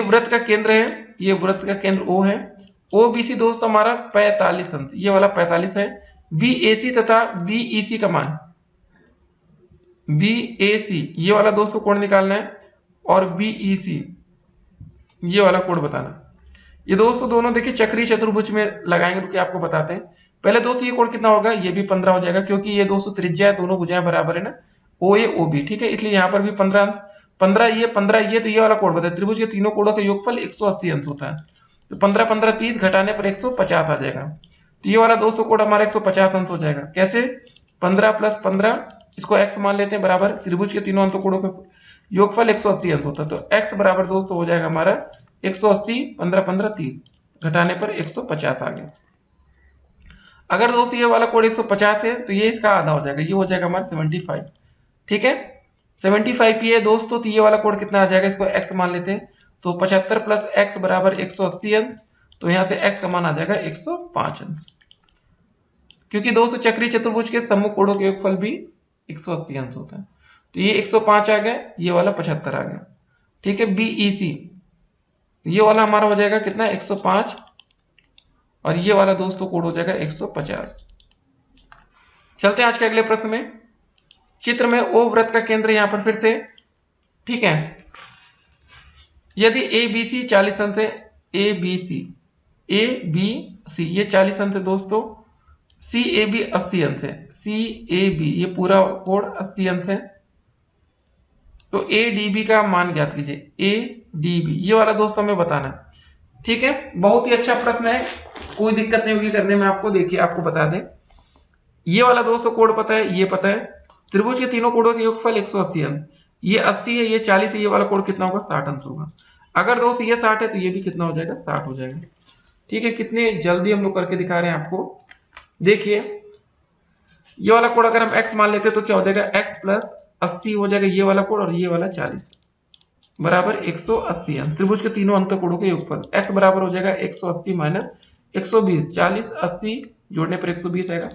वृत्त का केंद्र है, ये वृत्त का केंद्र ओ है। ओ बी सी दोस्तों हमारा 45 अंश, ये वाला 45 है। बी ए सी तथा बी ई सी का मान, बी ए सी ये वाला दोस्तों कोण निकालना है, और बी ई सी ये वाला कोण बताना। ये दोस्तों दोनों देखिए चक्रीय चतुर्भुज में लगाएंगे, रुकिए आपको बताते हैं। पहले दोस्तों ये कोण कितना होगा, ये भी 15 हो जाएगा, क्योंकि ये दोस्तों त्रिज्या है, दोनों भुजाएं बराबर है ना, ओ ए ओ बी, ठीक है। इसलिए यहाँ पर भी 15 अंश, 15 ये 15 ये, तो ये वाला कोण बताए त्रिभुज के तीनों कोणों का योगफल 180 अंश होता है। तो 15 15 30 घटाने पर 150 आ जाएगा। तो ये वाला दोस्तों कोण हमारा 150 अंश हो जाएगा। कैसे, 15 प्लस 15 इसको x मान लेते हैं बराबर, त्रिभुज के तीनों अंतों कोणों का योगफल 180 अंश होता है। तो x बराबर दोस्तों हो जाएगा हमारा 180, 15 15 30 घटाने पर 150 आ गया। अगर दोस्तों ये वाला कोण 150 है तो ये इसका आधा हो जाएगा, ये हो जाएगा हमारा 75, ठीक है। 75 ये दोस्तों, तो ये वाला कोण कितना आ जाएगा, इसको x मान लेते हैं, तो 75 प्लस x बराबर 180 अंश, तो यहाँ से x का मान आ जाएगा 105 अंश, क्योंकि दोस्तों चक्रीय चतुर्भुज के सम्मुख कोणों के योगफल भी 180 अंश होता है। तो ये 105 आ गया, ये वाला 75 आ गया, ठीक है। बी ई सी ये वाला हमारा हो जाएगा कितना 105, और ये वाला दोस्तों कोण हो जाएगा 150। चलते हैं आज के अगले प्रश्न में। चित्र में ओ वृत्त का केंद्र यहां पर फिर से, ठीक है। यदि ए बी सी 40 अंश है, ए बी सी ये 40 अंश है दोस्तों, सी ए बी 80 अंश है, सी ए बी ये पूरा कोण 80 अंश है, तो ए डी बी का मान ज्ञात कीजिए। ए डी बी ये वाला दोस्तों हमें बताना है, ठीक है। बहुत ही अच्छा प्रश्न है, कोई दिक्कत नहीं होगी करने में आपको। देखिए आपको बता दें, ये वाला दोस्तों कोण पता है, ये पता है, त्रिभुज के तीनों कोणों के योगफल 180 अंश, ये 80 है, ये 40 है, ये वाला कोण कितना होगा 60 अंश होगा। अगर दोस्तों ये 60 है तो ये भी कितना हो जाएगा 60 हो जाएगा, ठीक है। कितने जल्दी हम लोग करके दिखा रहे हैं आपको। देखिए ये वाला कोण अगर हम x मान लेते हैं तो क्या हो जाएगा, x प्लस 80 हो जाएगा ये वाला कोण, और ये वाला 40 बराबर 180 अंश, त्रिभुज के तीनों अंत कोणों के योगफल। x बराबर हो जाएगा 180 माइनस 120, 40 80 जोड़ने पर 120 आएगा।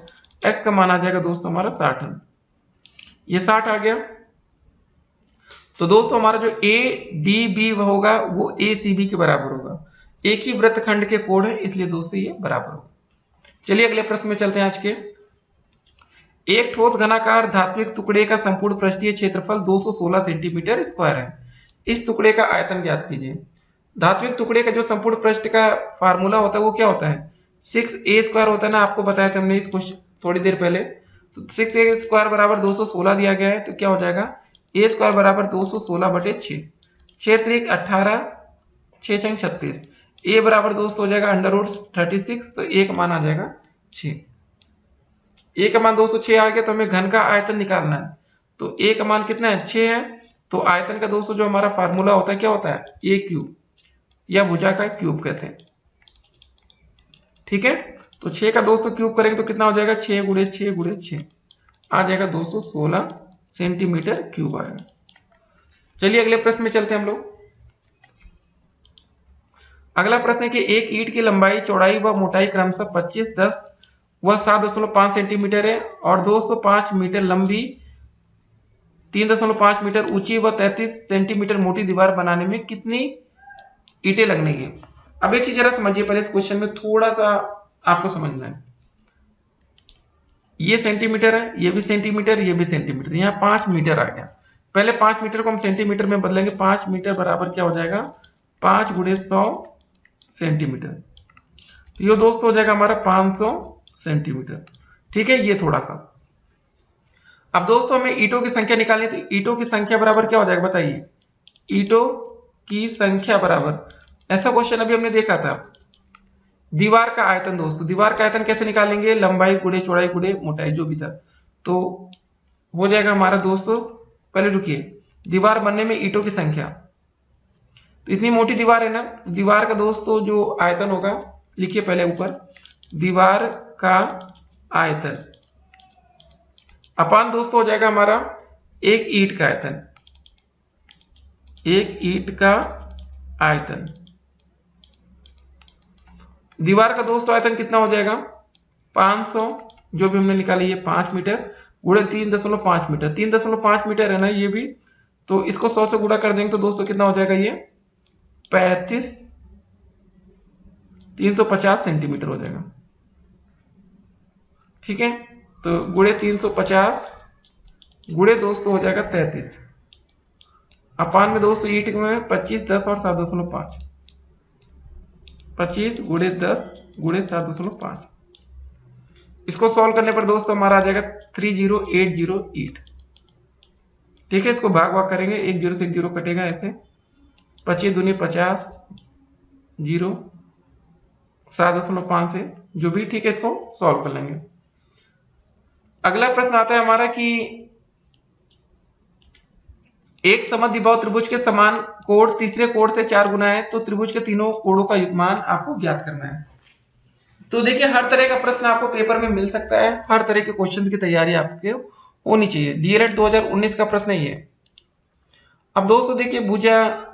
x का मान आ जाएगा दोस्तों हमारा 60 अंश, ये 60 आ गया। तो दोस्तों हमारा जो ए डी बी होगा वो ए सी बी के बराबर होगा, एक ही वृत्तखंड के कोण है, इसलिए दोस्तों ये बराबर होगा। चलिए अगले प्रश्न में चलते हैं आज के। एक ठोस घनाकार धात्विक टुकड़े का संपूर्ण पृष्ठीय क्षेत्रफल 216 सेंटीमीटर स्क्वायर है। इस टुकड़े का आयतन ज्ञात कीजिए। धात्विक टुकड़े का जो संपूर्ण पृष्ठ का फार्मूला होता है वो क्या होता है, 6a² होता है ना, आपको बताया था हमने इस क्वेश्चन थोड़ी देर पहले। तो 6a² बराबर 216 दिया गया है, तो क्या हो जाएगा a² बराबर 216/6, 6 त्रिक 18, 6 छंग 36, a बराबर दोस्तों हो जाएगा √36, तो a का मान आ जाएगा 6। a का मान दोस्तों 6 आ गया, तो हमें घन का आयतन निकालना है। तो a का मान कितना है, 6 है। तो आयतन का दोस्तों जो हमारा फार्मूला होता है क्या होता है, a³ या भुजा का क्यूब कहते हैं। ठीक है, तो 6 का दोस्तों क्यूब करेंगे तो कितना हो जाएगा, 6 गुणे 6 गुणे 6 आ जाएगा 216 सेंटीमीटर क्यूब आएगा। चलिए अगले प्रश्न में चलते हैं हम लोग। अगला प्रश्न है कि एक ईंट की लंबाई, चौड़ाई व मोटाई क्रमशः 25, 10 व 7.5 सेंटीमीटर है और 205 मीटर लंबी, 3.5 मीटर ऊंची व 33 सेंटीमीटर मोटी दीवार बनाने में कितनी ईंटें लगने की। अब एक चीज जरा समझिए, पहले इस क्वेश्चन में थोड़ा सा आपको समझना है। ये सेंटीमीटर है, ये भी सेंटीमीटर, ये भी सेंटीमीटर, यहाँ 5 मीटर आ गया। पहले 5 मीटर को हम सेंटीमीटर में बदलेंगे। 5 मीटर बराबर क्या हो जाएगा, 5 गुणे 100 सेंटीमीटर। तो ये दोस्तों हो जाएगा हमारा 500 सेंटीमीटर। ठीक है, ये थोड़ा सा। अब दोस्तों हमें ईंटों की संख्या निकालनी है, तो ईंटों की संख्या बराबर क्या हो जाएगा बताइए, ईंटों की संख्या बराबर, ऐसा क्वेश्चन अभी हमने देखा था। दीवार का आयतन दोस्तों, दीवार का आयतन कैसे निकालेंगे, लंबाई गुणे चौड़ाई गुणे मोटाई जो भी था, तो हो जाएगा हमारा दोस्तों, पहले रुकिए, दीवार बनने में ईंटों की संख्या, तो इतनी मोटी दीवार है ना, दीवार का दोस्तों जो आयतन होगा, लिखिए पहले ऊपर, दीवार का आयतन अपान दोस्तों हो जाएगा हमारा एक ईंट का आयतन, एक ईंट का आयतन। दीवार का दोस्तों आयतन कितना हो जाएगा, 500, जो भी हमने निकाली ये 5 मीटर गुणे 3.5 मीटर, 3.5 मीटर है ना ये भी, तो इसको 100 से गुणा कर देंगे तो दोस्तों कितना हो जाएगा, ये 350 सेंटीमीटर हो जाएगा। ठीक है, तो गुणे 350 गुणे दोस्तों हो जाएगा 33, अपान में दोस्तों ईंट में 25, 10 और 7.5, 25 गुणे 10 गुणे 7.5, इसको सॉल्व करने पर दोस्तों हमारा आ जाएगा 3080 ईंट। ठीक है, इसको भाग भाग करेंगे, एक जीरो से एक जीरो कटेगा ऐसे, 25 दूनी 50, 0 7.5 से जो भी, ठीक है, इसको सॉल्व कर लेंगे। अगला प्रश्न आता है हमारा कि एक समद्विबाहु त्रिभुज के समान कोण तीसरे कोण से 4 गुना है, तो त्रिभुज के तीनों कोणों का मान आपको ज्ञात करना है। तो देखिए हर तरह का प्रश्न आपको पेपर में मिल सकता है, हर तरह के क्वेश्चन की तैयारी आपके होनी चाहिए। डीएलएड 2019 का प्रश्न है ये। अब दोस्तों देखिए, भुजा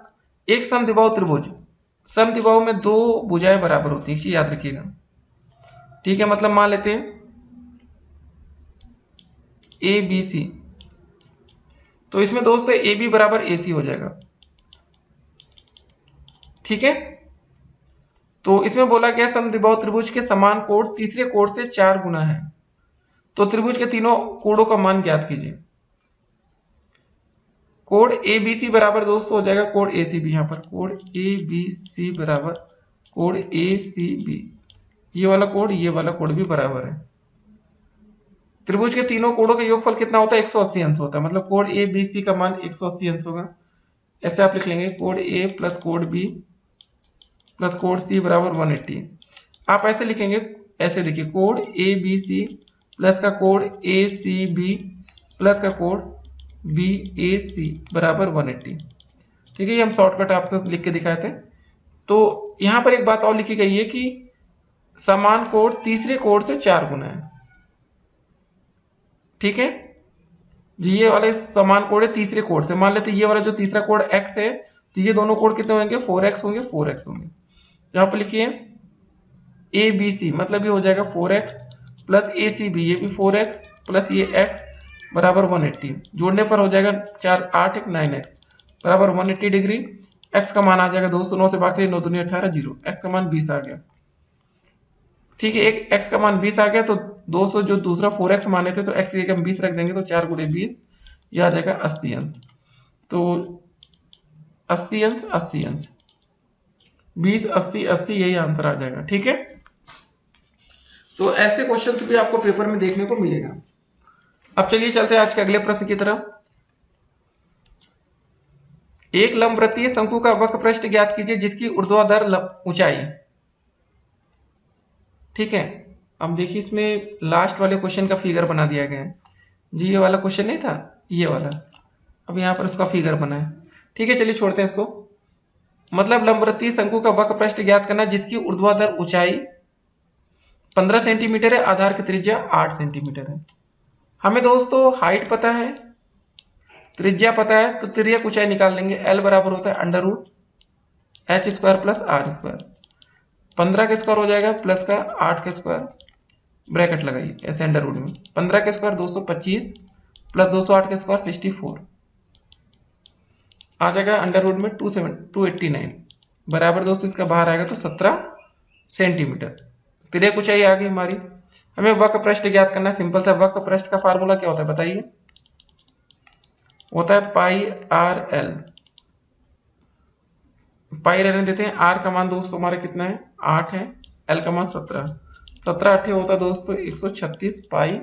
एक समद्विबाहु त्रिभुज, समद्विबाहु में दो भुजाएं बराबर होती है, याद रखिएगा। ठीक है, मतलब मान लेते हैं ए बी सी, तो इसमें दोस्तों ए बी बराबर ए सी हो जाएगा। ठीक है, तो इसमें बोला गया समद्विबाहु त्रिभुज के समान कोण तीसरे कोण से 4 गुना है, तो त्रिभुज के तीनों कोणों का मान ज्ञात कीजिए। कोण ए बी सी बराबर दोस्तों हो जाएगा कोण ए सी बी, यहाँ पर कोण ए बी सी बराबर कोण ए सी बी, ये वाला कोण ये वाला कोण भी बराबर है। त्रिभुज के तीनों कोणों का योगफल कितना होता है, 180 अंश होता है, मतलब कोण ए बी सी का मान 180 अंश होगा। ऐसे आप लिख लेंगे कोण ए प्लस कोण बी प्लस कोण सी बराबर 180। आप ऐसे लिखेंगे, ऐसे देखिए, कोण ए बी सी प्लस का कोण ए सी बी प्लस का कोण बी ए सी बराबर 180। ठीक है, ये हम शॉर्टकट आपको लिख के दिखाए थे। तो यहाँ पर एक बात और लिखी गई है कि समान कोण तीसरे कोण से 4 गुना है। ठीक है, ये वाले समान कोण है तीसरे कोण से, मान लेते ये वाला जो तीसरा कोण x है, तो ये दोनों कोण कितने होंगे, 4x होंगे, 4x होंगे। यहाँ पर लिखिए ए बी सी, मतलब ये हो जाएगा 4x प्लस ए सी बी, ये भी 4x प्लस ये x बराबर 180, जोड़ने पर हो जाएगा 4 8 1 9x बराबर 180 डिग्री। x का मान आ जाएगा दोस्तों 9 से बाकी 9 दूनी 18 0, x का मान 20 आ गया। ठीक है, एक x का मान 20 आ गया, तो दोस्तों जो दूसरा 4x माने थे, तो x की जगह हम 20 रख देंगे, तो 4 गुणे 20 यह आ जाएगा 80 अंश। तो 80 अंश 80 अंश 20 80 80, यही आंसर आ जाएगा। ठीक है, तो ऐसे क्वेश्चंस भी आपको पेपर में देखने को मिलेगा। अब चलिए चलते हैं आज के अगले प्रश्न की तरफ। एक लंबवृत्तीय शंकु का वक्र पृष्ठ ज्ञात कीजिए जिसकी ऊर्ध्वाधर ऊंचाई। ठीक है, अब देखिए इसमें लास्ट वाले क्वेश्चन का फिगर बना दिया गया है जी। ये वाला क्वेश्चन नहीं था, ये वाला, अब यहाँ पर इसका फिगर बना है। ठीक है, चलिए छोड़ते हैं इसको। मतलब लंबवृत्तीय शंकु का वक्र पृष्ठ ज्ञात करना जिसकी ऊर्ध्वाधर ऊंचाई 15 सेंटीमीटर है, आधार की त्रिज्या 8 सेंटीमीटर है। हमें दोस्तों हाइट पता है, त्रिज्या पता है, तो तिर्यक ऊंचाई निकाल लेंगे। एल बराबर होता है under root H square plus R square. 15 का स्क्वायर हो जाएगा प्लस का 8 का स्क्वायर, ब्रैकेट लगाइए ऐसे अंडर रूट में। 15 का स्क्वायर 225 प्लस 208 का स्क्वायर 64 आ जाएगा अंडर रूट में 289 बराबर दोस्तों इसका बाहर आएगा तो 17 सेंटीमीटर। तिर्यक ऊंचाई आ गई हमारी। हमें वक्र पृष्ठ ज्ञात करना है। सिंपल सा वक्र पृष्ठ का फार्मूला क्या होता है बताइए? होता है पाई आर एल। पाई रहने देते हैं। आर का मान दोस्तों हमारा कितना है? 8 है। एल का मान 17। 17 8 होता है दोस्तों 136 पाई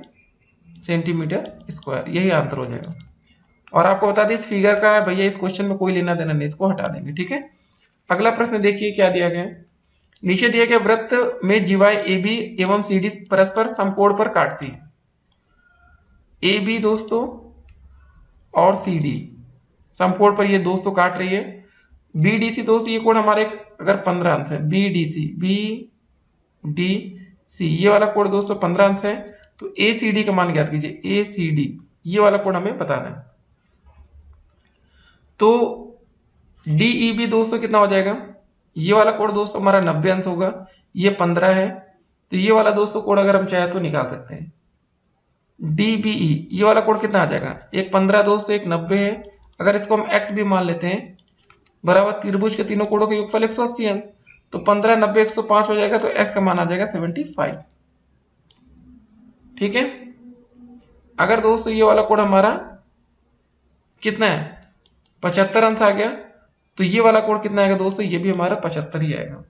सेंटीमीटर स्क्वायर। यही आंसर हो जाएगा। और आपको बता दें इस फिगर का है भैया, इस क्वेश्चन में कोई लेना देना नहीं, इसको हटा देंगे। ठीक है, अगला प्रश्न देखिए क्या दिया गया है। नीचे दिए गए वृत्त में जीवाएं ए बी एवं सी डी परस्पर समकोण पर काटती है। ए बी दोस्तों और सी डी समकोण पर ये दोस्तों काट रही है। बी डी सी दोस्तों ये कोण हमारे अगर 15 अंश है, बी डी सी ये वाला कोण दोस्तों 15 अंश है, तो ए सी डी का मान ज्ञात कीजिए। ए सी डी ये वाला कोण हमें बताना है। तो डी ई बी दोस्तों कितना हो जाएगा? ये वाला कोण दोस्तों हमारा 90 अंश होगा, ये 15 है, तो ये वाला दोस्तों कोण अगर हम चाहे तो निकाल सकते हैं। डीबीई ये वाला कोण कितना आ जाएगा? एक 15 दोस्तों एक 90 है, अगर इसको हम एक्स भी मान लेते हैं बराबर त्रिभुज के तीनों कोणों का योगफल 180 अंश, तो 15 90 105 हो जाएगा, तो एक्स का मान आ जाएगा 75। ठीक है, अगर दोस्तों ये वाला कोण हमारा कितना है 75 अंश आ गया, तो ये वाला कोण कितना आएगा दोस्तों? ये भी हमारा 75 ही आएगा।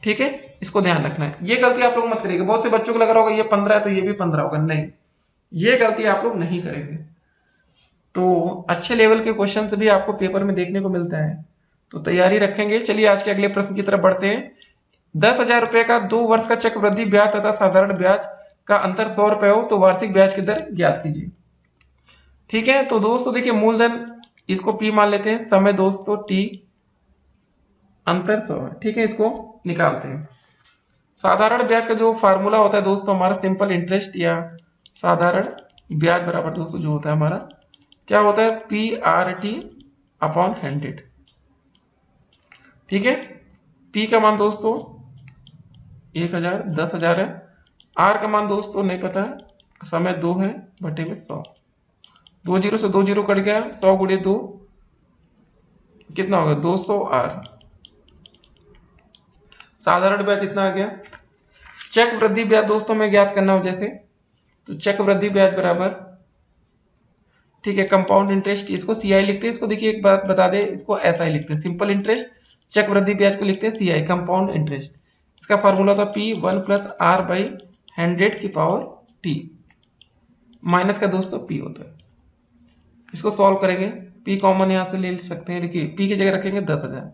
ठीक है, इसको ध्यान रखना है। ये गलती आप लोग मत करिएगा। बहुत से बच्चों को लग रहा होगा ये 15 है तो ये भी 15 होगा, नहीं, ये गलती आप लोग नहीं करेंगे। तो अच्छे लेवल के क्वेश्चन भी आपको पेपर में देखने को मिलता है, तो तैयारी रखेंगे। चलिए आज के अगले प्रश्न की तरफ बढ़ते हैं। 10,000 रुपए का 2 वर्ष का चक्रवृद्धि ब्याज तथा साधारण ब्याज का अंतर 100 रुपए हो तो वार्षिक ब्याज की दर ज्ञात कीजिए। ठीक है, तो दोस्तों देखिए मूलधन इसको पी मान लेते हैं, समय दोस्तों टी, अंतर 100 है। ठीक है, इसको निकालते हैं। साधारण ब्याज का जो फार्मूला होता है दोस्तों हमारा सिंपल इंटरेस्ट या साधारण ब्याज बराबर दोस्तों जो होता है हमारा क्या होता है? P R T upon 100। ठीक है, पी का मान दोस्तों 1000 10,000 है। आर का मान दोस्तों नहीं पता है, समय 2 है बटे में 100। 2 जीरो से 2 जीरो कट गया, 100 गुणे 2 कितना होगा? 200 आर। साधारण ब्याज इतना आ गया। चक वृद्धि ब्याज दोस्तों में ज्ञात करना हो जैसे, तो चक वृद्धि ब्याज बराबर, ठीक है, कंपाउंड इंटरेस्ट, इसको सीआई लिखते हैं। इसको देखिए एक बात बता दें, इसको ऐसा ही लिखते हैं सिंपल इंटरेस्ट। चक वृद्धि ब्याज को लिखते हैं सीआई कंपाउंड इंटरेस्ट। इसका फार्मूला था पी 1 प्लस आर बाई 100 की पावर टी, माइनस का दोस्तों पी होता है। इसको सॉल्व करेंगे, पी कॉमन यहाँ से ले सकते हैं। देखिए पी की जगह रखेंगे 10,000।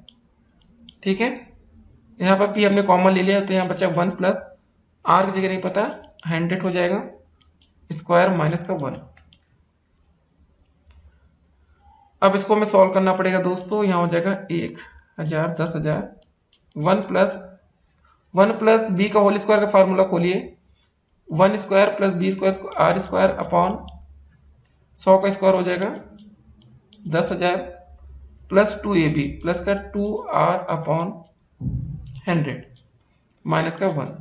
ठीक है, यहाँ पर पी हमने कॉमन ले लिया, तो यहाँ बचा 1 प्लस आर की जगह नहीं पता 100 हो जाएगा स्क्वायर माइनस का 1। अब इसको हमें सॉल्व करना पड़ेगा दोस्तों। यहाँ हो जाएगा 1000 10,000 1 प्लस बी का होल स्क्वायर का फार्मूला खोलिए, 1 square plus B square R square upon 100 का स्क्वायर हो जाएगा 10,000 प्लस 2ab प्लस का 2r अपॉन 100 माइनस का 1।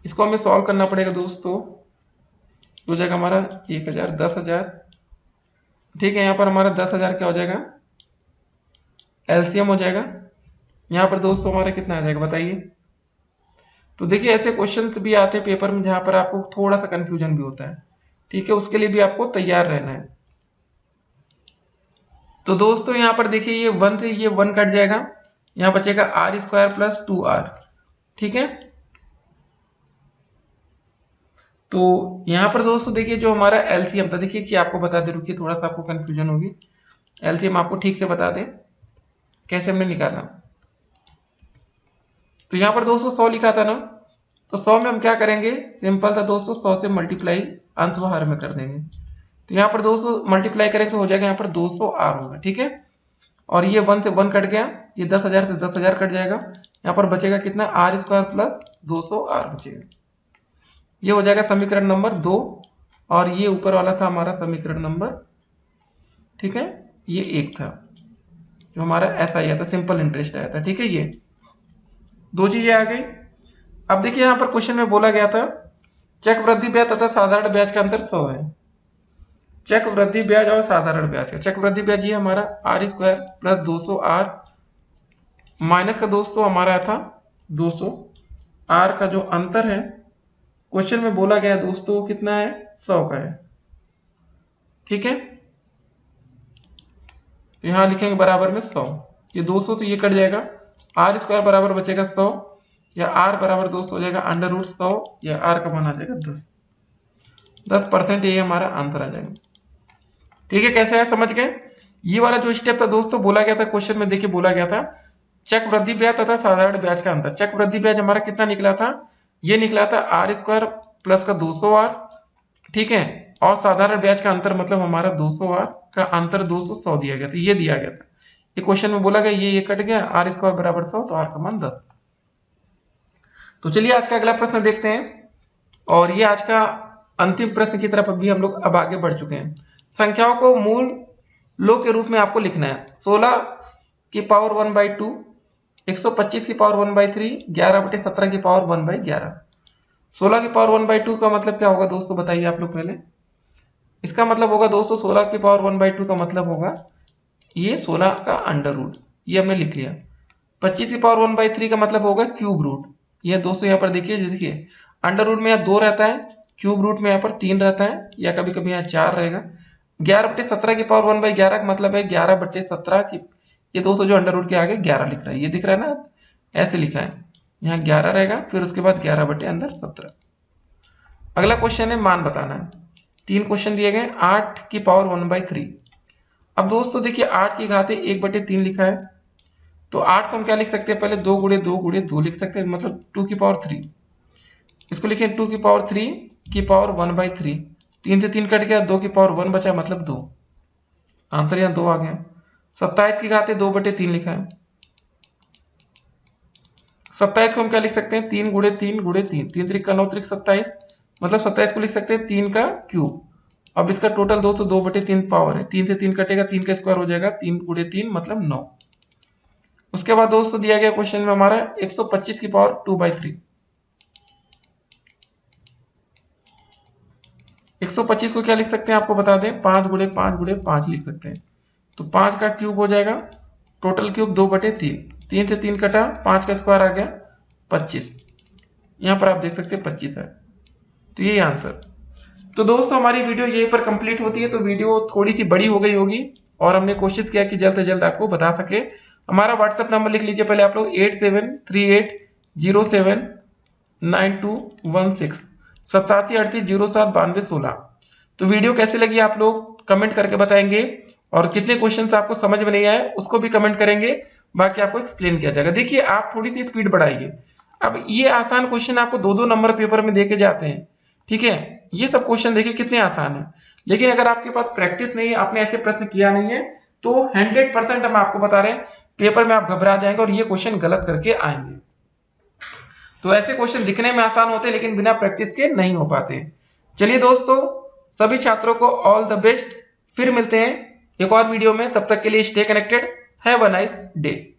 इसको हमें सॉल्व करना पड़ेगा दोस्तों। हो जाएगा हमारा 1000 10,000। ठीक है, यहाँ पर हमारा 10,000 क्या हो जाएगा? एलसीएम हो जाएगा। यहाँ पर दोस्तों हमारा कितना आ जाएगा बताइए? तो देखिए ऐसे क्वेश्चंस भी आते हैं पेपर में जहाँ पर आपको थोड़ा सा कंफ्यूजन भी होता है। ठीक है, उसके लिए भी आपको तैयार रहना है। तो दोस्तों यहाँ पर देखिए ये 1 से ये 1 कट जाएगा, यहाँ बचेगा आर स्क्वायर प्लस 2r। ठीक है, तो यहाँ पर दोस्तों देखिए जो हमारा एलसीएम था, देखिए कि आपको बता दे, रुकिए थोड़ा सा आपको कंफ्यूजन होगी, एलसीएम आपको ठीक से बता दें कैसे हमने निकाला। तो यहाँ पर दोस्तों 100 लिखा था ना, तो 100 में हम क्या करेंगे, सिंपल था दोस्तों, 100 से मल्टीप्लाई अंश व हर में कर देंगे। तो यहाँ पर दोस्तों मल्टीप्लाई करें तो हो जाएगा यहाँ पर 200r होगा। ठीक है, और ये 1 से 1 कट गया, ये 10,000 से 10,000 कट जाएगा, यहाँ पर बचेगा कितना, आर स्क्वायर प्लस 200r बचेगा। ये हो जाएगा समीकरण नंबर 2, और ये ऊपर वाला था हमारा समीकरण नंबर, ठीक है, ये 1 था जो हमारा ऐसा आया था, सिंपल इंटरेस्ट आया था। ठीक है, ये 2 चीजें आ गई। अब देखिए यहाँ पर क्वेश्चन में बोला गया था चक्रवृद्धि वृद्धि ब्याज तथा साधारण ब्याज का अंतर 100 है। चक्रवृद्धि वृद्धि ब्याज और साधारण ब्याज का, चक्रवृद्धि वृद्धि ब्याज ये हमारा are square plus 200r minus का दोस्तों हमारा था 200r का जो अंतर है क्वेश्चन में बोला गया दोस्तों कितना है, 100 का है। ठीक है, तो यहां लिखेंगे बराबर में 100, ये 200 से ये कट जाएगा, आर स्क्वायर बराबर बचेगा 100, या आर बराबर दोस्तों हो जाएगा अंडर रूट 100, या आर का मान आ जाएगा 10%, ये हमारा आंसर आ जाएगा। ठीक है, कैसे है समझ गए। ये वाला जो स्टेप था दोस्तों बोला गया था क्वेश्चन में, देखिए बोला गया था चक्रवृद्धि ब्याज तथा साधारण ब्याज का अंतर। चक्रवृद्धि ब्याज हमारा कितना निकला था, ये निकला था आर स्क्वायर प्लस का 200r। ठीक है, और साधारण ब्याज का अंतर मतलब हमारा 200r का अंतर 200 दिया गया था, ये दिया गया था, ये क्वेश्चन में बोला गया, ये कट गया, आर स्क्वायर बराबर 100, तो आर का मान 10। तो चलिए आज का अगला प्रश्न देखते हैं, और ये आज का अंतिम प्रश्न की तरफ अभी हम लोग अब आगे बढ़ चुके हैं। संख्याओं को मूल लो के रूप में आपको लिखना है। 16 की पावर 1/2, 125 की पावर 1/3, 11/17 की पावर 1/11। 16 की पावर 1/2 का मतलब क्या होगा दोस्तों, बताइए आप लोग पहले। इसका मतलब होगा दोस्तों 16 की पावर 1/2 का मतलब होगा ये 16 का अंडर रूट, ये हमने लिख लिया। 25 की पावर 1/3 का मतलब होगा क्यूब रूट, ये दोस्तों यहाँ पर देखिए अंडर रूट में यहाँ 2 रहता है, क्यूब रूट में यहाँ पर 3 रहता है, या कभी कभी यहाँ 4 रहेगा। 11/17 की पावर 1/11 का मतलब है 11/17 की, ये दोस्तों जो अंडर रूट के आगे 11 लिख रहा है, ये दिख रहा है ना, ऐसे लिखा है, यहाँ 11 रहेगा, फिर उसके बाद 11/17। अगला क्वेश्चन है मान बताना है। 3 क्वेश्चन दिए गए। 8 की पावर 1/3। अब दोस्तों देखिए 8 की घात 1/3 लिखा है, तो 8 को हम क्या लिख सकते हैं, पहले 2 × 2 × 2 लिख सकते हैं, मतलब 2 की पावर 3। इसको लिखें 2 की पावर 3 की पावर 1/3, 3 से 3 कट गया, 2 की पावर 1 बचा, मतलब 2, आंसर यहाँ 2 आ गया। 27 की घात 2/3 लिखा है, 27 को हम क्या लिख सकते हैं, 3 × 3 × 3, 3 3 9 3 27, मतलब 27 को लिख सकते हैं 3 का क्यूब। अब इसका टोटल दोस्तों 2/3 पावर है, 3 से 3 कटेगा, 3 का स्क्वायर हो जाएगा, 3 × 3 मतलब 9। उसके बाद दोस्तों दिया गया क्वेश्चन में हमारा 125 की पावर 2/3। 125 को क्या लिख सकते हैं आपको बता दें, 5 × 5 × 5 लिख सकते हैं, तो 5 का क्यूब हो जाएगा, टोटल क्यूब 2/3, 3 से 3 कटा, 5 का स्क्वायर आ गया 25, यहाँ पर आप देख सकते हैं 25 है, तो यही आंसर। तो दोस्तों हमारी वीडियो यहीं पर कंप्लीट होती है, तो वीडियो थोड़ी सी बड़ी हो गई होगी, और हमने कोशिश किया कि जल्द से जल्द आपको बता सके। हमारा व्हाट्सएप नंबर लिख लीजिए पहले आप लोग, 8738079216, 8738079216। तो वीडियो कैसी लगी आप लोग कमेंट करके बताएंगे, और कितने क्वेश्चन आपको समझ में नहीं आए उसको भी कमेंट करेंगे, बाकी आपको एक्सप्लेन किया जाएगा। देखिए आप थोड़ी सी स्पीड बढ़ाइए, अब ये आसान क्वेश्चन आपको 2-2 नंबर पेपर में देके जाते हैं, ठीक है, ये सब क्वेश्चन देखिए कितने आसान है, लेकिन अगर आपके पास प्रैक्टिस नहीं है, आपने ऐसे प्रश्न किया नहीं है, तो 100% हम आपको बता रहे हैं पेपर में आप घबरा जाएंगे और ये क्वेश्चन गलत करके आएंगे। तो ऐसे क्वेश्चन दिखने में आसान होते हैं, लेकिन बिना प्रैक्टिस के नहीं हो पाते। चलिए दोस्तों, सभी छात्रों को ऑल द बेस्ट, फिर मिलते हैं एक और वीडियो में, तब तक के लिए stay connected, have a nice day.